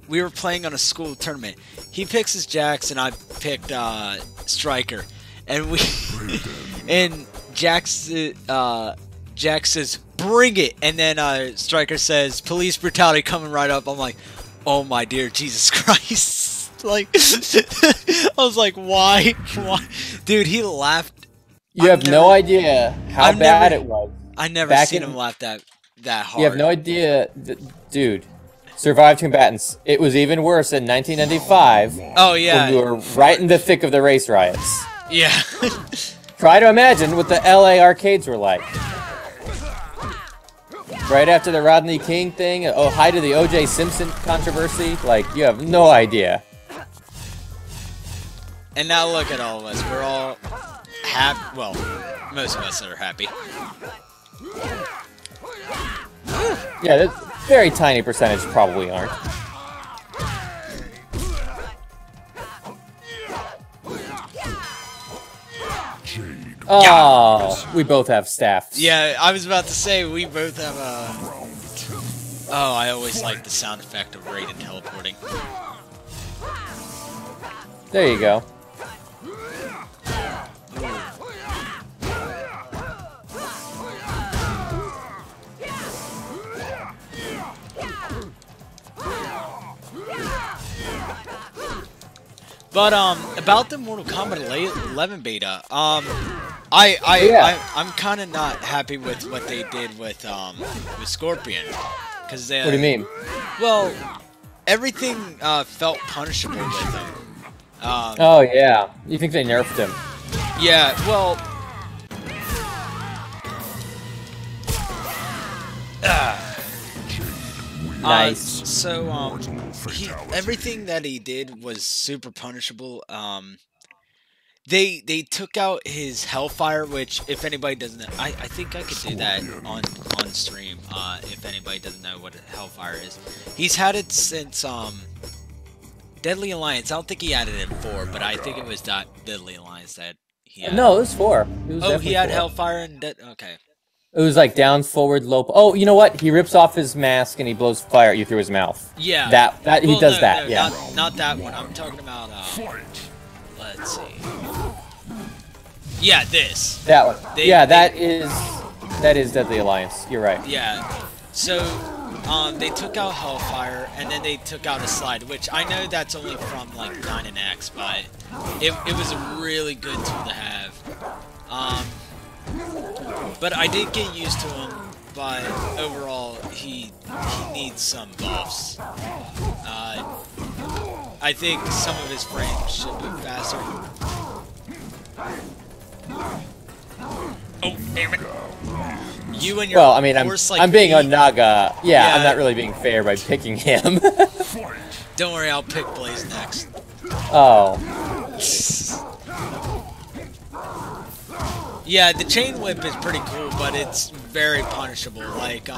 we were playing on a school tournament. He picks his Jax, and I picked Stryker, and and Jax says, "Bring it," and then Stryker says, "Police brutality coming right up." I'm like, "Oh my dear Jesus Christ!" Like, I was like, "Why? Why?" Dude, he laughed. You have no idea how bad it was. I never seen him laugh that hard. You have no idea, dude. Survived combatants. It was even worse in 1995. Oh yeah. When we were right in the thick of the race riots. Yeah. Try to imagine what the LA arcades were like. Right after the Rodney King thing, height of the O.J. Simpson controversy. Like, you have no idea. And now look at all of us. We're all happy. Well, most of us are happy. Yeah, that's a very tiny percentage probably aren't. Oh, we both have staffs. Yeah, I was about to say we both have a. Oh, I always like the sound effect of Raiden teleporting. There you go. But about the Mortal Kombat 11 beta, I'm kind of not happy with what they did with Scorpion, because they. What do you mean? Well, everything felt punishable with him. Oh yeah, you think they nerfed him? Yeah, well. Nice. Everything that he did was super punishable. They took out his Hellfire, which, if anybody doesn't know, I think I could do that on stream. If anybody doesn't know what Hellfire is, he's had it since Deadly Alliance. I don't think he added it in 4, but I think it was Deadly Alliance that he had. No, it was 4. It was he had 4. Hellfire and okay. It was like down, forward, low. Oh, you know what? He rips off his mask and he blows fire at you through his mouth. Yeah. That he does that. No, yeah. Not that one. I'm talking about. Let's see. Yeah, this. That one. That is Deadly Alliance. You're right. Yeah. So, they took out Hellfire and then they took out a slide, which I know that's only from like 9 and X, but it was a really good tool to have. But I did get used to him, but overall, he needs some buffs. I think some of his frames should be faster. damn it. You and your Well, I mean, horse, like I'm being me. Onaga. Yeah, Yeah. I'm not really being fair by picking him. Don't worry, I'll pick Blaze next. Oh. Yeah, the chain whip is pretty cool, but it's very punishable. Like,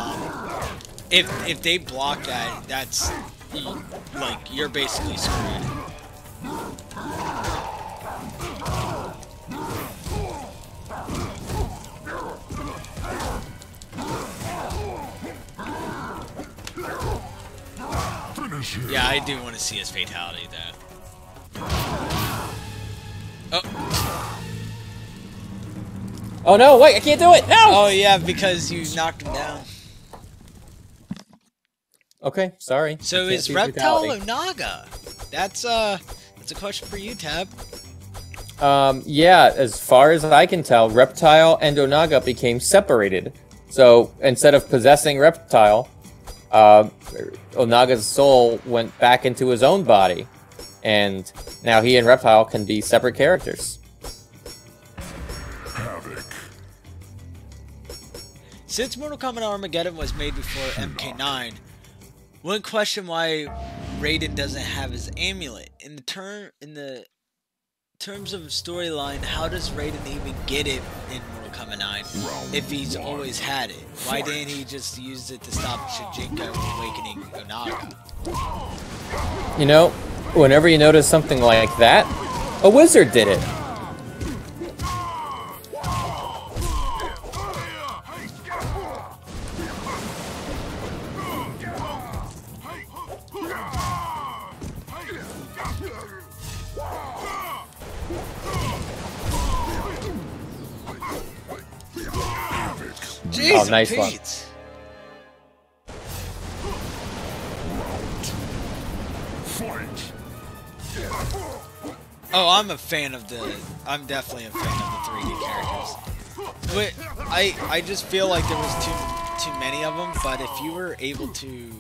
if they block that, that's like you're basically screwed. Yeah, I do want to see his fatality, though. Oh. Oh no, wait, I can't do it! No! Oh, yeah, because you knocked him down. Okay, sorry. So Can't is do Reptile fatality. or Naga? That's a question for you, Tab. Yeah, as far as I can tell, Reptile and Onaga became separated. So, instead of possessing Reptile, Onaga's soul went back into his own body. And now he and Reptile can be separate characters. Havoc. Since Mortal Kombat Armageddon was made before MK9, one question why Raiden doesn't have his amulet. In the terms of storyline, how does Raiden even get it in Mortal Kombat 9 if he's always had it? Why didn't he just use it to stop Shujinko from awakening Onaga? You know, whenever you notice something like that, a wizard did it. Jeez, nice one. Pete. Oh, I'm definitely a fan of the 3D characters. But I just feel like there was too many of them. But if you were able to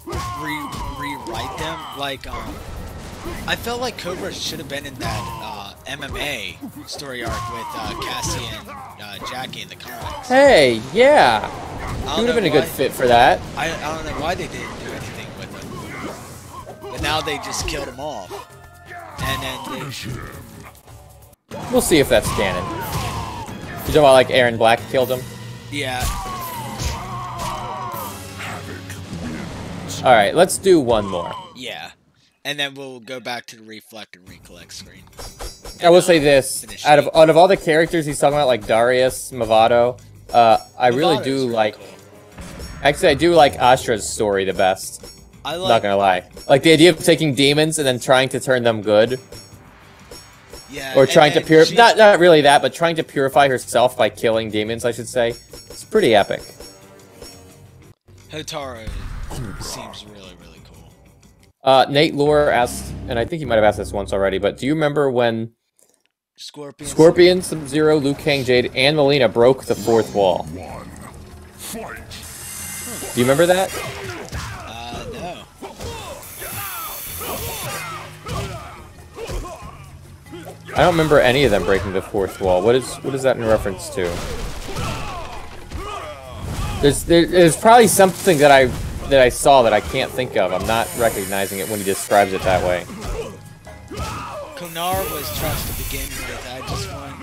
rewrite them, like I felt like Cobra should have been in that MMA story arc with Cassie and Jackie in the comics. Hey, yeah. I He would have been a good fit for that. I don't know why they didn't do anything with him. But now they just killed him off. And then We'll see if that's canon. You talking about like Aaron Black killed him? yeah. Alright, let's do one more. Yeah. And then we'll go back to the reflect and recollect screen. I will say this, finish out of it. all the characters he's talking about, like Darius, Mavado, I really Mavato's do really like... cool. Actually, I do like Astra's story the best. I Not like gonna lie. Like, the idea of taking demons and then trying to turn them good. yeah, Or trying to and purify... she's- Not really that, but trying to purify herself by killing demons, I should say. It's pretty epic. Hotaru seems really, really cool. Nate Lure asked, and I think he might have asked this once already, but do you remember when Scorpion. Sub-Zero, Liu Kang, Jade, and Melina broke the fourth wall? One. Fight. Do you remember that? No. I don't remember any of them breaking the fourth wall. What is that in reference to? There's probably something that I saw that I can't think of. I'm not recognizing it when he describes it that way. Konar was trust to begin with. I just want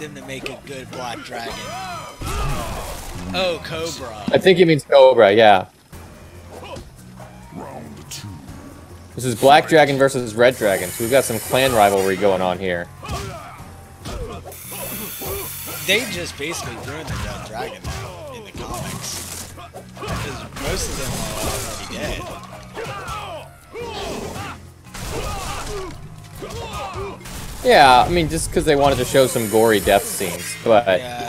them to make a good black dragon. Oh, Cobra. I think he means Cobra, yeah. Round two. This is Black Dragon versus Red Dragon, so we've got some clan rivalry going on here. They just basically ruined the Red Dragon now in the comics. Because most of them are already dead. Yeah, I mean, just because they wanted to show some gory death scenes, but... Yeah,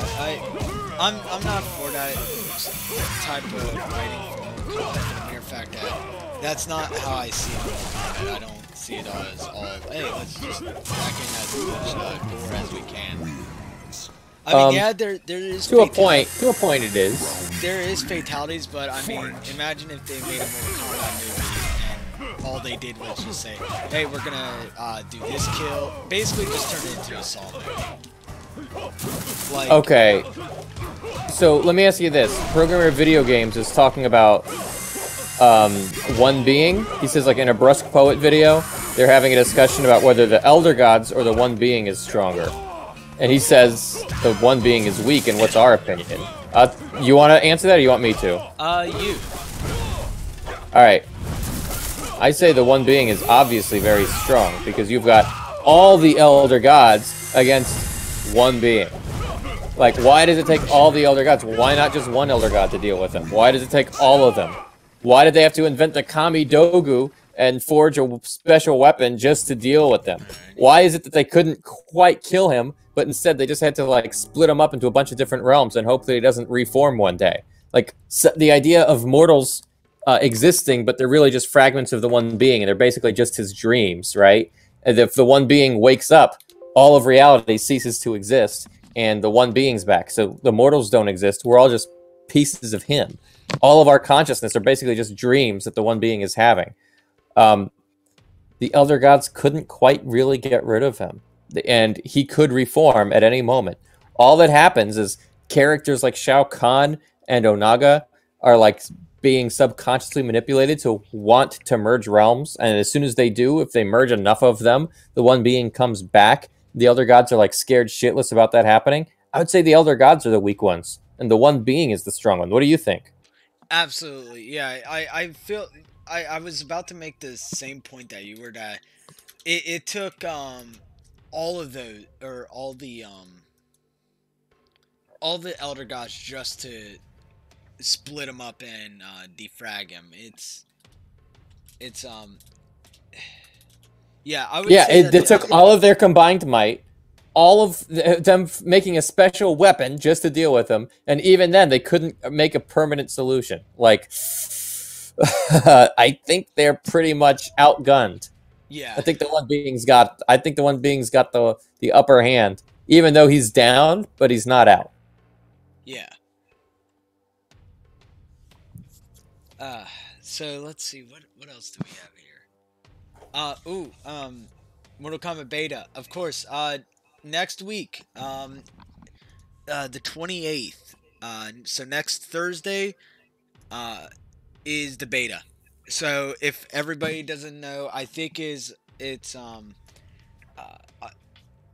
I'm not for that type of writing for the mere fact that that's not how I see it. I don't see it as all, hey, let's just pack in as much gore as we can. I mean, yeah, there is To a point it is. There is fatalities, but I mean, imagine if they made a Mortal Kombat movie and all they did was just say, hey, we're gonna do this kill. Basically, just turn it into a Saw movie. Like, Okay. So let me ask you this: programmer of video games is talking about one being. He says, like in a Brusque Poet video, they're having a discussion about whether the Elder Gods or the one being is stronger. And he says the one being is weak, and what's our opinion? You want to answer that, or you want me to? You. Alright. I say the one being is obviously very strong, because you've got all the Elder Gods against one being. Like, why does it take all the Elder Gods? Why not just one Elder God to deal with them? Why does it take all of them? Why did they have to invent the Kami Dogu and forge a special weapon just to deal with them? Why is it that they couldn't quite kill him, but instead they just had to, like, split him up into a bunch of different realms and hope that he doesn't reform one day? Like, so the idea of mortals existing, but they're really just fragments of the one being, and they're basically just his dreams, right? And if the one being wakes up, all of reality ceases to exist, and the one being's back. So the mortals don't exist. We're all just pieces of him. All of our consciousness are basically just dreams that the one being is having. The Elder Gods couldn't quite really get rid of him, and he could reform at any moment. All that happens is characters like Shao Kahn and Onaga are like being subconsciously manipulated to want to merge realms, and as soon as they do, if they merge enough of them, the one being comes back. The Elder Gods are like scared shitless about that happening. I would say the Elder Gods are the weak ones, and the one being is the strong one. What do you think? Absolutely, yeah. I feel I was about to make the same point that you were, that it took all of those, or all the Elder Gods just to split him up and defrag him. It's yeah, I would say it took all of their combined might, all of them making a special weapon just to deal with him, and even then they couldn't make a permanent solution. Like, I think they're pretty much outgunned. Yeah. I think the one being's got the upper hand, even though he's down, but he's not out. Yeah. So let's see, what else do we have here? Mortal Kombat Beta, of course. Next week, the 28th. So next Thursday, is the beta. So if everybody doesn't know, I think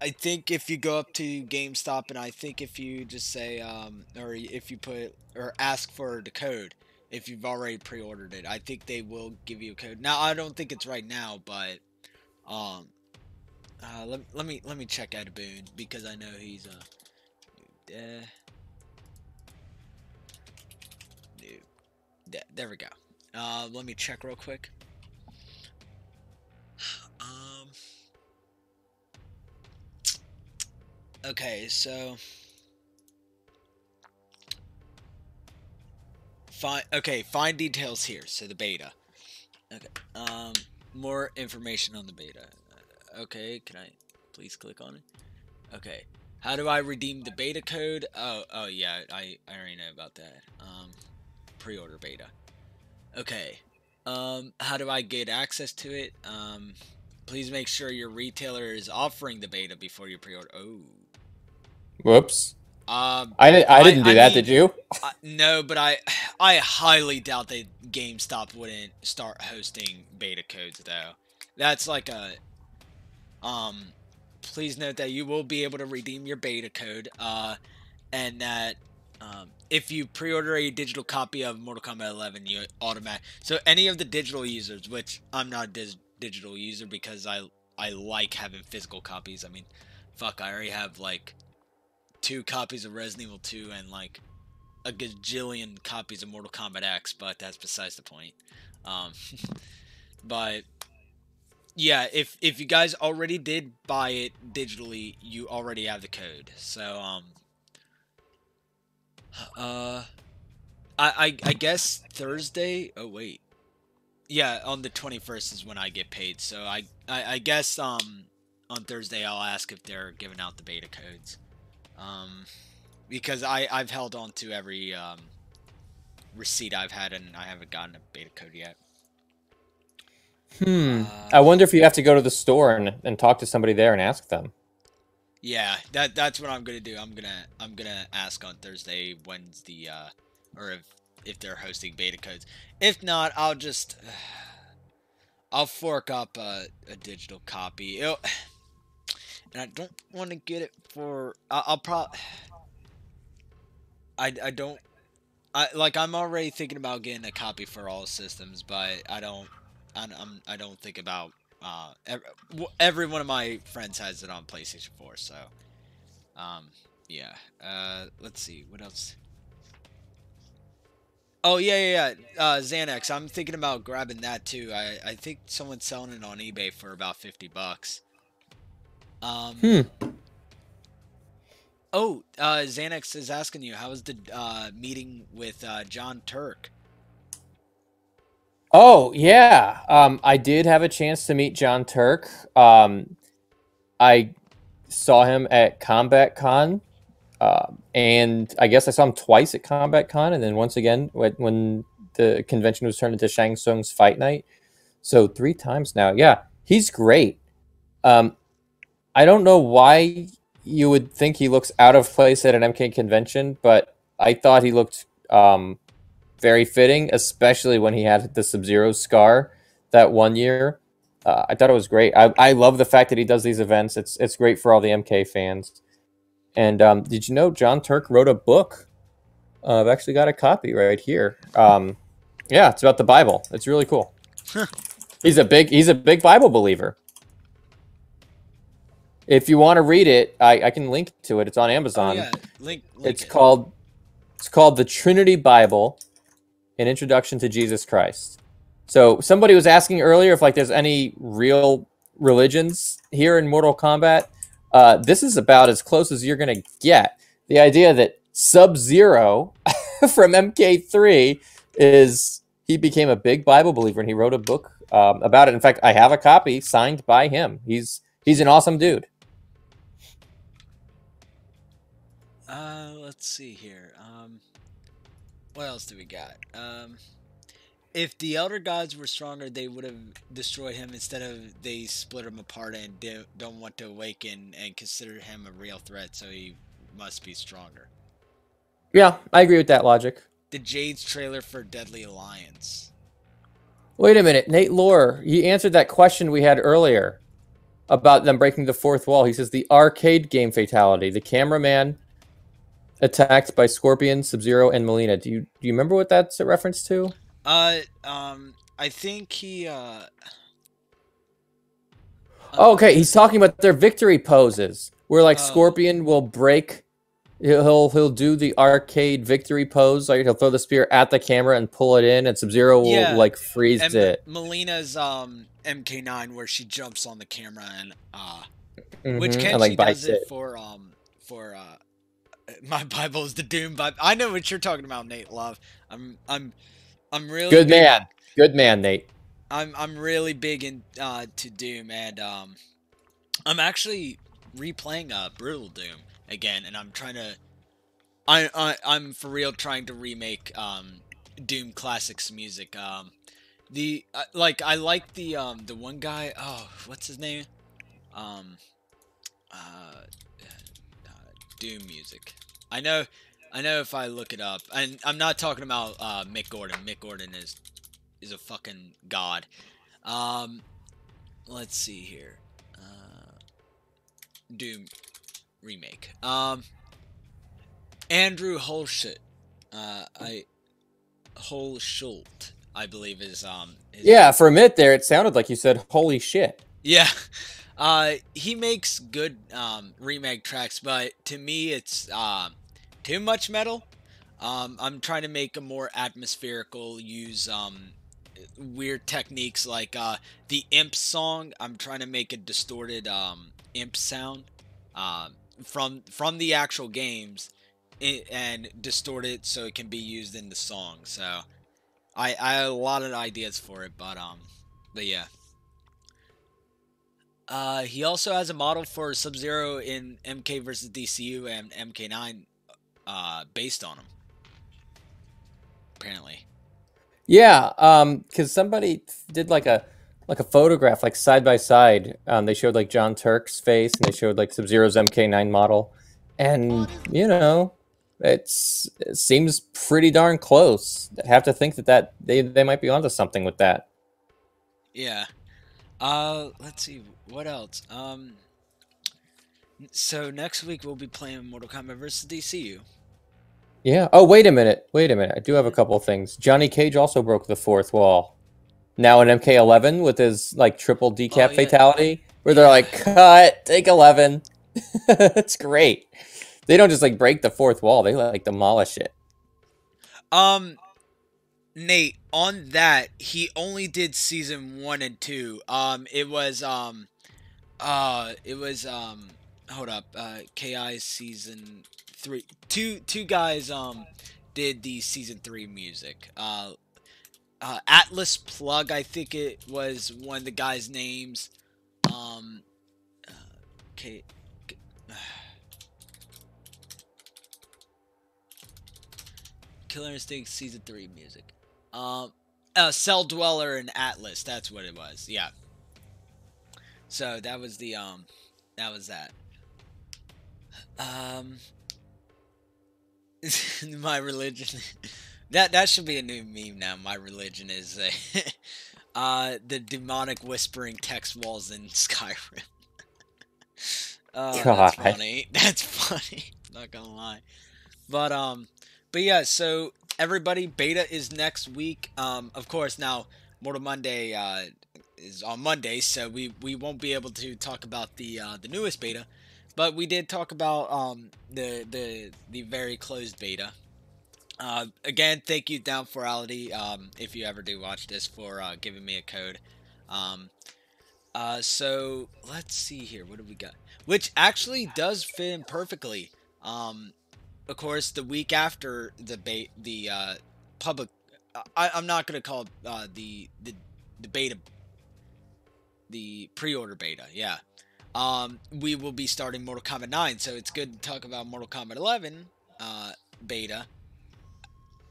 I think if you go up to GameStop, and I think if you just say, or if you ask for the code, if you've already pre-ordered it, I think they will give you a code. Now, I don't think it's right now, but let me check Ed Boon, because I know he's there we go. Let me check real quick. Okay, so find details here. So the beta. Okay. More information on the beta. Okay, can I please click on it? Okay. How do I redeem the beta code? Oh yeah, I already know about that. Pre-order beta. Okay. How do I get access to it? Please make sure your retailer is offering the beta before you pre-order. Oh. Whoops. I didn't do that, did you? No, but I highly doubt that GameStop wouldn't start hosting beta codes, though. That's like a please note that you will be able to redeem your beta code, and that if you pre-order a digital copy of Mortal Kombat 11, you so any of the digital users, which I'm not a digital user because I like having physical copies. I mean, fuck, I already have like 2 copies of Resident Evil 2 and like a gajillion copies of Mortal Kombat X, but that's besides the point. But yeah, if you guys already did buy it digitally, you already have the code. So I guess Thursday. Oh wait, yeah, on the 21st is when I get paid. So I guess on Thursday I'll ask if they're giving out the beta codes. Because I've held on to every receipt I've had, and I haven't gotten a beta code yet. I wonder if you have to go to the store and talk to somebody there and ask them. Yeah, that's what I'm gonna do. I'm gonna ask on Thursday when's the or if they're hosting beta codes. If not, I'll fork up a digital copy. And I don't want to get it for. I'll probably. I don't. I'm already thinking about getting a copy for all systems, but I don't. I don't think about. Every one of my friends has it on PlayStation 4, so. Yeah. Let's see what else. Oh yeah. Xanax. I'm thinking about grabbing that too. I think someone's selling it on eBay for about $50. Oh, Xanax is asking you, how was the meeting with John Turk? Oh yeah, I did have a chance to meet John Turk. I saw him at Combat Con, and I guess I saw him twice at Combat Con, and then once again when the convention was turned into Shang Tsung's Fight Night. So 3 times now. Yeah, he's great. I don't know why you would think he looks out of place at an MK convention, but I thought he looked very fitting, especially when he had the Sub-Zero scar that one year. I thought it was great. I love the fact that he does these events. It's great for all the MK fans. And did you know John Turk wrote a book? I've actually got a copy right here. Yeah, it's about the Bible. It's really cool. He's a big Bible believer. If you want to read it, I can link to it. It's on Amazon. Oh, yeah. Link it's it. called The Trinity Bible: An Introduction to Jesus Christ. So somebody was asking earlier if there's any real religions here in Mortal Kombat. This is about as close as you're gonna get. The idea that Sub-Zero from MK3 he became a big Bible believer, and he wrote a book about it. In fact, I have a copy signed by him. He's an awesome dude. Let's see here. What else do we got? If the Elder Gods were stronger, they would have destroyed him. Instead of they split him apart and don't want to awaken and consider him a real threat, so he must be stronger. Yeah, I agree with that logic. The Jade's trailer for Deadly Alliance. Wait a minute, Nate Lore, he answered that question we had earlier about them breaking the fourth wall. He says the arcade game fatality, the cameraman attacked by Scorpion, Sub-Zero, and Melina. Do you remember what that's a reference to? I think he okay, he's talking about their victory poses, where Scorpion will break. He'll do the arcade victory pose. He'll throw the spear at the camera and pull it in, and Sub-Zero will freeze it. Melina's MK9, where she jumps on the camera and and, which Kenshi does it for My Bible is the Doom Bible. I know what you're talking about, Nate Love. I'm really good man. Good man, Nate. I'm really big into Doom, and I'm actually replaying Brutal Doom again, and I'm trying to I'm for real trying to remake Doom Classics music. I like the one guy, oh, what's his name? Doom music. I know if I look it up, and I'm not talking about Mick Gordon. Mick Gordon is a fucking god. Let's see here. Doom remake. Andrew Holshut. Holshult, I believe is yeah, for a minute there, it sounded like you said holy shit. Yeah. He makes good remake tracks, but to me it's too much metal. I'm trying to make a more atmospherical, use weird techniques like the Imp song. I'm trying to make a distorted Imp sound from the actual games and distort it so it can be used in the song. So I have a lot of ideas for it, but yeah. He also has a model for Sub-Zero in MK vs. DCU and MK9 based on him. Apparently. Yeah, because somebody did like a like a photograph, like side by side. They showed like John Turk's face, and they showed like Sub-Zero's MK9 model, and you know, it seems pretty darn close. I have to think that they might be onto something with that. Yeah. Let's see what else. So next week we'll be playing Mortal Kombat versus DCU. Yeah. Oh, wait a minute. I do have a couple of things. Johnny Cage also broke the fourth wall. Now in MK11 with his like triple decap fatality, where they're like, cut, take 11. It's great. They don't just like break the fourth wall; they like demolish it. Nate, on that, he only did season 1 and 2. Hold up, KI season 3. Two guys did the season 3 music. Atlas Plug, I think it was one of the guys' names. Killer Instinct season 3 music. Cell Dweller and Atlas, that's what it was. Yeah. So that was the that was that. My religion. That should be a new meme now. My religion is the demonic whispering text walls in Skyrim. That's funny. That's funny. Not gonna lie. But yeah. So everybody, beta is next week. Of course, now Mortal Monday is on Monday, so we won't be able to talk about the newest beta. But we did talk about the very closed beta. Again, thank you Down Forality, if you ever do watch this, for giving me a code. So let's see here. What do we got? Which actually does fit in perfectly. Of course, the week after the public, I'm not gonna call it the beta, the pre-order beta. Yeah. We will be starting Mortal Kombat 9, so it's good to talk about Mortal Kombat 11 beta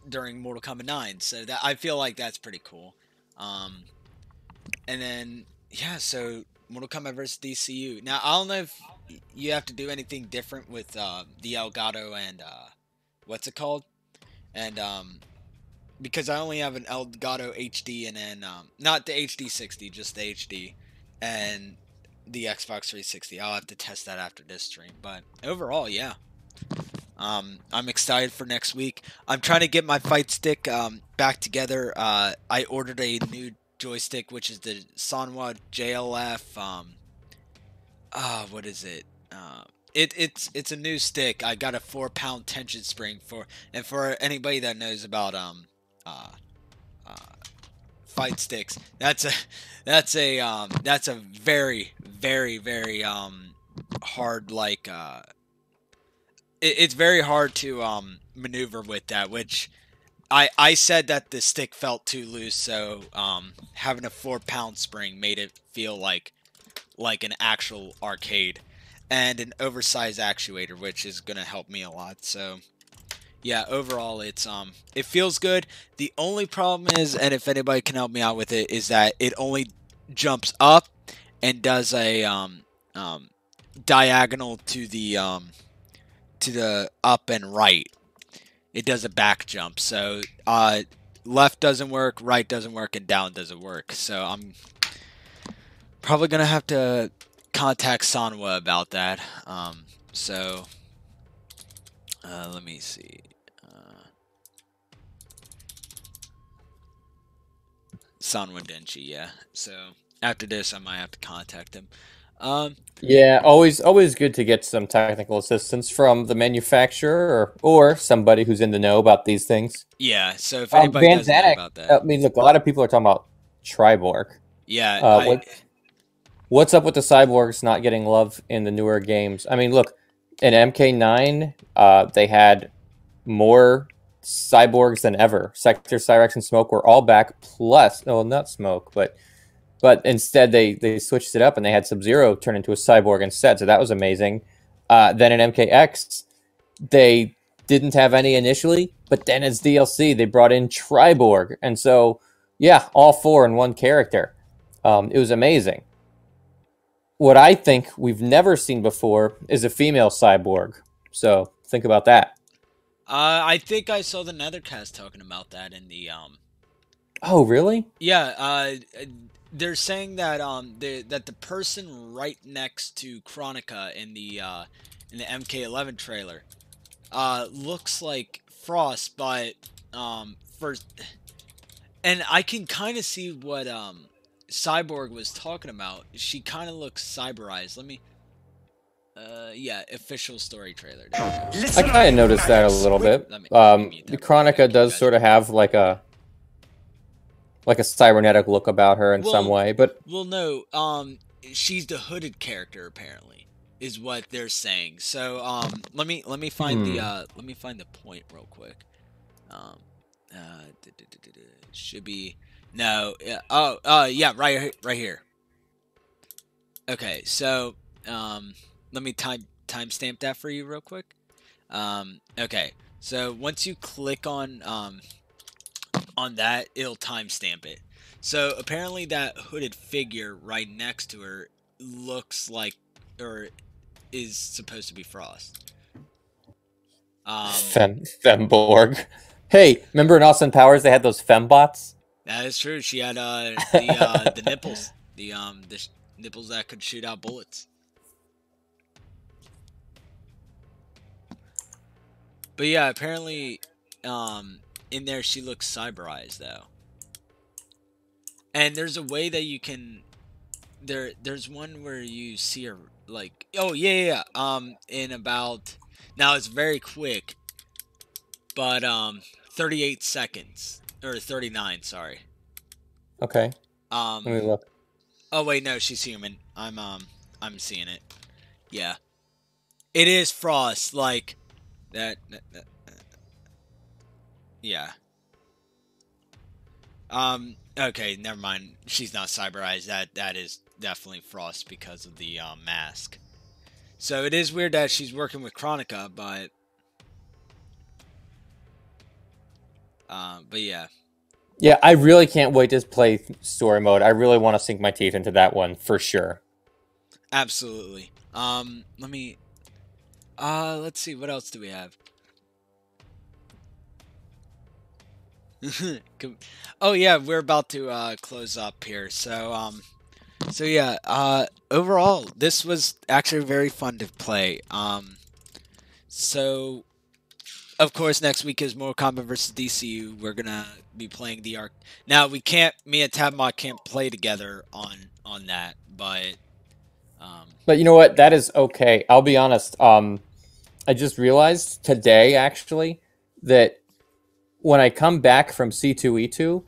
during Mortal Kombat 9. So that, I feel like that's pretty cool. And then yeah, so Mortal Kombat vs DCU. Now I don't know if you have to do anything different with the Elgato and what's it called? And because I only have an Elgato HD and then not the HD 60, just the HD, and the Xbox 360. I'll have to test that after this stream, but overall, yeah. I'm excited for next week. I'm trying to get my fight stick back together. I ordered a new joystick, which is the Sanwa JLF. What is it? It's a new stick. I got a 4-pound tension spring for anybody that knows about fight sticks. That's a very hard, like it's very hard to maneuver with that, which I said that the stick felt too loose, so having a 4-pound spring made it feel like an actual arcade, and an oversized actuator, which is gonna help me a lot. So yeah, overall it feels good. The only problem is, and if anybody can help me out with it, is that it only jumps up and does a diagonal to the up and right. It does a back jump. So left doesn't work, right doesn't work, and down doesn't work. So I'm probably gonna have to contact Sanwa about that. So let me see. Sanwa Denchi, yeah. So after this, I might have to contact him. Yeah, always good to get some technical assistance from the manufacturer or somebody who's in the know about these things. Yeah, so if anybody does know about that. I mean, look, a lot of people are talking about Triborg. Yeah. What's up with the cyborgs not getting love in the newer games? I mean, look, in MK9, they had more cyborgs than ever. Sector, Cyrex, and Smoke were all back, plus, no, not Smoke, but instead they switched it up and they had Sub-Zero turn into a cyborg instead, so that was amazing. Then in MKX, they didn't have any initially, but then as DLC, they brought in Triborg, and so, yeah, all 4 in one character. It was amazing. What I think we've never seen before is a female cyborg. So think about that. I think I saw the Nethercast talking about that in the Oh, really? Yeah, they're saying that that the person right next to Chronica in the MK11 trailer looks like Frost, but first, and I can kind of see what Cyborg was talking about. She kind of looks cyberized. Let me yeah, official story trailer. I kind of noticed that a little bit. Let me The Chronica does sort of have like a cybernetic look about her in some way, but well, no, she's the hooded character apparently, is what they're saying. So let me find the point real quick. Should be no, yeah, right here. Okay, so let me timestamp that for you real quick. Okay, so once you click on that, it'll timestamp it. So apparently that hooded figure right next to her looks like, or is supposed to be Frost. Femborg. Hey, remember in Austin Powers they had those fembots? That is true. She had the nipples, the nipples that could shoot out bullets. But yeah, apparently, in there she looks cyberized though. And there's a way that you can, there's one where you see her like, oh yeah, in about, now it's very quick, but 38 seconds or 39, sorry. Okay. Let me look. Oh wait, no, she's human. I'm seeing it. Yeah, it is Frost. Like that yeah. Okay, never mind. She's not cyberized. That is definitely Frost because of the mask. So it is weird that she's working with Chronica, but yeah. Yeah, I really can't wait to play story mode. I really want to sink my teeth into that one for sure. Absolutely. Let me let's see, what else do we have? Oh yeah, we're about to close up here. So yeah, overall this was actually very fun to play. So of course next week is Mortal Kombat versus DCU. We're gonna be playing the arc. Now me and Tabmok can't play together on that, but you know what? That is okay. I'll be honest. I just realized today actually that when I come back from C2E2,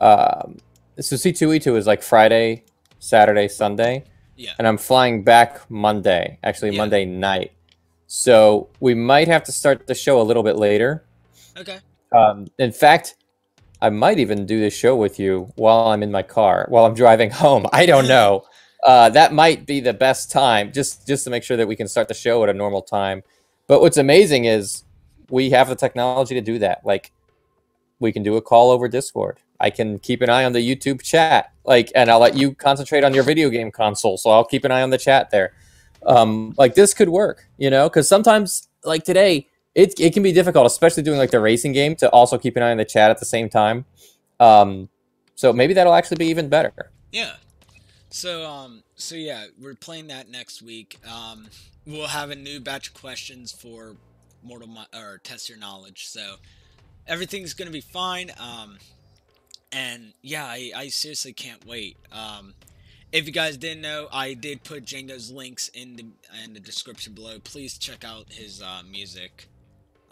so C2E2 is like Friday, Saturday, Sunday. yeah. And I'm flying back Monday, actually Monday night. So we might have to start the show a little bit later. Okay. In fact, I might even do this show with you while I'm in my car, while I'm driving home. I don't know. That might be the best time, just to make sure that we can start the show at a normal time. But what's amazing is we have the technology to do that. Like, we can do a call over Discord. I can keep an eye on the YouTube chat, and I'll let you concentrate on your video game console. So I'll keep an eye on the chat there. Like, this could work, because sometimes, like today, it can be difficult, especially doing like the racing game, to also keep an eye on the chat at the same time. So maybe that'll actually be even better. Yeah. So yeah, we're playing that next week. We'll have a new batch of questions for or Test Your Knowledge. So everything's gonna be fine. And yeah, I seriously can't wait. If you guys didn't know, I did put Jango's links in the description below. Please check out his music.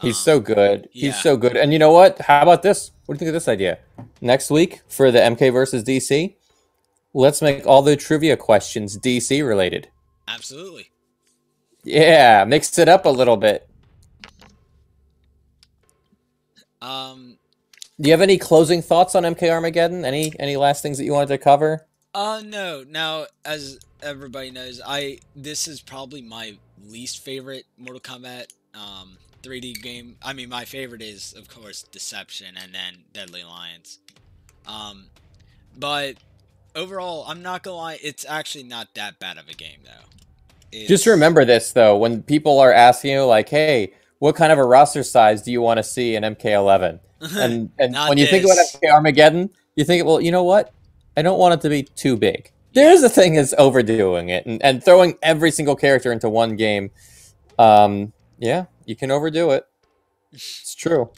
He's so good. Yeah. He's so good. And you know what? How about this? What do you think of this idea? Next week for the MK versus DC, let's make all the trivia questions DC related. Absolutely. Yeah, mix it up a little bit. Do you have any closing thoughts on MK Armageddon? Any last things that you wanted to cover? No. Now, as everybody knows, this is probably my least favorite Mortal Kombat 3D game. I mean, my favorite is, of course, Deception and then Deadly Alliance. But overall, I'm not gonna lie, it's actually not that bad of a game though. Just It's remember this though, when people are asking you like, "Hey, what kind of a roster size do you want to see in MK11?" And not when you think about this. MK Armageddon, you think, well, you know what? I don't want it to be too big. Yeah. There's a thing is overdoing it and throwing every single character into one game. Yeah, you can overdo it. It's true.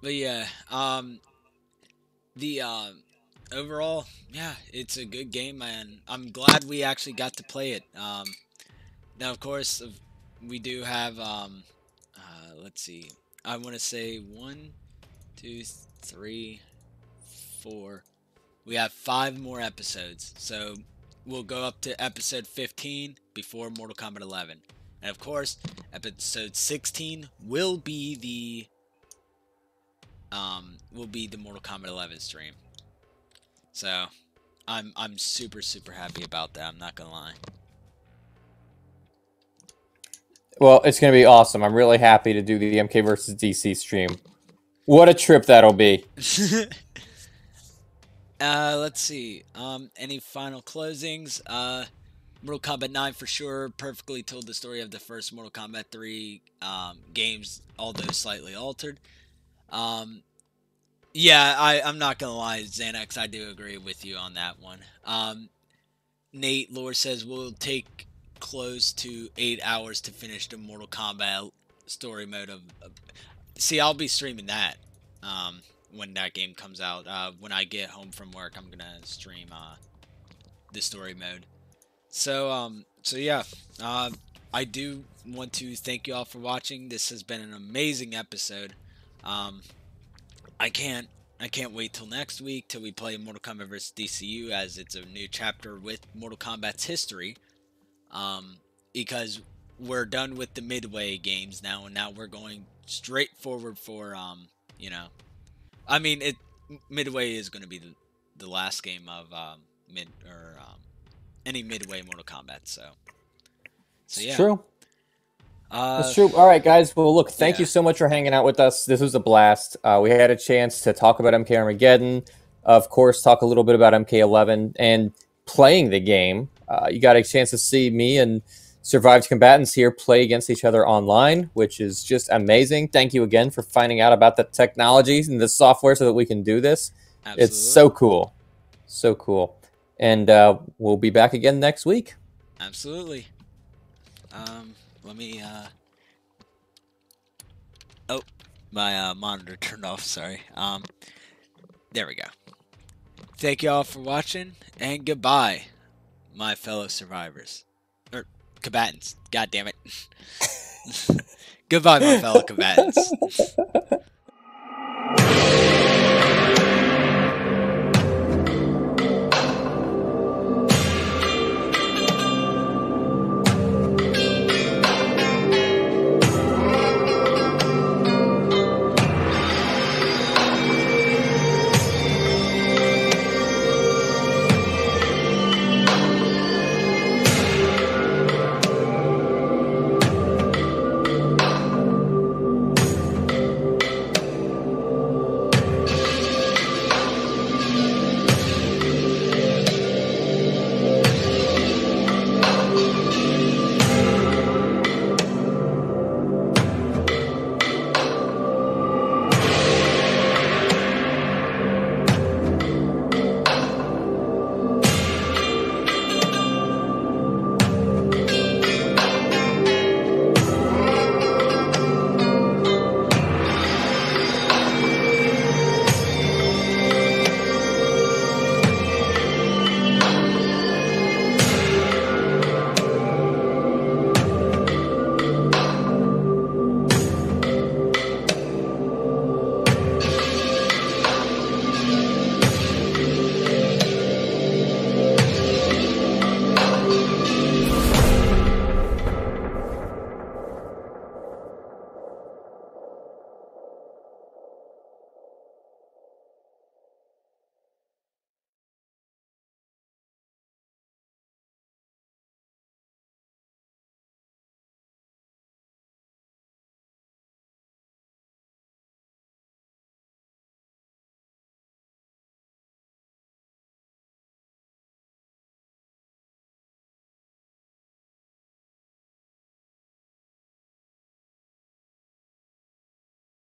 But yeah, the overall, yeah, it's a good game, man. I'm glad we actually got to play it. Now, of course, we do have let's see. I want to say 1, 2, 3, 4. We have 5 more episodes, so we'll go up to episode 15 before Mortal Kombat 11, and of course, episode 16 will be the Mortal Kombat 11 stream. So, I'm super happy about that. I'm not gonna lie. Well, it's going to be awesome. I'm really happy to do the MK versus DC stream. What a trip that'll be. Let's see. Any final closings? Mortal Kombat 9 for sure perfectly told the story of the first Mortal Kombat 3 games, although slightly altered. Yeah, I'm not gonna lie, Xanax, I do agree with you on that one. Nate Lore says we'll take close to 8 hours to finish the Mortal Kombat story mode of see, I'll be streaming that when that game comes out. When I get home from work, I'm gonna stream the story mode. So yeah, I do want to thank you all for watching. This has been an amazing episode. I can't wait till next week till we play Mortal Kombat vs. DCU, as it's a new chapter with Mortal Kombat's history. Because we're done with the Midway games now, and now we're going straight forward for you know, I mean, Midway is going to be the last game of any Midway Mortal Kombat. So yeah. It's true. That's true. All right, guys. Well, look, thank you so much for hanging out with us. This was a blast. We had a chance to talk about MK Armageddon, of course, talk a little bit about MK11 and playing the game. You got a chance to see me and survived combatants here play against each other online, which is just amazing. Thank you again for finding out about the technologies and the software so that we can do this. Absolutely. It's so cool. So cool. And we'll be back again next week. Absolutely. Let me, oh, my monitor turned off, sorry. There we go. Thank you all for watching, and goodbye, my fellow survivors. Or, combatants. God damn it. Goodbye, my fellow combatants.